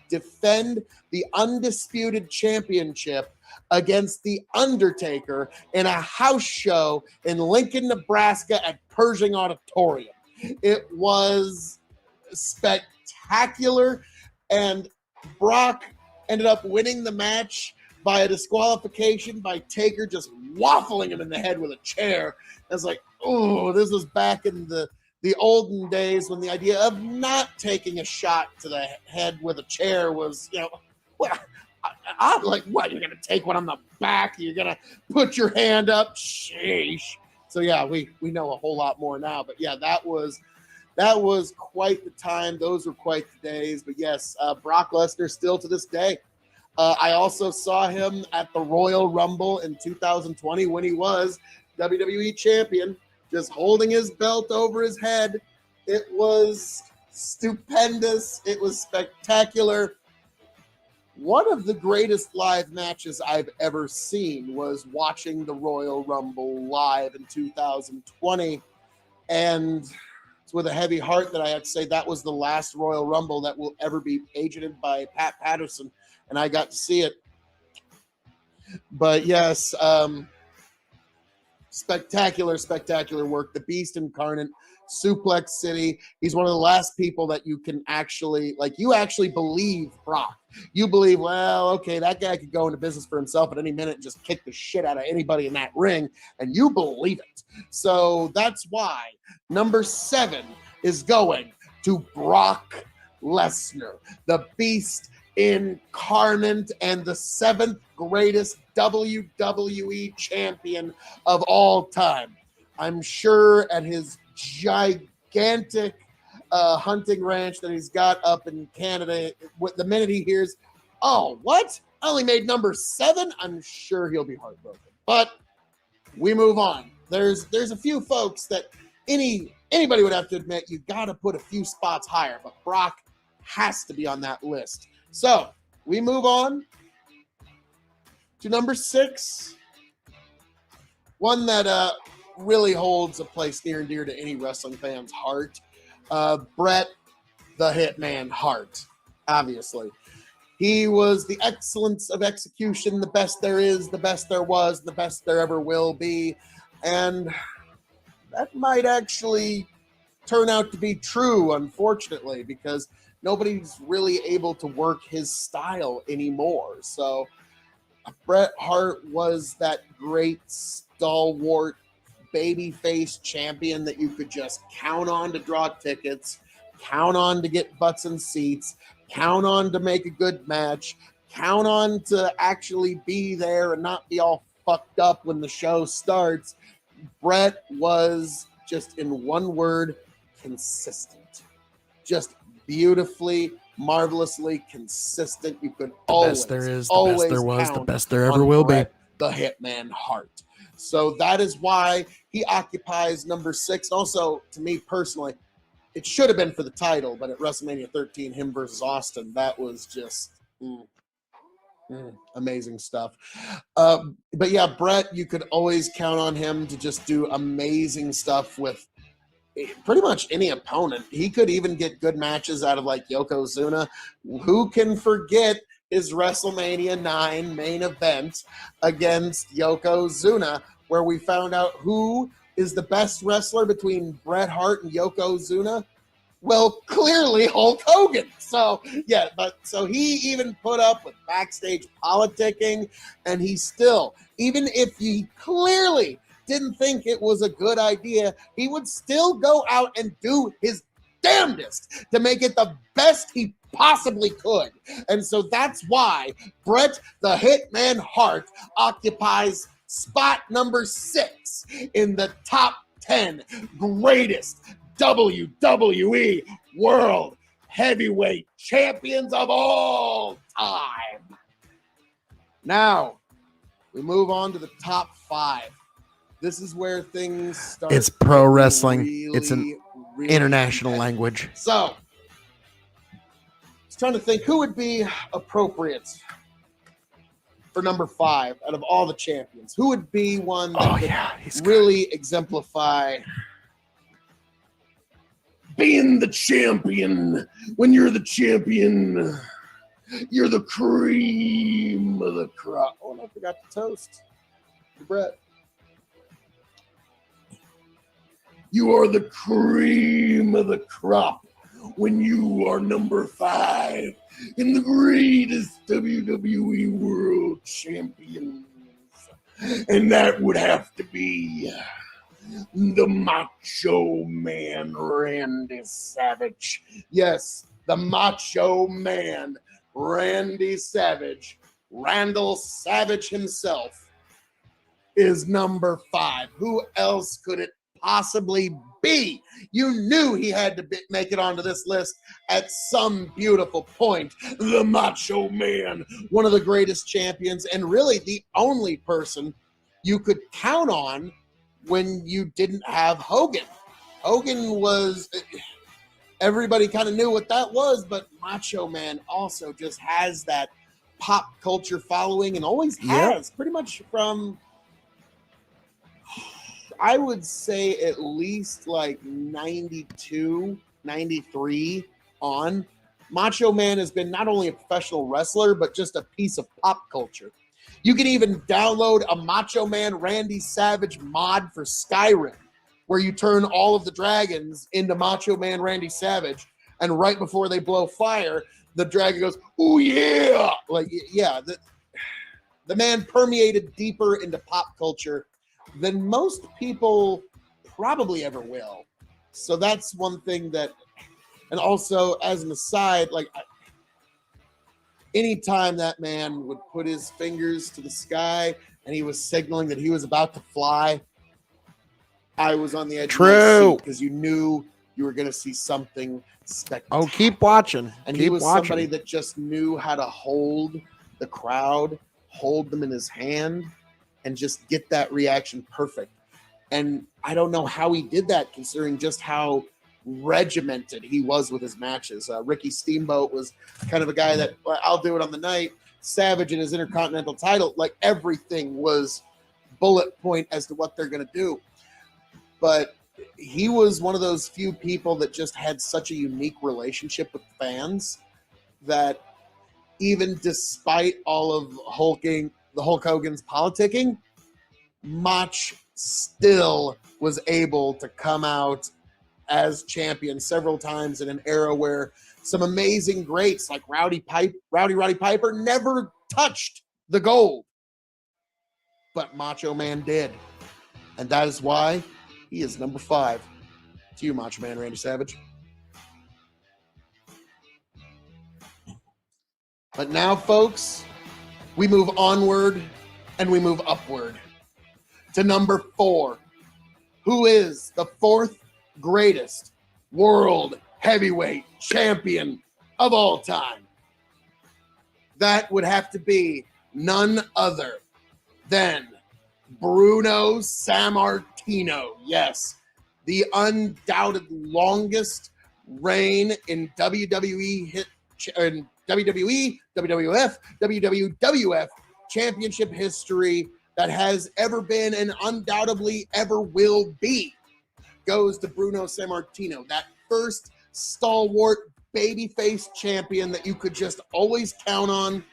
[SPEAKER 4] defend the undisputed championship against The Undertaker in a house show in Lincoln, Nebraska at Pershing Auditorium. It was spectacular, and Brock ended up winning the match by a disqualification by Taker just waffling him in the head with a chair. I was like, oh, this was back in the olden days when the idea of not taking a shot to the head with a chair was, well, I'm like, what, you're going to take one on the back? You're going to put your hand up? Sheesh. So, yeah, we know a whole lot more now. But, yeah, that was quite the time. Those were quite the days. But, yes, Brock Lesnar still to this day. I also saw him at the Royal Rumble in 2020 when he was WWE champion, just holding his belt over his head. It was stupendous. It was spectacular. One of the greatest live matches I've ever seen was watching the Royal Rumble live in 2020. And it's with a heavy heart that I have to say that was the last Royal Rumble that will ever be agented by Pat Patterson. And I got to see it. But yes, spectacular work. The Beast Incarnate, Suplex City. He's one of the last people that you can actually, you actually believe Brock. You believe, well, okay, that guy could go into business for himself at any minute and just kick the shit out of anybody in that ring, and you believe it. So that's why number 7 is going to Brock Lesnar, the Beast Incarnate and the 7th greatest WWE champion of all time. I'm sure at his gigantic hunting ranch that he's got up in Canada, the minute he hears, oh, what? I only made number 7? I'm sure he'll be heartbroken. But we move on. There's a few folks that any
[SPEAKER 1] anybody would have to admit you got to put a few spots higher, but Brock has to be on that list. So we move on to number 6, one that really holds a place near and dear to any wrestling fan's heart. Bret the Hitman Hart, obviously. He was the excellence of execution, the best there is, the best there was, the best there ever will be. And that might actually turn out to be true, unfortunately, because nobody's really able to work his style anymore. So Bret Hart was that great stalwart babyface champion that you could just count on to draw tickets, count on to get butts and seats, count on to make a good match, count on to actually be there and not be all fucked up when the show starts. Bret was, just in one word, consistent. Just beautifully, marvelously consistent. You could always,
[SPEAKER 4] best there is, the
[SPEAKER 1] always
[SPEAKER 4] best there was, the
[SPEAKER 1] count
[SPEAKER 4] best there ever
[SPEAKER 1] on
[SPEAKER 4] will be.
[SPEAKER 1] Bret the Hitman Hart. So that is why he occupies number 6. Also, to me personally, it should have been for the title, but at WrestleMania 13, him versus Austin, that was just amazing stuff. But yeah, Bret, you could always count on him to just do amazing stuff with pretty much any opponent. He could even get good matches out of like Yokozuna. Who can forget his WrestleMania 9 main event against Yokozuna, where we found out who is the best wrestler between Bret Hart and Yokozuna? Well, clearly Hulk Hogan. So yeah, but so he even put up with backstage politicking, and he still, even if he clearly didn't think it was a good idea, he would still go out and do his damnedest to make it the best he possibly could. And so that's why Bret the Hitman Hart occupies spot number 6 in the top 10 greatest WWE World Heavyweight Champions of all time. Now, we move on to the top 5. This is where things start.
[SPEAKER 4] It's pro wrestling.
[SPEAKER 1] Really,
[SPEAKER 4] It's an
[SPEAKER 1] really
[SPEAKER 4] international
[SPEAKER 1] intense.
[SPEAKER 4] language.
[SPEAKER 1] So, I was trying to think who would be appropriate for number 5 out of all the champions. Who would be one that
[SPEAKER 4] he's
[SPEAKER 1] really exemplify being the champion? When you're the champion, you're the cream of the crop. Oh, and I forgot to toast to Bret. You are the cream of the crop when you are number 5 in the greatest WWE World Champions. And that would have to be the Macho Man, Randy Savage. Yes, the Macho Man, Randy Savage. Randall Savage himself is number 5. Who else could it possibly be? You knew he had to make it onto this list at some beautiful point. The Macho Man, one of the greatest champions, and really the only person you could count on when you didn't have Hogan. Hogan was, everybody kind of knew what that was, but Macho Man also just has that pop culture following and always has, pretty much from, I would say at least like 92, 93 on. Macho Man has been not only a professional wrestler, but just a piece of pop culture. You can even download a Macho Man Randy Savage mod for Skyrim, where you turn all of the dragons into Macho Man Randy Savage, and right before they blow fire, the dragon goes, "Ooh yeah!" Like, yeah, the man permeated deeper into pop culture than most people probably ever will. So that's one thing that, and also as an aside, like anytime that man would put his fingers to the sky and he was signaling that he was about to fly, I was on the edge of my seat because you knew you were going to see something spectacular.
[SPEAKER 4] Oh, keep watching.
[SPEAKER 1] And
[SPEAKER 4] keep
[SPEAKER 1] he was
[SPEAKER 4] watching.
[SPEAKER 1] somebody that just knew how to hold the crowd, hold them in his hand, and just get that reaction perfect. And I don't know how he did that, considering just how regimented he was with his matches. Ricky Steamboat was kind of a guy that, well, I'll do it on the night. Savage in his Intercontinental title, like everything was bullet point as to what they're going to do. But he was one of those few people that just had such a unique relationship with fans that even despite all of Hulk Hogan's politicking, Mach still was able to come out as champion several times in an era where some amazing greats like Rowdy Roddy Piper never touched the gold. But Macho Man did. And that is why he is number 5. To you, Macho Man Randy Savage. But now, folks, we move onward and we move upward to number 4. Who is the 4th greatest world heavyweight champion of all time? That would have to be none other than Bruno Sammartino. Yes, the undoubted longest reign in WWE, WWF, WWF championship history that has ever been and undoubtedly ever will be goes to Bruno Sammartino, that first stalwart babyface champion that you could just always count on.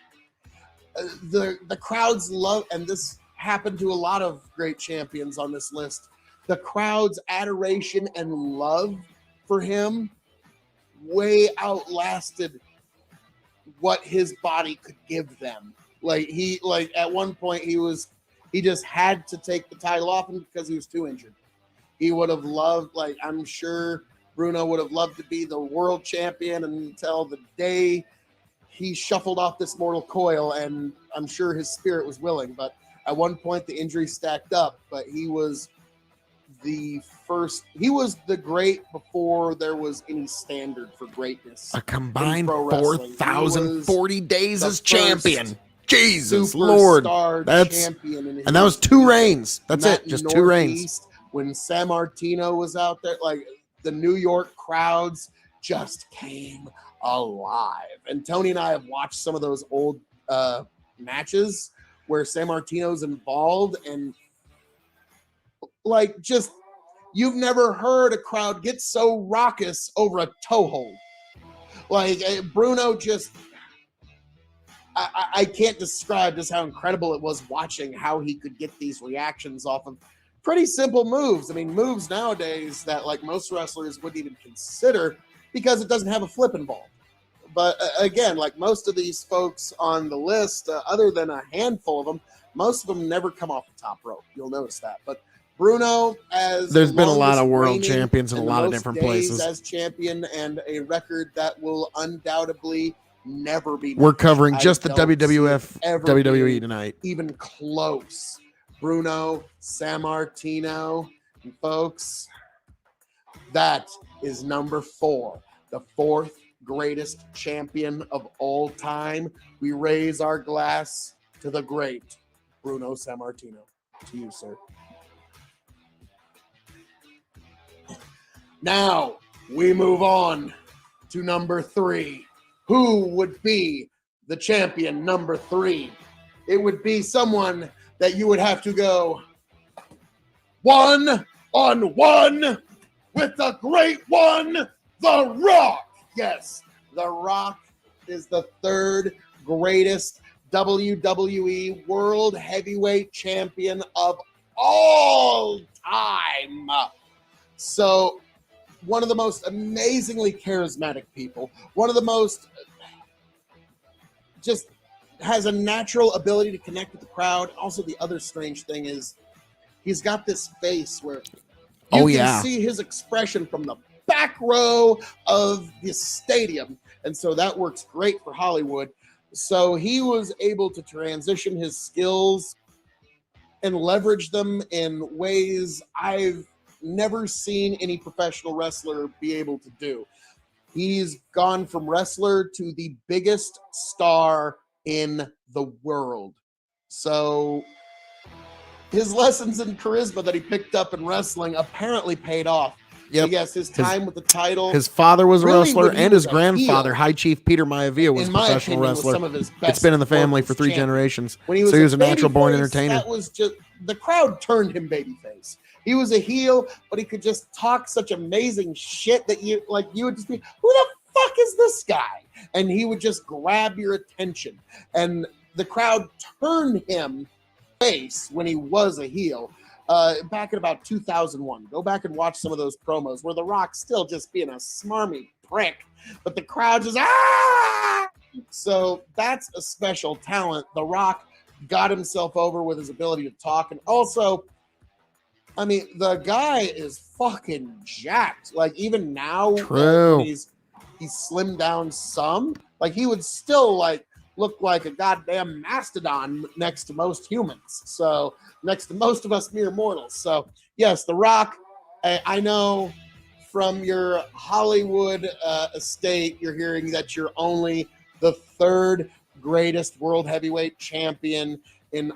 [SPEAKER 1] The crowds love, and this happened to a lot of great champions on this list, the crowd's adoration and love for him way outlasted what his body could give them. Like at one point he just had to take the title off him because he was too injured. He would have loved, I'm sure Bruno would have loved to be the world champion until the day he shuffled off this mortal coil, and I'm sure his spirit was willing. But at one point, the injury stacked up, but he was the great before there was any standard for greatness.
[SPEAKER 4] A combined
[SPEAKER 1] pro wrestling.
[SPEAKER 4] 4,040 days
[SPEAKER 1] the
[SPEAKER 4] as champion. Jesus
[SPEAKER 1] superstar
[SPEAKER 4] Lord.
[SPEAKER 1] Champion in
[SPEAKER 4] And that was 2 reigns. That's
[SPEAKER 1] that
[SPEAKER 4] it. Just 2 reigns.
[SPEAKER 1] Northeast, when Sammartino was out there, the New York crowds just came alive. And Tony and I have watched some of those old matches where Sammartino's involved, and just you've never heard a crowd get so raucous over a toe hold. Bruno just, I can't describe just how incredible it was watching how he could get these reactions off of pretty simple moves. I mean, moves nowadays that most wrestlers wouldn't even consider because it doesn't have a flip involved. But again, most of these folks on the list, other than a handful of them, most of them never come off the top rope. You'll notice that. But Bruno,
[SPEAKER 4] there's been a lot of world champions in a lot of different places
[SPEAKER 1] as champion, and a record that will undoubtedly never be.
[SPEAKER 4] We're covering just the WWF, WWE tonight.
[SPEAKER 1] Even close. Bruno Sammartino, and folks, that is number 4, the 4th greatest champion of all time. We raise our glass to the great Bruno Sammartino. To you, sir. Now we move on to number 3. Who would be the champion number 3? It would be someone that you would have to go 1-on-1 with the great one, The Rock. Yes, The Rock is the 3rd greatest WWE World Heavyweight Champion of all time. So, one of the most amazingly charismatic people, one of the most just has a natural ability to connect with the crowd. Also, the other strange thing is he's got this face where you can see his expression from the back row of the stadium. And so that works great for Hollywood. So he was able to transition his skills and leverage them in ways I've never seen any professional wrestler be able to do. He's gone from wrestler to the biggest star in the world. So his lessons in charisma that he picked up in wrestling apparently paid off.
[SPEAKER 4] Yep.
[SPEAKER 1] So yes, his time with the title.
[SPEAKER 4] His father was a
[SPEAKER 1] Really,
[SPEAKER 4] wrestler,
[SPEAKER 1] when he
[SPEAKER 4] and
[SPEAKER 1] was
[SPEAKER 4] his
[SPEAKER 1] a
[SPEAKER 4] grandfather,
[SPEAKER 1] heel,
[SPEAKER 4] High Chief Peter Maivia, was a
[SPEAKER 1] in my
[SPEAKER 4] professional
[SPEAKER 1] opinion, was
[SPEAKER 4] wrestler.
[SPEAKER 1] some of his best.
[SPEAKER 4] It's been in the family
[SPEAKER 1] work
[SPEAKER 4] for
[SPEAKER 1] as
[SPEAKER 4] 3
[SPEAKER 1] champion.
[SPEAKER 4] generations.
[SPEAKER 1] When he was
[SPEAKER 4] So he
[SPEAKER 1] a
[SPEAKER 4] was a natural-born
[SPEAKER 1] babyface,
[SPEAKER 4] entertainer.
[SPEAKER 1] That was just the crowd turned him babyface. He was a heel, but he could just talk such amazing shit that you would just be, who the fuck is this guy? And he would just grab your attention. And the crowd turned him face when he was a heel. Back in about 2001, go back and watch some of those promos where The Rock's still just being a smarmy prick, but the crowd just ah. So that's a special talent. The Rock got himself over with his ability to talk, and also, I mean, the guy is fucking jacked. Like even now,
[SPEAKER 4] True.
[SPEAKER 1] when he's slimmed down some. Like he would still like look like a goddamn mastodon next to most humans. So next to most of us mere mortals. So yes, The Rock, I know from your Hollywood estate, you're hearing that you're only the 3rd greatest world heavyweight champion in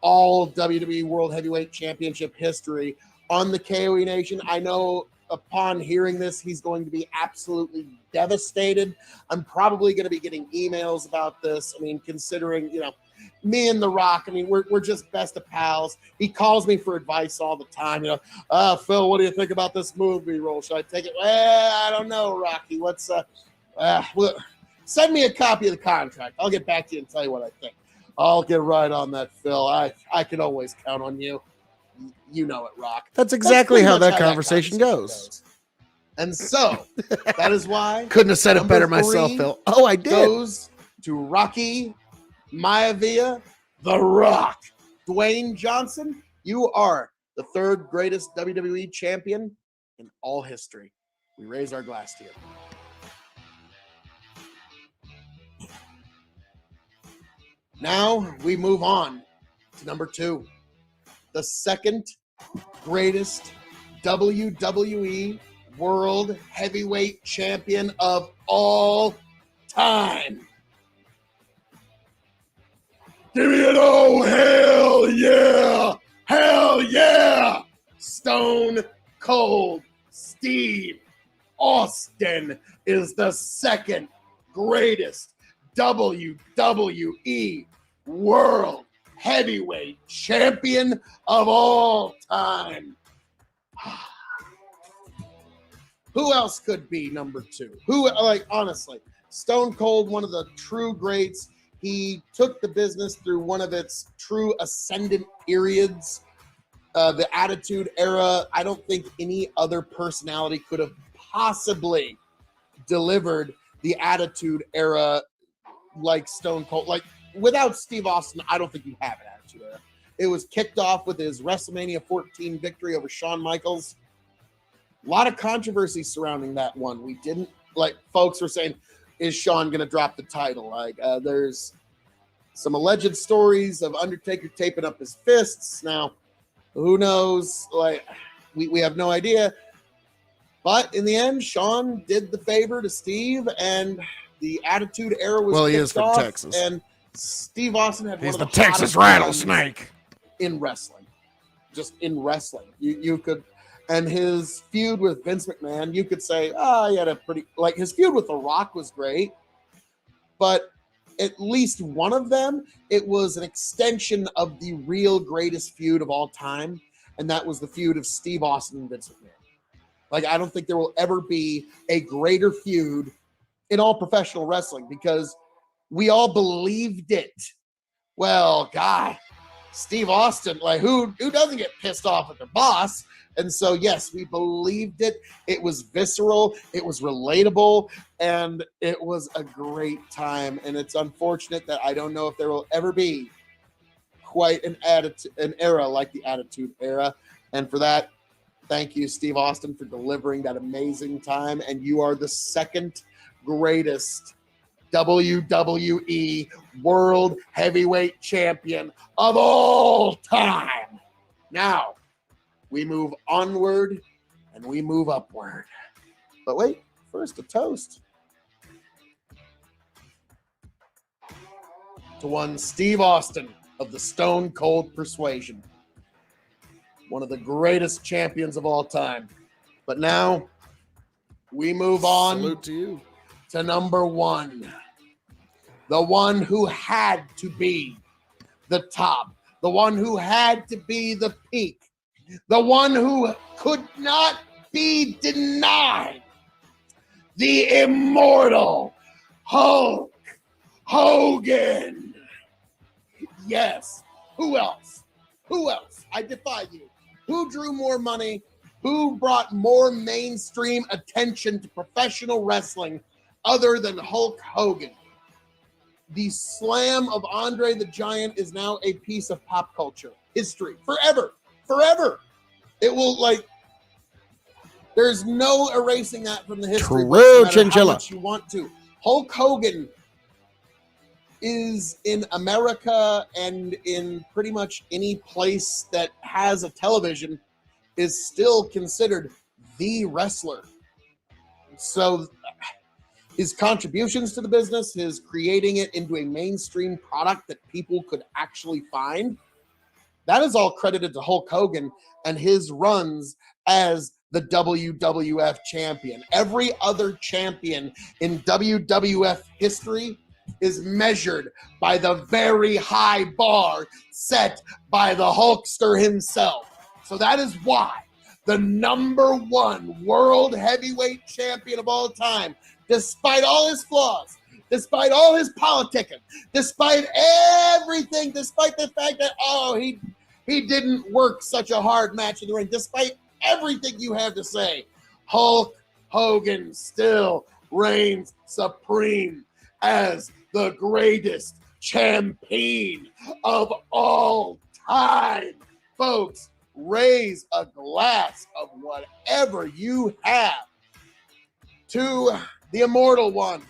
[SPEAKER 1] all WWE World Heavyweight Championship history on the K.O.E. Nation. I know upon hearing this, he's going to be absolutely devastated. I'm probably going to be getting emails about this. I mean, considering, you know, me and The Rock, I mean, we're just best of pals. He calls me for advice all the time. You know, Phil, what do you think about this movie role? Should I take it? Well, I don't know, Rocky. What's well, send me a copy of the contract. I'll get back to you and tell you what I think. I'll get right on that, Phil. I can always count on you. You know it, Rock.
[SPEAKER 4] That's exactly
[SPEAKER 1] pretty
[SPEAKER 4] how
[SPEAKER 1] much
[SPEAKER 4] that conversation goes.
[SPEAKER 1] And so that is why
[SPEAKER 4] Couldn't have said it better
[SPEAKER 1] number
[SPEAKER 4] myself,
[SPEAKER 1] 3
[SPEAKER 4] Phil. Oh, I did.
[SPEAKER 1] goes to Rocky Maivia, The Rock. Dwayne Johnson, you are the 3rd greatest WWE champion in all history. We raise our glass to you. Now we move on to number 2, the 2nd greatest WWE World Heavyweight Champion of all time. Give me an oh, hell yeah! Hell yeah! Stone Cold Steve Austin is the 2nd greatest WWE World Heavyweight Champion of all time. Who else could be number 2? Who, like, honestly, Stone Cold, one of the true greats. He took the business through one of its true ascendant periods. The Attitude Era, I don't think any other personality could have possibly delivered the Attitude Era like Stone Cold. Like, without Steve Austin, I don't think you have an Attitude Era. It was kicked off with his WrestleMania 14 victory over Shawn Michaels. A lot of controversy surrounding that one. We didn't, like, folks were saying, is Shawn going to drop the title? Like, there's some alleged stories of Undertaker taping up his fists. Now, who knows? Like, we have no idea. But in the end, Shawn did the favor to Steve, and the Attitude Era was
[SPEAKER 4] Well, he
[SPEAKER 1] kicked
[SPEAKER 4] is from
[SPEAKER 1] off,
[SPEAKER 4] Texas.
[SPEAKER 1] And Steve Austin had
[SPEAKER 4] He's
[SPEAKER 1] one of
[SPEAKER 4] the
[SPEAKER 1] the
[SPEAKER 4] Texas
[SPEAKER 1] hottest runs
[SPEAKER 4] rattlesnake
[SPEAKER 1] in wrestling. Just in wrestling. You could, and his feud with Vince McMahon, you could say, he had a pretty, like, his feud with The Rock was great, but at least one of them, it was an extension of the real greatest feud of all time, and that was the feud of Steve Austin and Vince McMahon. Like, I don't think there will ever be a greater feud in all professional wrestling because we all believed it. Well, God, Steve Austin, like, who doesn't get pissed off at their boss? And so, yes, we believed it. It was visceral. It was relatable. And it was a great time. And it's unfortunate that I don't know if there will ever be quite an era like the Attitude Era. And for that, thank you, Steve Austin, for delivering that amazing time. And you are the 2nd greatest WWE World Heavyweight Champion of all time. Now, we move onward and we move upward. But wait, first a toast to one Steve Austin of the Stone Cold Persuasion. one of the greatest champions of all time. But now we move on
[SPEAKER 4] Salute to you.
[SPEAKER 1] to number one, the one who had to be the top, the one who had to be the peak, the one who could not be denied, the immortal Hulk Hogan. Yes. Who else? Who else? I defy you. Who drew more money? Who brought more mainstream attention to professional wrestling other than Hulk Hogan? The slam of Andre the Giant is now a piece of pop culture history forever. Forever. It will, like, there's no erasing that from the history books, no matter how much you want to. Hulk Hogan is in America and in pretty much any place that has a television is still considered the wrestler. So his contributions to the business, his creating it into a mainstream product that people could actually find, that is all credited to Hulk Hogan and his runs as the WWF champion. Every other champion in WWF history is measured by the very high bar set by the Hulkster himself. So that is why the number one world heavyweight champion of all time, despite all his flaws, despite all his politicking, despite everything, despite the fact that, he didn't work such a hard match in the ring, despite everything you have to say, Hulk Hogan still reigns supreme as the greatest champion of all time. Folks, raise a glass of whatever you have to the immortal one,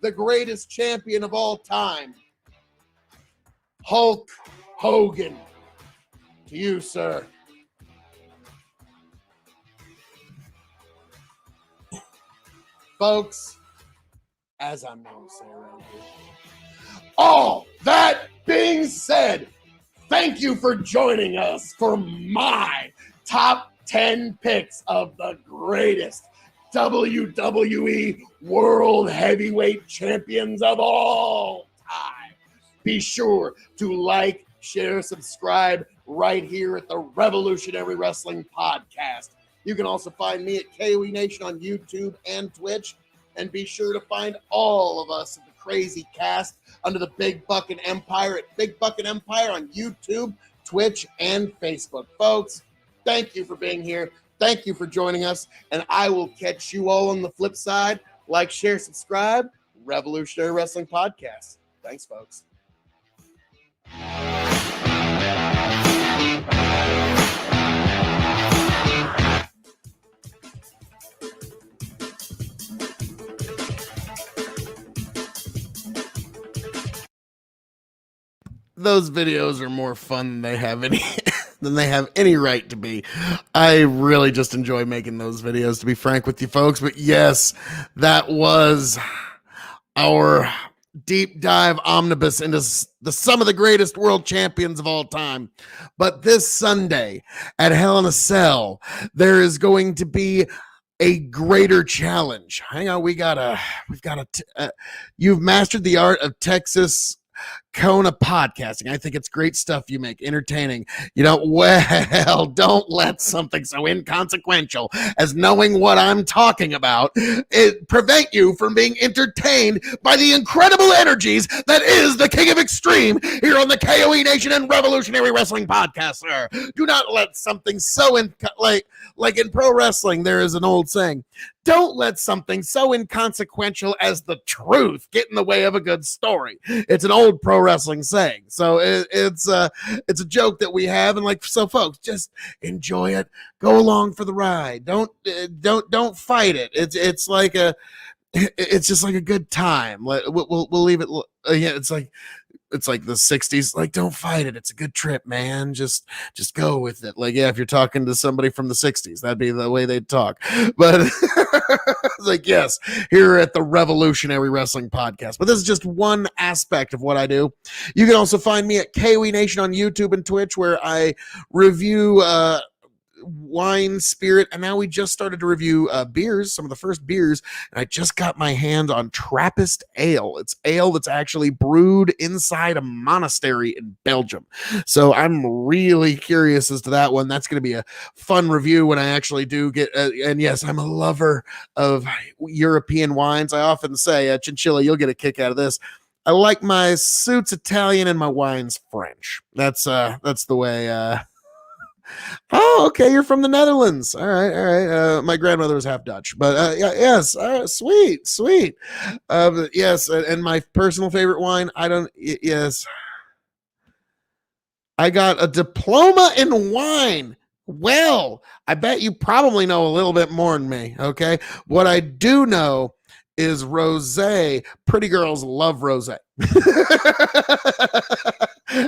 [SPEAKER 1] the greatest champion of all time, Hulk Hogan. To you, sir. Folks, as I'm known to say around here, all that being said, thank you for joining us for my top 10 picks of the greatest WWE World Heavyweight Champions of all time. Be sure to like, share, subscribe right here at the Revolutionary Wrestling Podcast. You can also find me at K.O.E Nation on YouTube and Twitch. And be sure to find all of us at the Crazy Cast under the Big Buckin' Empire at Big Buckin' Empire on YouTube, Twitch, and Facebook. Folks, thank you for being here. Thank you for joining us. And I will catch you all on the flip side. Like, share, subscribe. Revolutionary Wrestling Podcast. Thanks, folks. Those videos are more fun than they have any right to be. I really just enjoy making those videos, to be frank with you folks. But yes, that was our deep dive omnibus into some of the greatest world champions of all time. But this Sunday at Hell in a Cell, there is going to be a greater challenge. Hang on, you've mastered the art of Texas Kona podcasting. I think it's great stuff you make, entertaining. Don't let something so inconsequential as knowing what I'm talking about it prevent you from being entertained by the incredible energies that is the King of Extreme here on the K.O.E Nation and Revolutionary Wrestling Podcast, sir. Do not let something so like in pro wrestling, there is an old saying, don't let something so inconsequential as the truth get in the way of a good story. It's an old pro wrestling saying. So it's a joke that we have, and so folks, just enjoy it. Go along for the ride. Don't fight it. It's just like a good time. We'll leave it. It's like it's like the 60s, like, don't fight it, it's a good trip, man, just go with it. Like, yeah, if you're talking to somebody from the 60s, that'd be the way they'd talk. But it's like, yes, here at the Revolutionary Wrestling Podcast. But this is just one aspect of what I do. You can also find me at K.O.E Nation on YouTube and Twitch, where I review wine, spirit, and now we just started to review beers, some of the first beers, and I just got my hand on Trappist ale. It's ale that's actually brewed inside a monastery in Belgium, so I'm really curious as to that one. That's going to be a fun review when I actually do get and yes, I'm a lover of European wines. I often say, Chinchilla, you'll get a kick out of this, I like my suits Italian and my wines French. That's the way Oh, okay. You're from the Netherlands. All right, all right. My grandmother was half Dutch, but yes, sweet, sweet. But yes, and my personal favorite wine. Yes, I got a diploma in wine. Well, I bet you probably know a little bit more than me. Okay, what I do know is rosé. Pretty girls love rosé.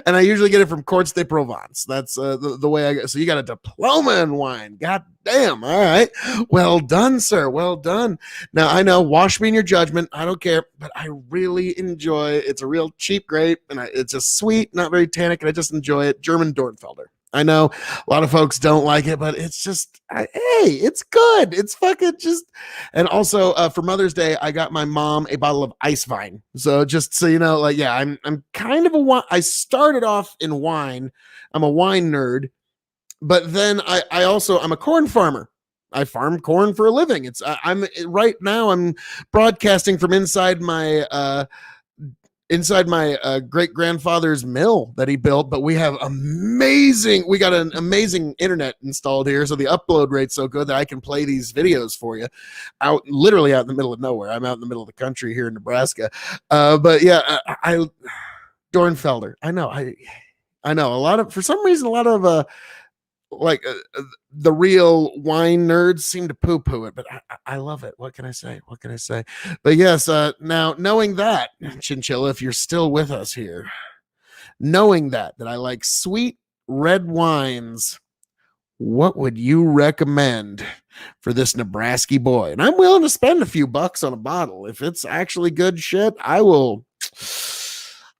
[SPEAKER 1] And I usually get it from Courts de Provence. That's the way I get. So you got a diploma in wine. God damn. All right. Well done, sir. Well done. Now, I know, wash me in your judgment. I don't care, but I really enjoy it. It's a real cheap grape, and it's just sweet, not very tannic, and I just enjoy it. German Dornfelder. I know a lot of folks don't like it, but it's just, hey, it's good. It's fucking just. And also for Mother's Day, I got my mom a bottle of ice wine. So just so you know, like, yeah, I'm kind of a wine. I started off in wine. I'm a wine nerd, but then I'm a corn farmer. I farm corn for a living. I'm right now I'm broadcasting from inside my great grandfather's mill that he built, but we got an amazing internet installed here, so the upload rate's so good that I can play these videos for you literally out in the middle of nowhere. I'm out in the middle of the country here in Nebraska. But yeah, Dornfelder. I know for some reason a lot of the real wine nerds seem to poo-poo it, but I love it. What can I say? But yes, now knowing that, Chinchilla, if you're still with us here, knowing that I like sweet red wines, what would you recommend for this Nebraska boy? And I'm willing to spend a few bucks on a bottle. If it's actually good shit,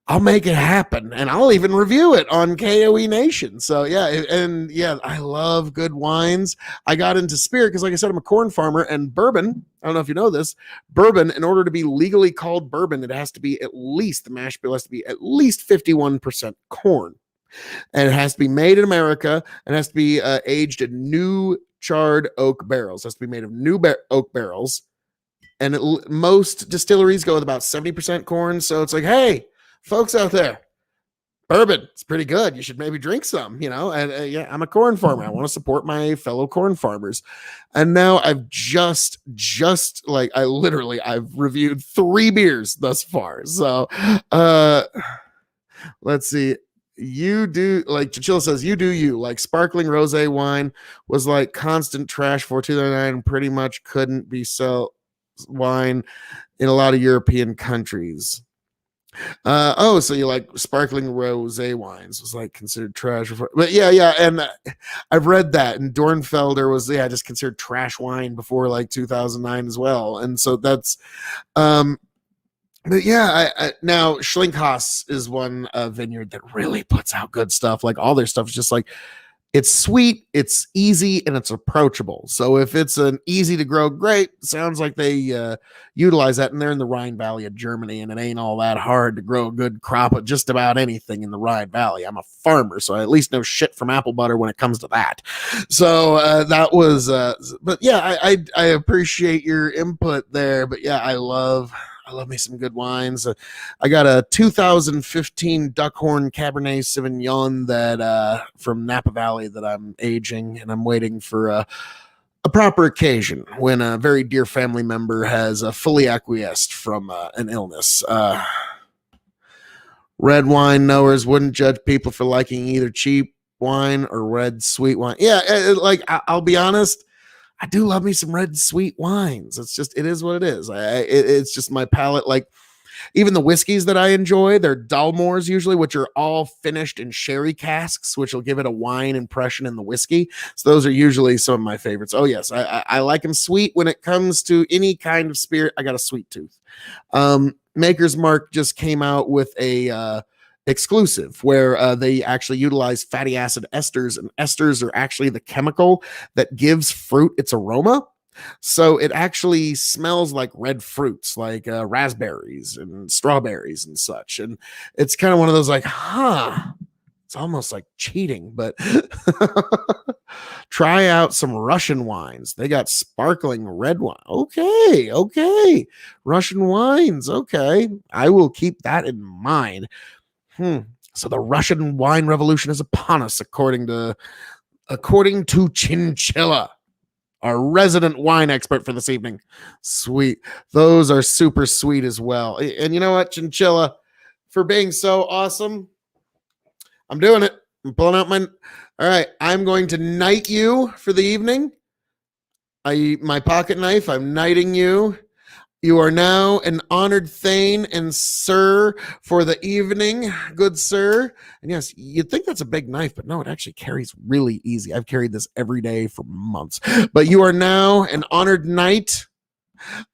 [SPEAKER 1] I'll make it happen, and I'll even review it on K.O.E Nation. So yeah, and yeah, I love good wines. I got into spirit because, like I said, I'm a corn farmer, and bourbon, I don't know if you know this, bourbon, in order to be legally called bourbon, the mash bill has to be at least 51% corn. And it has to be made in America, and it has to be aged in new charred oak barrels. It has to be made of new oak barrels. And most distilleries go with about 70% corn. So it's like, hey, folks out there, bourbon, it's pretty good. You should maybe drink some, and yeah, I'm a corn farmer. I want to support my fellow corn farmers. And now I've just I've reviewed 3 beers thus far. So let's see. You do, like Chinchilla says, you do you. Like sparkling rosé wine was like constant trash for $2.99, pretty much couldn't be sell wine in a lot of European countries. So you like sparkling rosé wines was like considered trash, but yeah, and I've read that, and Dornfelder was just considered trash wine before like 2009 as well, and so that's but yeah, now Schlinkhaus is one vineyard that really puts out good stuff. Like all their stuff is just like, it's sweet, it's easy, and it's approachable. So if it's an easy to grow grape, sounds like they utilize that. And they're in the Rhine Valley of Germany, and it ain't all that hard to grow a good crop of just about anything in the Rhine Valley. I'm a farmer, so I at least know shit from apple butter when it comes to that. So that was, but yeah, I appreciate your input there. But yeah, I love me some good wines. I got a 2015 Duckhorn Cabernet Sauvignon that from Napa Valley that I'm aging, and I'm waiting for a proper occasion when a very dear family member has fully acquiesced from an illness. Red wine knowers wouldn't judge people for liking either cheap wine or red sweet wine. Yeah, I'll be honest, I do love me some red sweet wines. It is what it is. It's just my palate. Like Even the whiskeys that I enjoy, they're Dalmores usually, which are all finished in sherry casks, which will give it a wine impression in the whiskey. So those are usually some of my favorites. Oh yes, I like them sweet. When it comes to any kind of spirit, I got a sweet tooth. Maker's Mark just came out with a exclusive where they actually utilize fatty acid esters, and esters are actually the chemical that gives fruit its aroma. So it actually smells like red fruits, like raspberries and strawberries and such. And it's kind of one of those like, it's almost like cheating, but try out some Russian wines. They got sparkling red wine. Okay. Russian wines. Okay. I will keep that in mind. So the Russian wine revolution is upon us, according to Chinchilla, our resident wine expert for this evening. Sweet. Those are super sweet as well. And you know what, Chinchilla, for being so awesome, I'm doing it. I'm pulling out all right, I'm going to knight you for the evening. My pocket knife, I'm knighting you. You are now an honored thane and sir for the evening, good sir. And yes, you'd think that's a big knife, but no, it actually carries really easy. I've carried this every day for months. But you are now an honored knight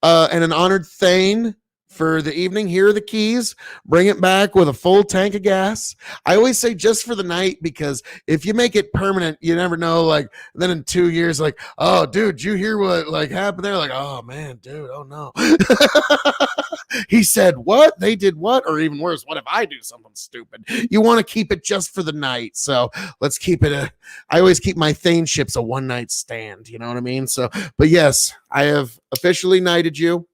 [SPEAKER 1] and an honored thane for the evening. Here are the keys. Bring it back with a full tank of gas. I always say just for the night, because if you make it permanent, you never know. Like then in 2 years, like, oh, dude, you hear what like happened there? Like, oh man, dude, oh no. He said what? They did what? Or even worse, what if I do something stupid? You want to keep it just for the night. So let's keep it I always keep my thane ships a one night stand. You know what I mean? So, but yes, I have officially knighted you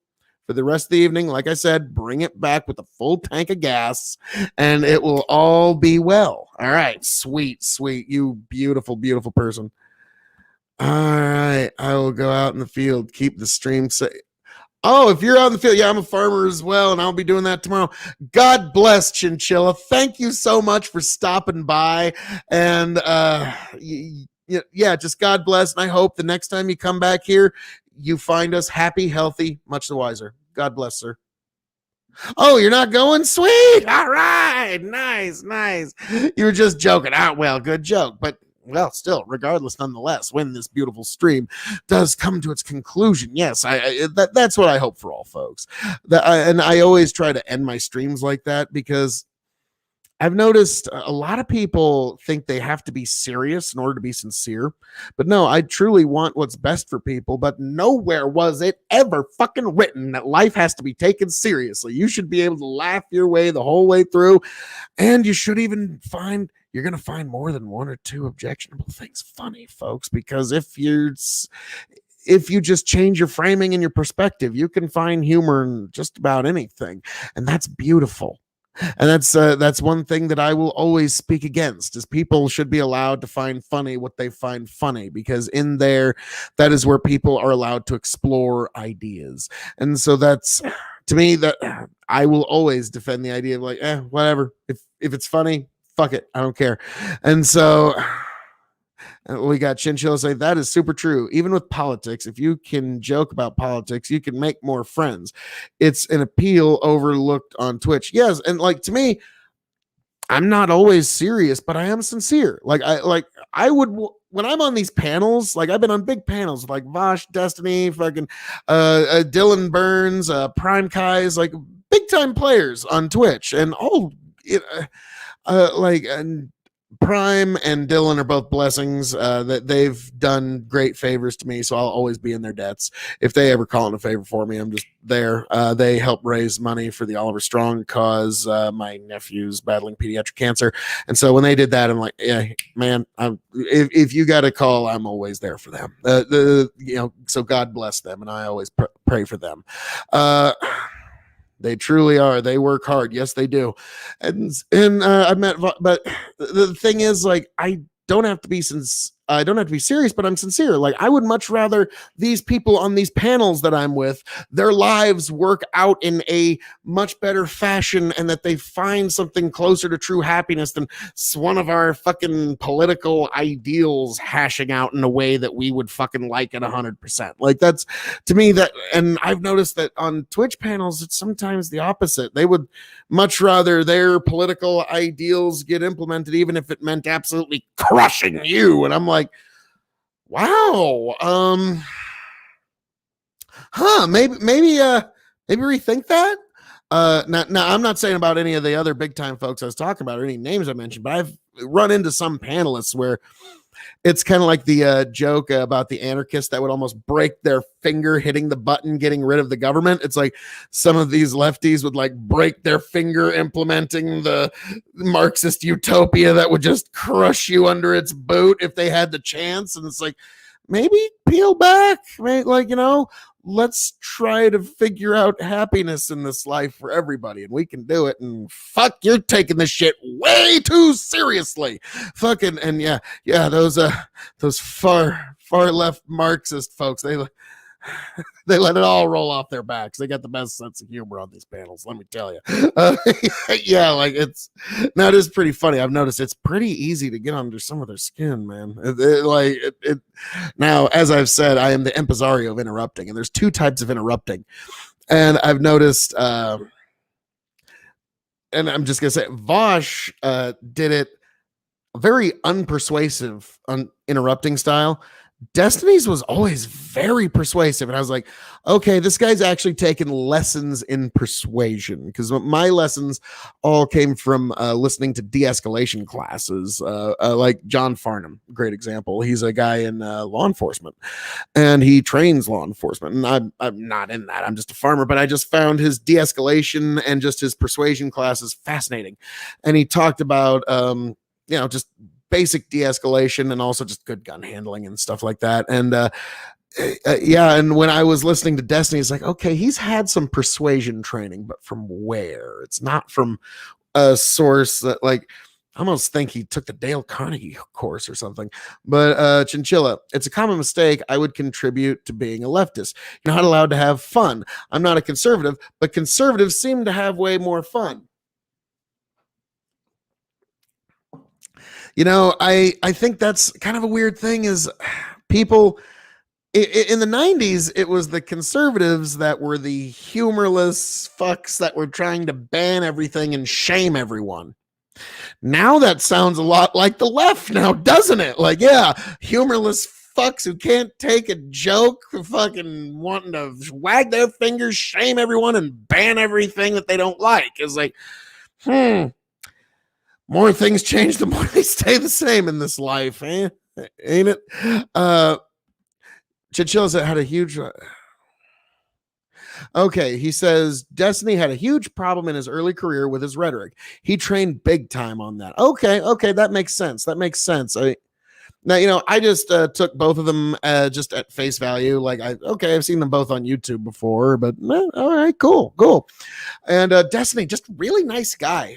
[SPEAKER 1] for the rest of the evening. Like I said, bring it back with a full tank of gas and it will all be well. All right. Sweet. You beautiful, beautiful person. All right. I will go out in the field, keep the stream safe. Oh, if you're out in the field, yeah, I'm a farmer as well, and I'll be doing that tomorrow. God bless, Chinchilla. Thank you so much for stopping by. And yeah, just God bless. And I hope the next time you come back here, you find us happy, healthy, much the wiser. God bless, sir. Oh, you're not going? Sweet. All right. Nice. You were just joking. Well, good joke. But, well, still, regardless, nonetheless, when this beautiful stream does come to its conclusion, yes, that's what I hope for all folks. And I always try to end my streams like that because I've noticed a lot of people think they have to be serious in order to be sincere. But no, I truly want what's best for people, but nowhere was it ever fucking written that life has to be taken seriously. You should be able to laugh your way the whole way through, and you should even you're going to find more than one or two objectionable things funny, folks, because if you just change your framing and your perspective, you can find humor in just about anything, and that's beautiful. And that's one thing that I will always speak against is people should be allowed to find funny what they find funny, because in there, that is where people are allowed to explore ideas. And so that's, to me, that I will always defend the idea of like, whatever. If it's funny, fuck it. I don't care. And so we got Chinchilla say that is super true. Even with politics, if you can joke about politics, you can make more friends. It's an appeal overlooked on Twitch. Yes, and like to me, I'm not always serious, but I am sincere. I would when I'm on these panels, like I've been on big panels like Vosh, Destiny, fucking Dylan Burns, Prime Kai's, like big time players on Twitch, and and Prime and Dylan are both blessings that they've done great favors to me, so I'll always be in their debts. If they ever call in a favor for me, I'm just there. They help raise money for the Oliver Strong cause. My nephew's battling pediatric cancer, and so when they did that, I'm like, yeah, man, if you got a call, I'm always there for them. So God bless them, and I always pray for them. They truly are. They work hard. Yes, they do. And I've met, but the thing is, like, I don't have to be I don't have to be serious, but I'm sincere. Like, I would much rather these people on these panels that I'm with, their lives work out in a much better fashion and that they find something closer to true happiness than one of our fucking political ideals hashing out in a way that we would fucking like at 100%. Like, that's to me that, and I've noticed that on Twitch panels, it's sometimes the opposite. They would much rather their political ideals get implemented, even if it meant absolutely crushing you. And I'm like, wow, maybe rethink that. Now I'm not saying about any of the other big time folks I was talking about or any names I mentioned, but I've run into some panelists where it's kind of like the joke about the anarchists that would almost break their finger hitting the button, getting rid of the government. It's like some of these lefties would like break their finger implementing the Marxist utopia that would just crush you under its boot if they had the chance. And it's like, maybe peel back, right? Like, let's try to figure out happiness in this life for everybody, and we can do it. And fuck, you're taking this shit way too seriously. Fucking, and yeah, those far left Marxist folks, they let it all roll off their backs. They got the best sense of humor on these panels, let me tell you. Yeah, like it is pretty funny. I've noticed it's pretty easy to get under some of their skin, man. Now, as I've said, I am the impresario of interrupting, and there's two types of interrupting. And I've noticed, and I'm just gonna say, Vosh did it very unpersuasive interrupting style. Destiny's was always very persuasive, and I was like, okay, this guy's actually taken lessons in persuasion, because my lessons all came from listening to de-escalation classes, like John Farnham, great example. He's a guy in law enforcement, and he trains law enforcement, and I'm not in that. I'm just a farmer, but I just found his de-escalation and just his persuasion classes fascinating. And he talked about just basic de-escalation and also just good gun handling and stuff like that. And and when I was listening to Destiny, it's like, okay, he's had some persuasion training, but from where? It's not from a source that, like, I almost think he took the Dale Carnegie course or something. But Chinchilla, it's a common mistake I would contribute to being a leftist. You're not allowed to have fun. I'm not a conservative, but conservatives seem to have way more fun. I think that's kind of a weird thing is people in the 90s, it was the conservatives that were the humorless fucks that were trying to ban everything and shame everyone. Now that sounds a lot like the left now, doesn't it? Like, yeah, humorless fucks who can't take a joke, fucking wanting to wag their fingers, shame everyone, and ban everything that they don't like. It's like, more things change, the more they stay the same in this life, ain't it? Chinchilla had a huge... Okay, he says, Destiny had a huge problem in his early career with his rhetoric. He trained big time on that. Okay, that makes sense. Now, I just took both of them just at face value. Like, I've seen them both on YouTube before, but all right, cool. And Destiny, just really nice guy.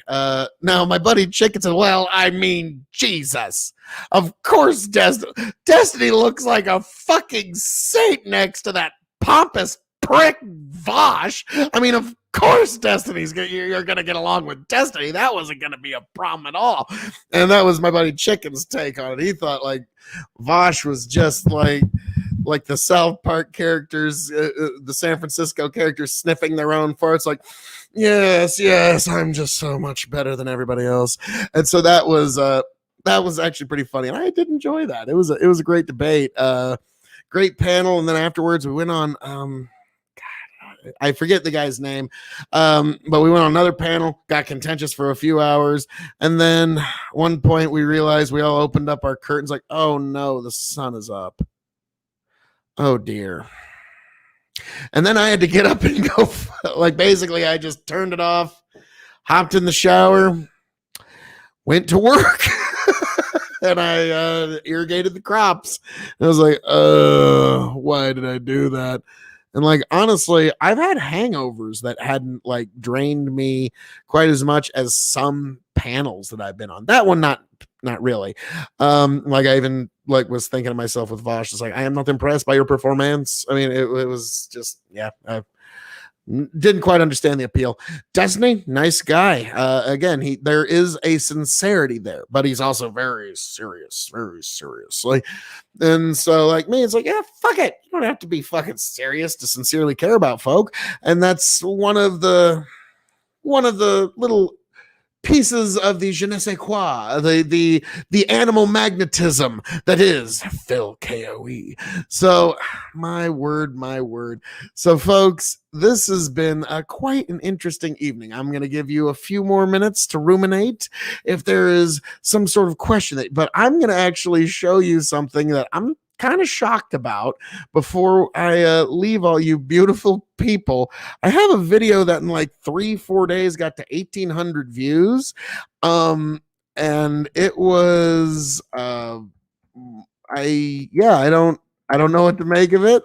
[SPEAKER 1] Now, my buddy Chicken said, well, I mean, Jesus. Of course, Destiny looks like a fucking saint next to that pompous prick Vosh. I mean, of course Destiny's you're gonna get along with Destiny. That wasn't gonna be a problem at all. And that was my buddy Chicken's take on it. He thought like Vosh was just like the South Park characters, the San Francisco characters sniffing their own farts, like, yes, I'm just so much better than everybody else. And so that was actually pretty funny, and I did enjoy that. It was a great debate, great panel. And then afterwards we went on I forget the guy's name, but we went on another panel, got contentious for a few hours, and then one point we realized we all opened up our curtains like, oh no, the sun is up. Oh dear. And then I had to get up and go, like, basically I just turned it off, hopped in the shower, went to work, and I irrigated the crops. And I was like, why did I do that? And like, honestly, I've had hangovers that hadn't like drained me quite as much as some panels that I've been on. That one, not not really. Like I even like was thinking to myself with Vosh, it's like, I am not impressed by your performance. I mean, it was just, yeah, I didn't quite understand the appeal. Destiny, nice guy. Again, there is a sincerity there, but he's also very serious, very serious. Like, and so like me, it's like, yeah, fuck it. You don't have to be fucking serious to sincerely care about folk. And that's one of the little pieces of the je ne sais quoi, the animal magnetism that is Phil K.O.E. So, my word, my word. So, folks, this has been quite an interesting evening. I'm going to give you a few more minutes to ruminate if there is some sort of question, but I'm going to actually show you something that I'm kind of shocked about before I leave all you beautiful people. I have a video that in like 3-4 days got to 1,800 views. And it was I don't know what to make of it.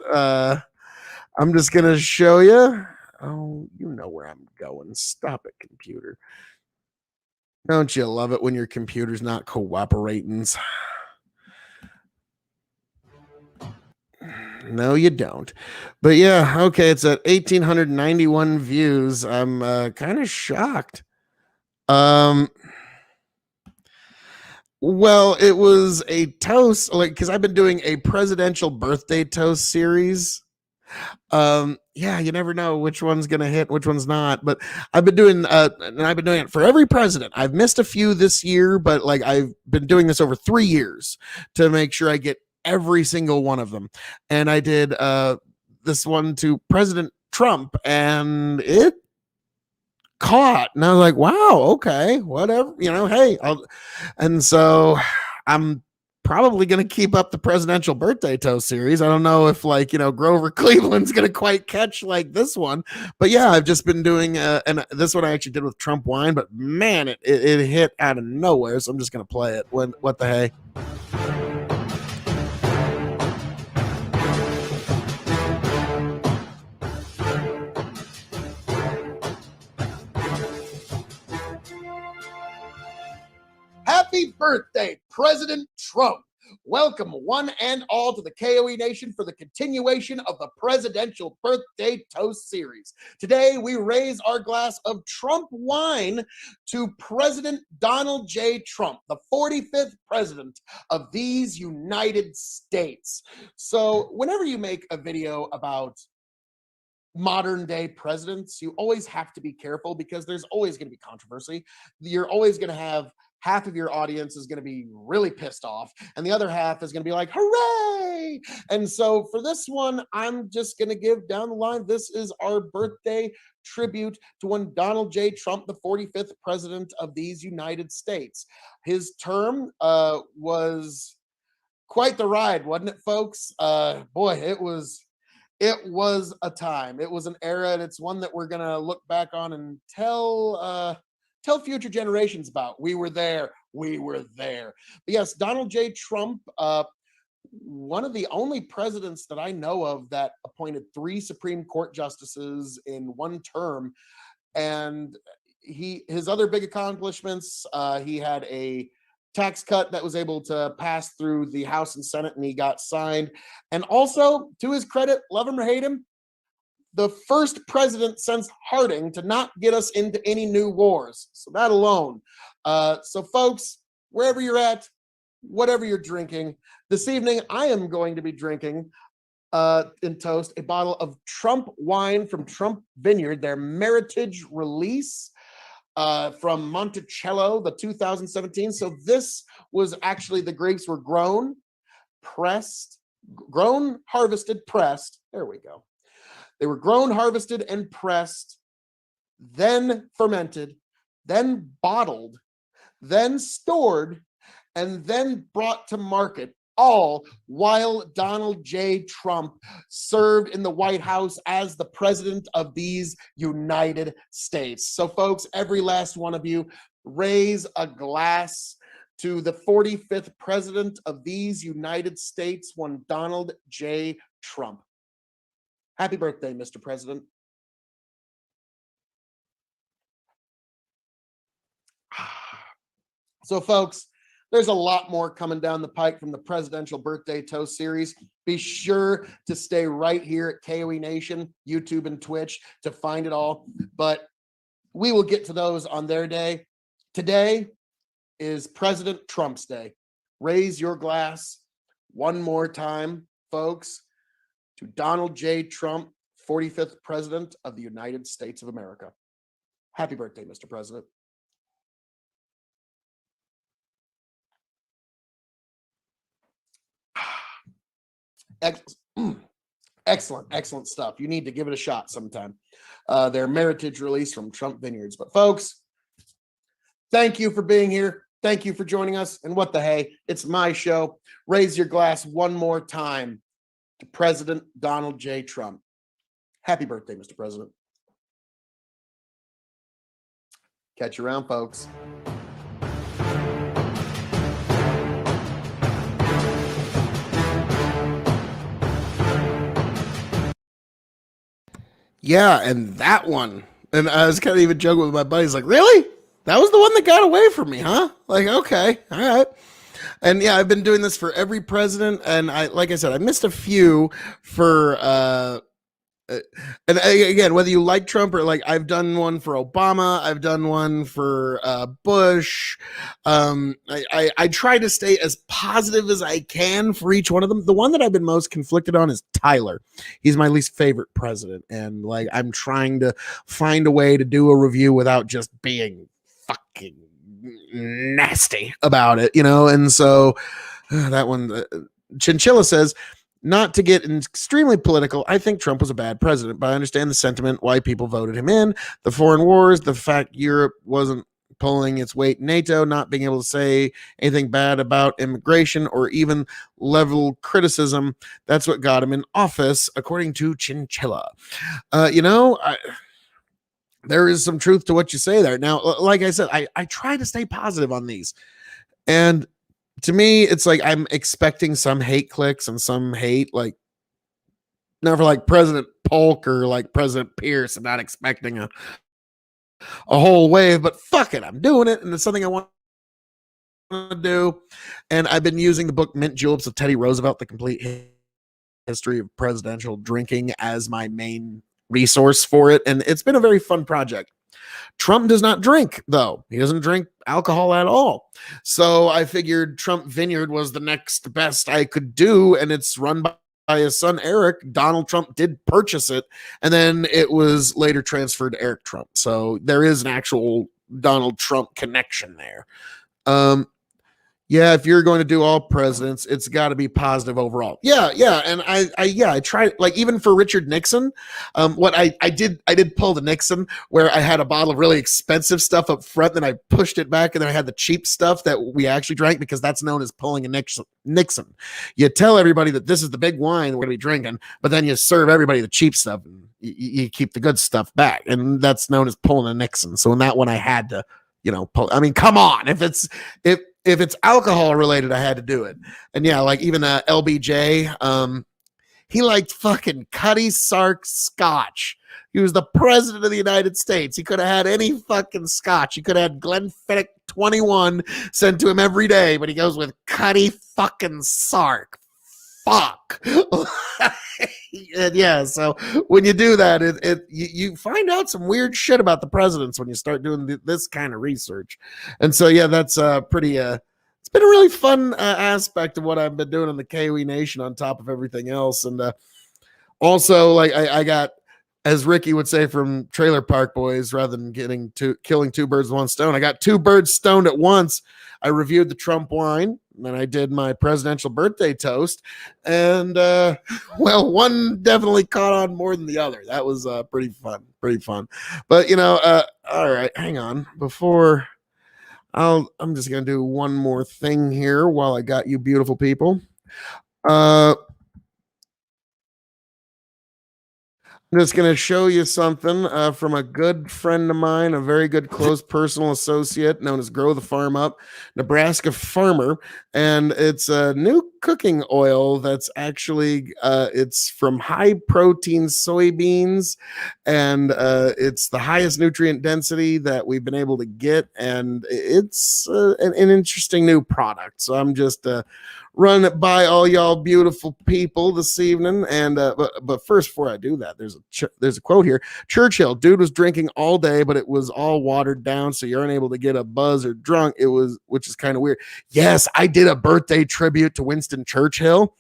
[SPEAKER 1] I'm just gonna show you. Oh, you know where I'm going. Stop it, computer. Don't you love it when your computer's not cooperating? No, you don't. But yeah, okay, it's at 1,891 views. I'm kind of shocked. Well, it was a toast, like, because I've been doing a presidential birthday toast series. Yeah, you never know which one's gonna hit, which one's not. But I've been doing and I've been doing it for every president. I've missed a few this year, but like I've been doing this over 3 years to make sure I get every single one of them. And I did this one to President Trump, and it caught. And I was like, wow, okay, whatever, hey, and so I'm probably going to keep up the presidential birthday toast series. I don't know if Grover Cleveland's going to quite catch like this one, but yeah, I've just been doing and this one I actually did with Trump wine, but man, it hit out of nowhere. So I'm just going to play it. What the hey? Happy birthday, President Trump. Welcome, one and all, to the K.O.E. Nation for the continuation of the Presidential Birthday Toast Series. Today, we raise our glass of Trump wine to President Donald J. Trump, the 45th president of these United States. So, whenever you make a video about modern day presidents, you always have to be careful because there's always going to be controversy. You're always going to have half of your audience is going to be really pissed off and the other half is going to be like, hooray. And so for this one, I'm just going to give down the line. This is our birthday tribute to one Donald J. Trump, the 45th president of these United States. His term was quite the ride, wasn't it, folks? Boy, it was a time. It was an era, and it's one that we're gonna look back on and tell future generations about. We were there. But yes, Donald J. Trump, one of the only presidents that I know of that appointed 3 Supreme Court justices in one term. And his other big accomplishments, he had a tax cut that was able to pass through the House and Senate, and he got signed. And also, to his credit, love him or hate him, the first president since Harding to not get us into any new wars. So that alone. So folks, wherever you're at, whatever you're drinking, this evening I am going to be drinking in toast a bottle of Trump wine from Trump Vineyard, their Meritage release from Monticello, the 2017. So this was actually, the grapes were grown, harvested, pressed. There we go. They were grown, harvested, and pressed, then fermented, then bottled, then stored, and then brought to market, all while Donald J. Trump served in the White House as the president of these United States. So, folks, every last one of you, raise a glass to the 45th president of these United States, one Donald J. Trump. Happy birthday, Mr. President. So, folks, There's a lot more coming down the pike from the Presidential Birthday Toast series. Be sure to stay right here at KOE Nation, YouTube and Twitch to find it all. But we will get to those on their day. Today is President Trump's Day. Raise your glass one more time, folks, to Donald J. Trump, 45th President of the United States of America. Happy birthday, Mr. President. Excellent stuff. You need to give it a shot sometime. Their Meritage release from Trump Vineyards. But folks, thank you for being here. Thank you for joining us. And what the hey, it's my show. Raise your glass one more time to President Donald J. Trump. Happy birthday, Mr. President. Catch you around, folks. Yeah, and that one. And I was kind of even joking with my buddies, like, really? That was the one that got away from me, huh? Like, okay, all right. And yeah, I've been doing this for every president, and like I said, I missed a few for and again, whether you like Trump or like, I've done one for Obama, I've done one for Bush. I try to stay as positive as I can for each one of them. The one that I've been most conflicted on is Tyler. He's my least favorite president, and like, I'm trying to find a way to do a review without just being fucking nasty about it, you know. And so that one, Chinchilla says, not to get extremely political, I think Trump was a bad president, but I understand the sentiment why people voted him in. The foreign wars, the fact Europe wasn't pulling its weight in NATO, not being able to say anything bad about immigration or even level criticism, that's what got him in office, according to Chinchilla. There is some truth to what you say there. Now, like I said, I try to stay positive on these. And to me, it's like I'm expecting some hate clicks and some hate, like, never like President Polk or like President Pierce. I'm not expecting a whole wave, but fuck it, I'm doing it, and it's something I want to do. And I've been using the book Mint Juleps of Teddy Roosevelt, The Complete History of Presidential Drinking, as my main resource for it, and it's been a very fun project. Trump does not drink, though. He doesn't drink alcohol at all. So I figured Trump Vineyard was the next best I could do, and it's run by his son, Eric. Donald Trump did purchase it, and then it was later transferred to Eric Trump. So there is an actual Donald Trump connection there. Yeah, if you're going to do all presidents, it's got to be positive overall. Yeah, and I tried, like, even for Richard Nixon, what I did pull the Nixon where I had a bottle of really expensive stuff up front, then I pushed it back, and then I had the cheap stuff that we actually drank, because that's known as pulling a Nixon. You tell everybody that this is the big wine we're going to be drinking, but then you serve everybody the cheap stuff, and you keep the good stuff back, and that's known as pulling a Nixon. So in that one, I had to, pull. I mean, come on, if it's alcohol related, I had to do it. And yeah, like even LBJ, he liked fucking Cutty Sark scotch. He was the president of the United States. He could have had any fucking scotch. He could have had Glenfiddich 21 sent to him every day, but he goes with Cutty fucking Sark. Fuck. And yeah, so when you do that, you find out some weird shit about the presidents when you start doing this kind of research. And so yeah, that's pretty it's been a really fun aspect of what I've been doing on the KOE Nation on top of everything else. And also, like, I got, as Ricky would say from Trailer Park Boys, rather than killing two birds with one stone, I got two birds stoned at once. I reviewed the Trump wine, and then I did my presidential birthday toast, and well, one definitely caught on more than the other. That was pretty fun. But all right, hang on. Before I'm just gonna do one more thing here while I got you beautiful people. I'm just going to show you something from a good friend of mine, a very good close personal associate known as Grow the Farm Up, Nebraska farmer. And it's a new cooking oil that's actually it's from high protein soybeans, and it's the highest nutrient density that we've been able to get, and it's an interesting new product. So I'm just run it by all y'all beautiful people this evening. And but first, before I do that, there's a quote here. Churchill, dude was drinking all day, but it was all watered down, so you aren't able to get a buzz or drunk. Which is kind of weird. Yes, I did a birthday tribute to Winston Churchill.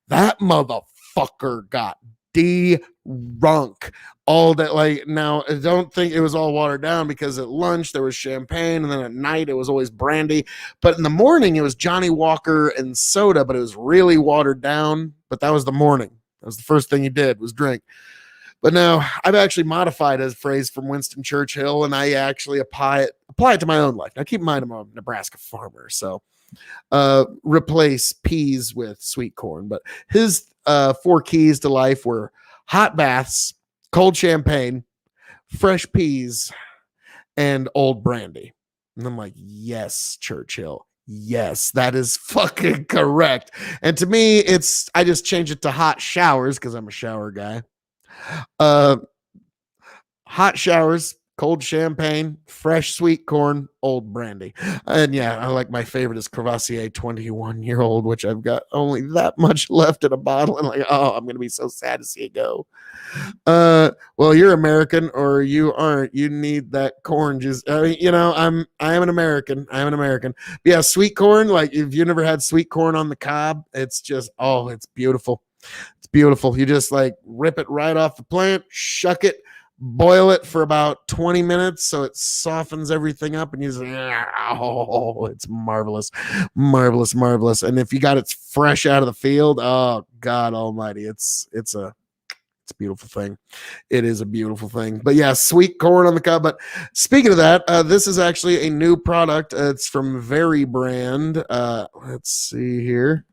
[SPEAKER 1] That motherfucker got drunk all day. Like, now I don't think it was all watered down, because at lunch there was champagne, and then at night it was always brandy, but in the morning it was Johnny Walker and soda, but it was really watered down. But that was the morning. That was the first thing he did, was drink. But now I've actually modified a phrase from Winston Churchill, and I actually apply it to my own life. Now keep in mind, I'm a Nebraska farmer, so replace peas with sweet corn. But his 4 keys to life were hot baths, cold champagne, fresh peas, and old brandy. And I'm like, yes, Churchill. Yes, that is fucking correct. And to me, I just change it to hot showers, because I'm a shower guy. Hot showers, cold champagne, fresh sweet corn, old brandy. And yeah, I like, my favorite is Crevassier 21-year-old, which I've got only that much left in a bottle. And like, oh, I'm gonna be so sad to see it go. Well, you're American, or you aren't. You need that corn juice. I am an American. I am an American. But yeah, sweet corn. Like, if you never had sweet corn on the cob, it's just, oh, it's beautiful. It's beautiful. You just like rip it right off the plant, shuck it, boil it for about 20 minutes so it softens everything up, and you just, oh, it's marvelous, marvelous, marvelous. And if you got it fresh out of the field, oh God Almighty, it's a beautiful thing. It is a beautiful thing. But yeah, sweet corn on the cob. But speaking of that, this is actually a new product. It's from Very Brand. Let's see here.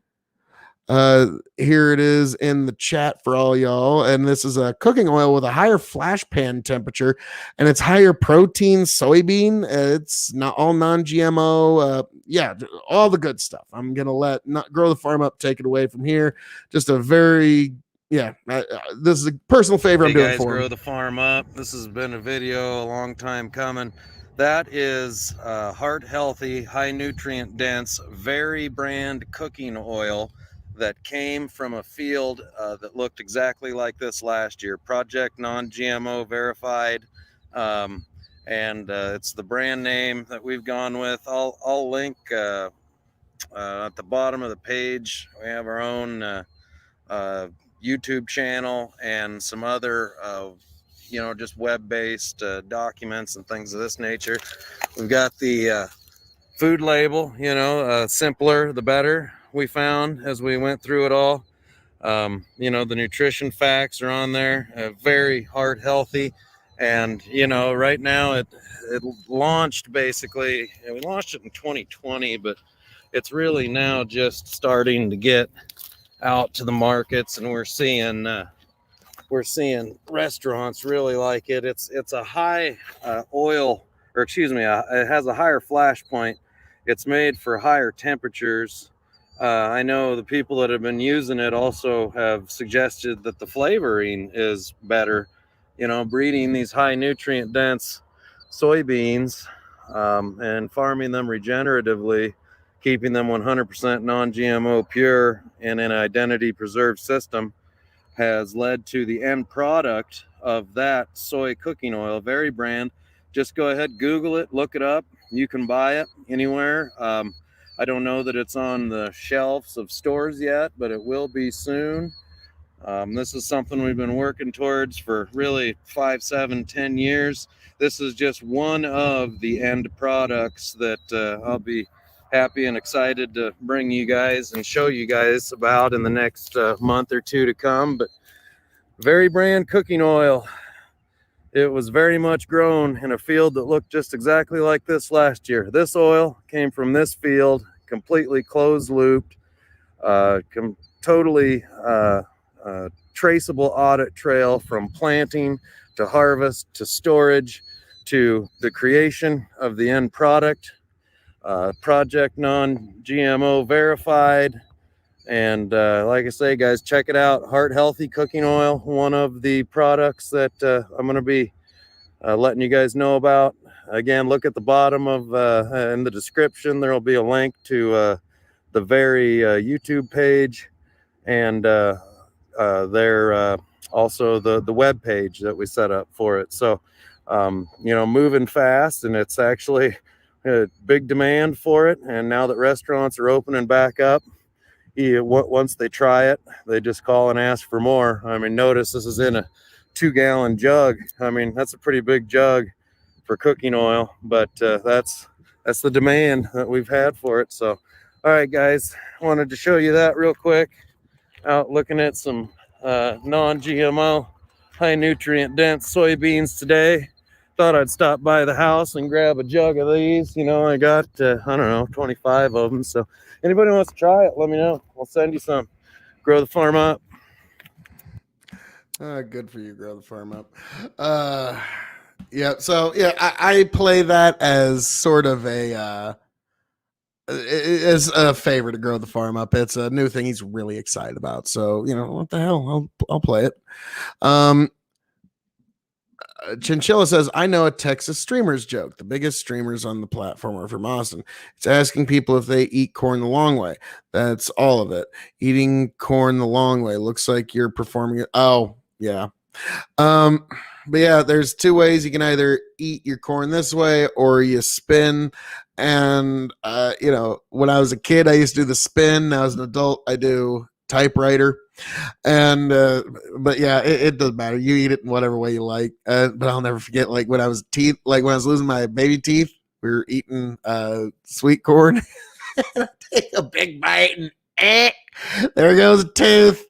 [SPEAKER 1] Here it is in the chat for all y'all, and this is a cooking oil with a higher flash pan temperature, and it's higher protein soybean. It's not all non-GMO. Yeah, all the good stuff. I'm gonna let not Grow the Farm Up take it away from here. Just a very this is a personal favor I'm doing
[SPEAKER 3] guys,
[SPEAKER 1] for
[SPEAKER 3] Grow
[SPEAKER 1] him.
[SPEAKER 3] the Farm Up. This has been a video a long time coming. That is heart healthy, high nutrient dense, Very Brand cooking oil that came from a field that looked exactly like this last year. Project non-GMO verified, and it's the brand name that we've gone with. I'll link at the bottom of the page. We have our own YouTube channel and some other just web-based documents and things of this nature. We've got the food label, simpler the better, we found as we went through it all. The nutrition facts are on there, very heart healthy. And right now it launched, basically we launched it in 2020, but it's really now just starting to get out to the markets, and we're seeing restaurants really like it. It's a high oil, or excuse me, it has a higher flash point. It's made for higher temperatures. I know the people that have been using it also have suggested that the flavoring is better. Breeding these high nutrient dense soybeans and farming them regeneratively, keeping them 100% non-GMO pure in an identity preserved system, has led to the end product of that soy cooking oil, Very Brand. Just go ahead, Google it, look it up. You can buy it anywhere. I don't know that it's on the shelves of stores yet, but it will be soon. This is something we've been working towards for really 5, 7, 10 years. This is just one of the end products that I'll be happy and excited to bring you guys and show you guys about in the next month or two to come. But Very Brand cooking oil, it was very much grown in a field that looked just exactly like this last year. This oil came from this field, completely closed looped, totally traceable audit trail from planting to harvest to storage to the creation of the end product. Project non-GMO verified, And like I say, guys, check it out. Heart Healthy Cooking Oil, one of the products that I'm going to be letting you guys know about. Again, look at the bottom of in the description. There will be a link to the very YouTube page, and their also the web page that we set up for it. So, moving fast, and it's actually a big demand for it. And now that restaurants are opening back up, once they try it, they just call and ask for more. I mean, notice this is in a 2-gallon jug. I mean, that's a pretty big jug for cooking oil, but that's the demand that we've had for it. So, all right, guys, wanted to show you that real quick. Out looking at some non-GMO, high nutrient dense soybeans today. Thought I'd stop by the house and grab a jug of these. I got, I don't know, 25 of them. So anybody wants to try it, let me know. I'll send you some. Grow the farm up.
[SPEAKER 1] Good for you, Grow the Farm Up. Yeah, so yeah, I play that as sort of as a favor to Grow the Farm Up. It's a new thing he's really excited about. So, what the hell? I'll play it. Chinchilla says, I know a Texas streamer's joke. The biggest streamers on the platform are from Austin. It's asking people if they eat corn the long way. That's all of it. Eating corn the long way. Looks like you're performing it. Oh, yeah. But yeah, there's two ways. You can either eat your corn this way or you spin. And, when I was a kid, I used to do the spin. Now as an adult, I do typewriter. And but yeah, it doesn't matter. You eat it in whatever way you like. But I'll never forget, like when I was losing my baby teeth, we were eating sweet corn. And I take a big bite and there goes a tooth.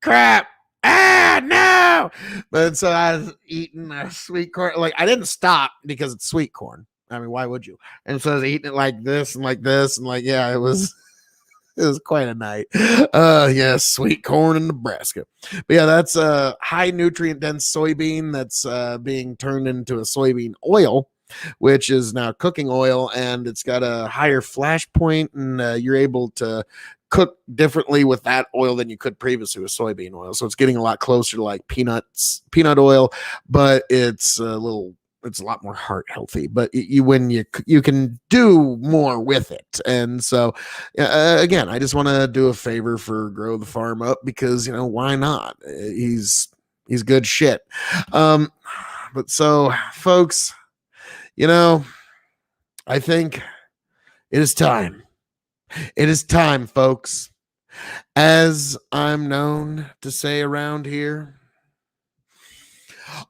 [SPEAKER 1] Crap. No. But so I was eating sweet corn. Like I didn't stop because it's sweet corn. I mean, why would you? And so I was eating it like this and like this and like, yeah, it was quite a night. Yeah, sweet corn in Nebraska. But yeah, that's a high nutrient dense soybean that's being turned into a soybean oil, which is now cooking oil, and it's got a higher flash point, and you're able to cook differently with that oil than you could previously with soybean oil. So it's getting a lot closer to like peanut oil, but it's a lot more heart healthy, but you can do more with it. And so again, I just want to do a favor for Grow the Farm Up because why not? He's good shit. But so folks, I think it is time. It is time, folks. As I'm known to say around here,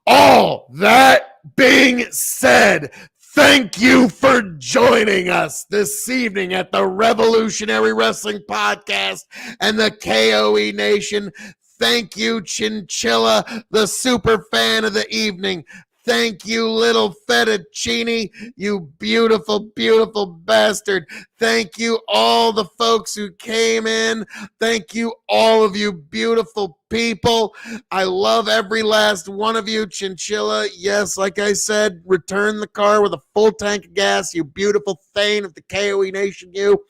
[SPEAKER 1] all that being said, thank you for joining us this evening at the Revolutionary Wrestling Podcast and the K.O.E. Nation. Thank you, Chinchilla, the super fan of the evening. Thank you, little fettuccine, you beautiful, beautiful bastard. Thank you, all the folks who came in. Thank you, all of you beautiful people. I love every last one of you, Chinchilla. Yes, like I said, return the car with a full tank of gas, you beautiful thane of the K.O.E. Nation, you.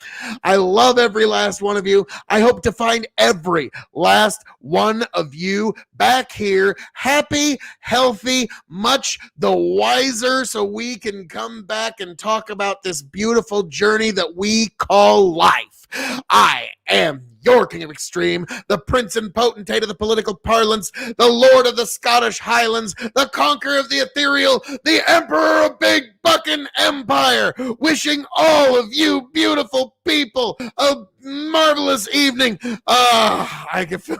[SPEAKER 1] I love every last one of you. I hope to find every last one of you back here, happy, healthy, much the wiser, so we can come back and talk about this beautiful journey that we call life. I am your King of Extreme, the Prince and Potentate of the political parlance, the Lord of the Scottish Highlands, the Conqueror of the Ethereal, the Emperor of Big Bucking Empire, wishing all of you beautiful people a marvelous evening. I can feel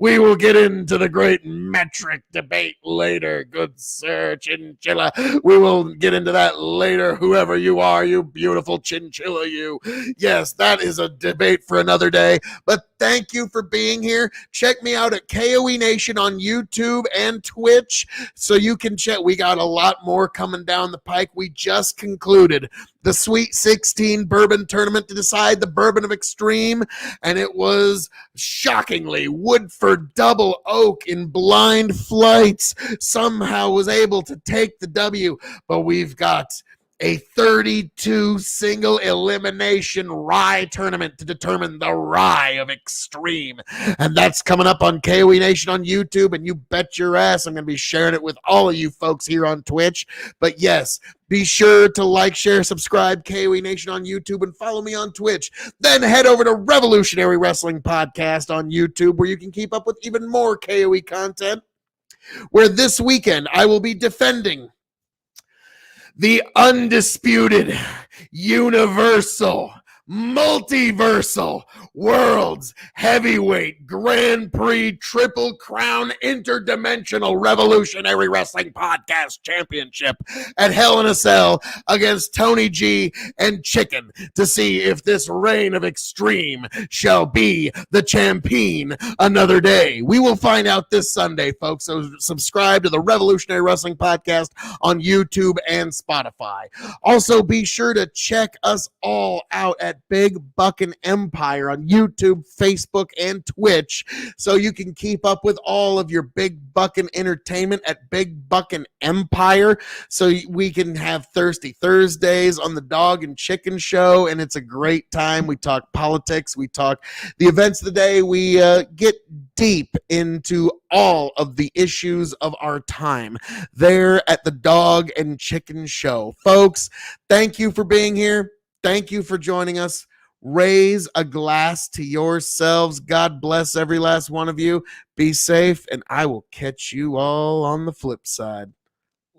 [SPEAKER 1] we will get into the great metric debate later, good sir Chinchilla. We will get into that later, whoever you are, you beautiful Chinchilla, you. Yes, that is a debate for another day, but thank you for being here. Check me out at KOE Nation on YouTube and Twitch so you can check. We got a lot more coming down the pike. We just concluded the Sweet 16 bourbon tournament to decide the bourbon of extreme, and it was shockingly Woodford Double Oak in blind flights somehow was able to take the W, but we've got
[SPEAKER 4] a 32 single elimination Rye tournament to determine the Rye of Extreme. And that's coming up on KOE Nation on YouTube. And you bet your ass I'm going to be sharing it with all of you folks here on Twitch. But yes, be sure to like, share, subscribe, KOE Nation on YouTube, and follow me on Twitch. Then head over to Revolutionary Wrestling Podcast on YouTube, where you can keep up with even more KOE content, where this weekend I will be defending the undisputed, universal, multiversal, world's heavyweight Grand Prix Triple Crown Interdimensional Revolutionary Wrestling Podcast Championship at Hell in a Cell against Tony G and Chicken to see if this reign of extreme shall be the champion another day. We will find out this Sunday, folks, so subscribe to the Revolutionary Wrestling Podcast on YouTube and Spotify. Also, be sure to check us all out at Big Buckin' Empire on YouTube, Facebook, and Twitch, so you can keep up with all of your Big Buckin' entertainment at Big Buckin' Empire, so we can have Thirsty Thursdays on the Dog and Chicken Show, and it's a great time. We talk politics, we talk the events of the day, we get deep into all of the issues of our time there at the Dog and Chicken Show. Folks, thank you for being here. Thank you for joining us. Raise a glass to yourselves. God bless every last one of you. Be safe, and I will catch you all on the flip side.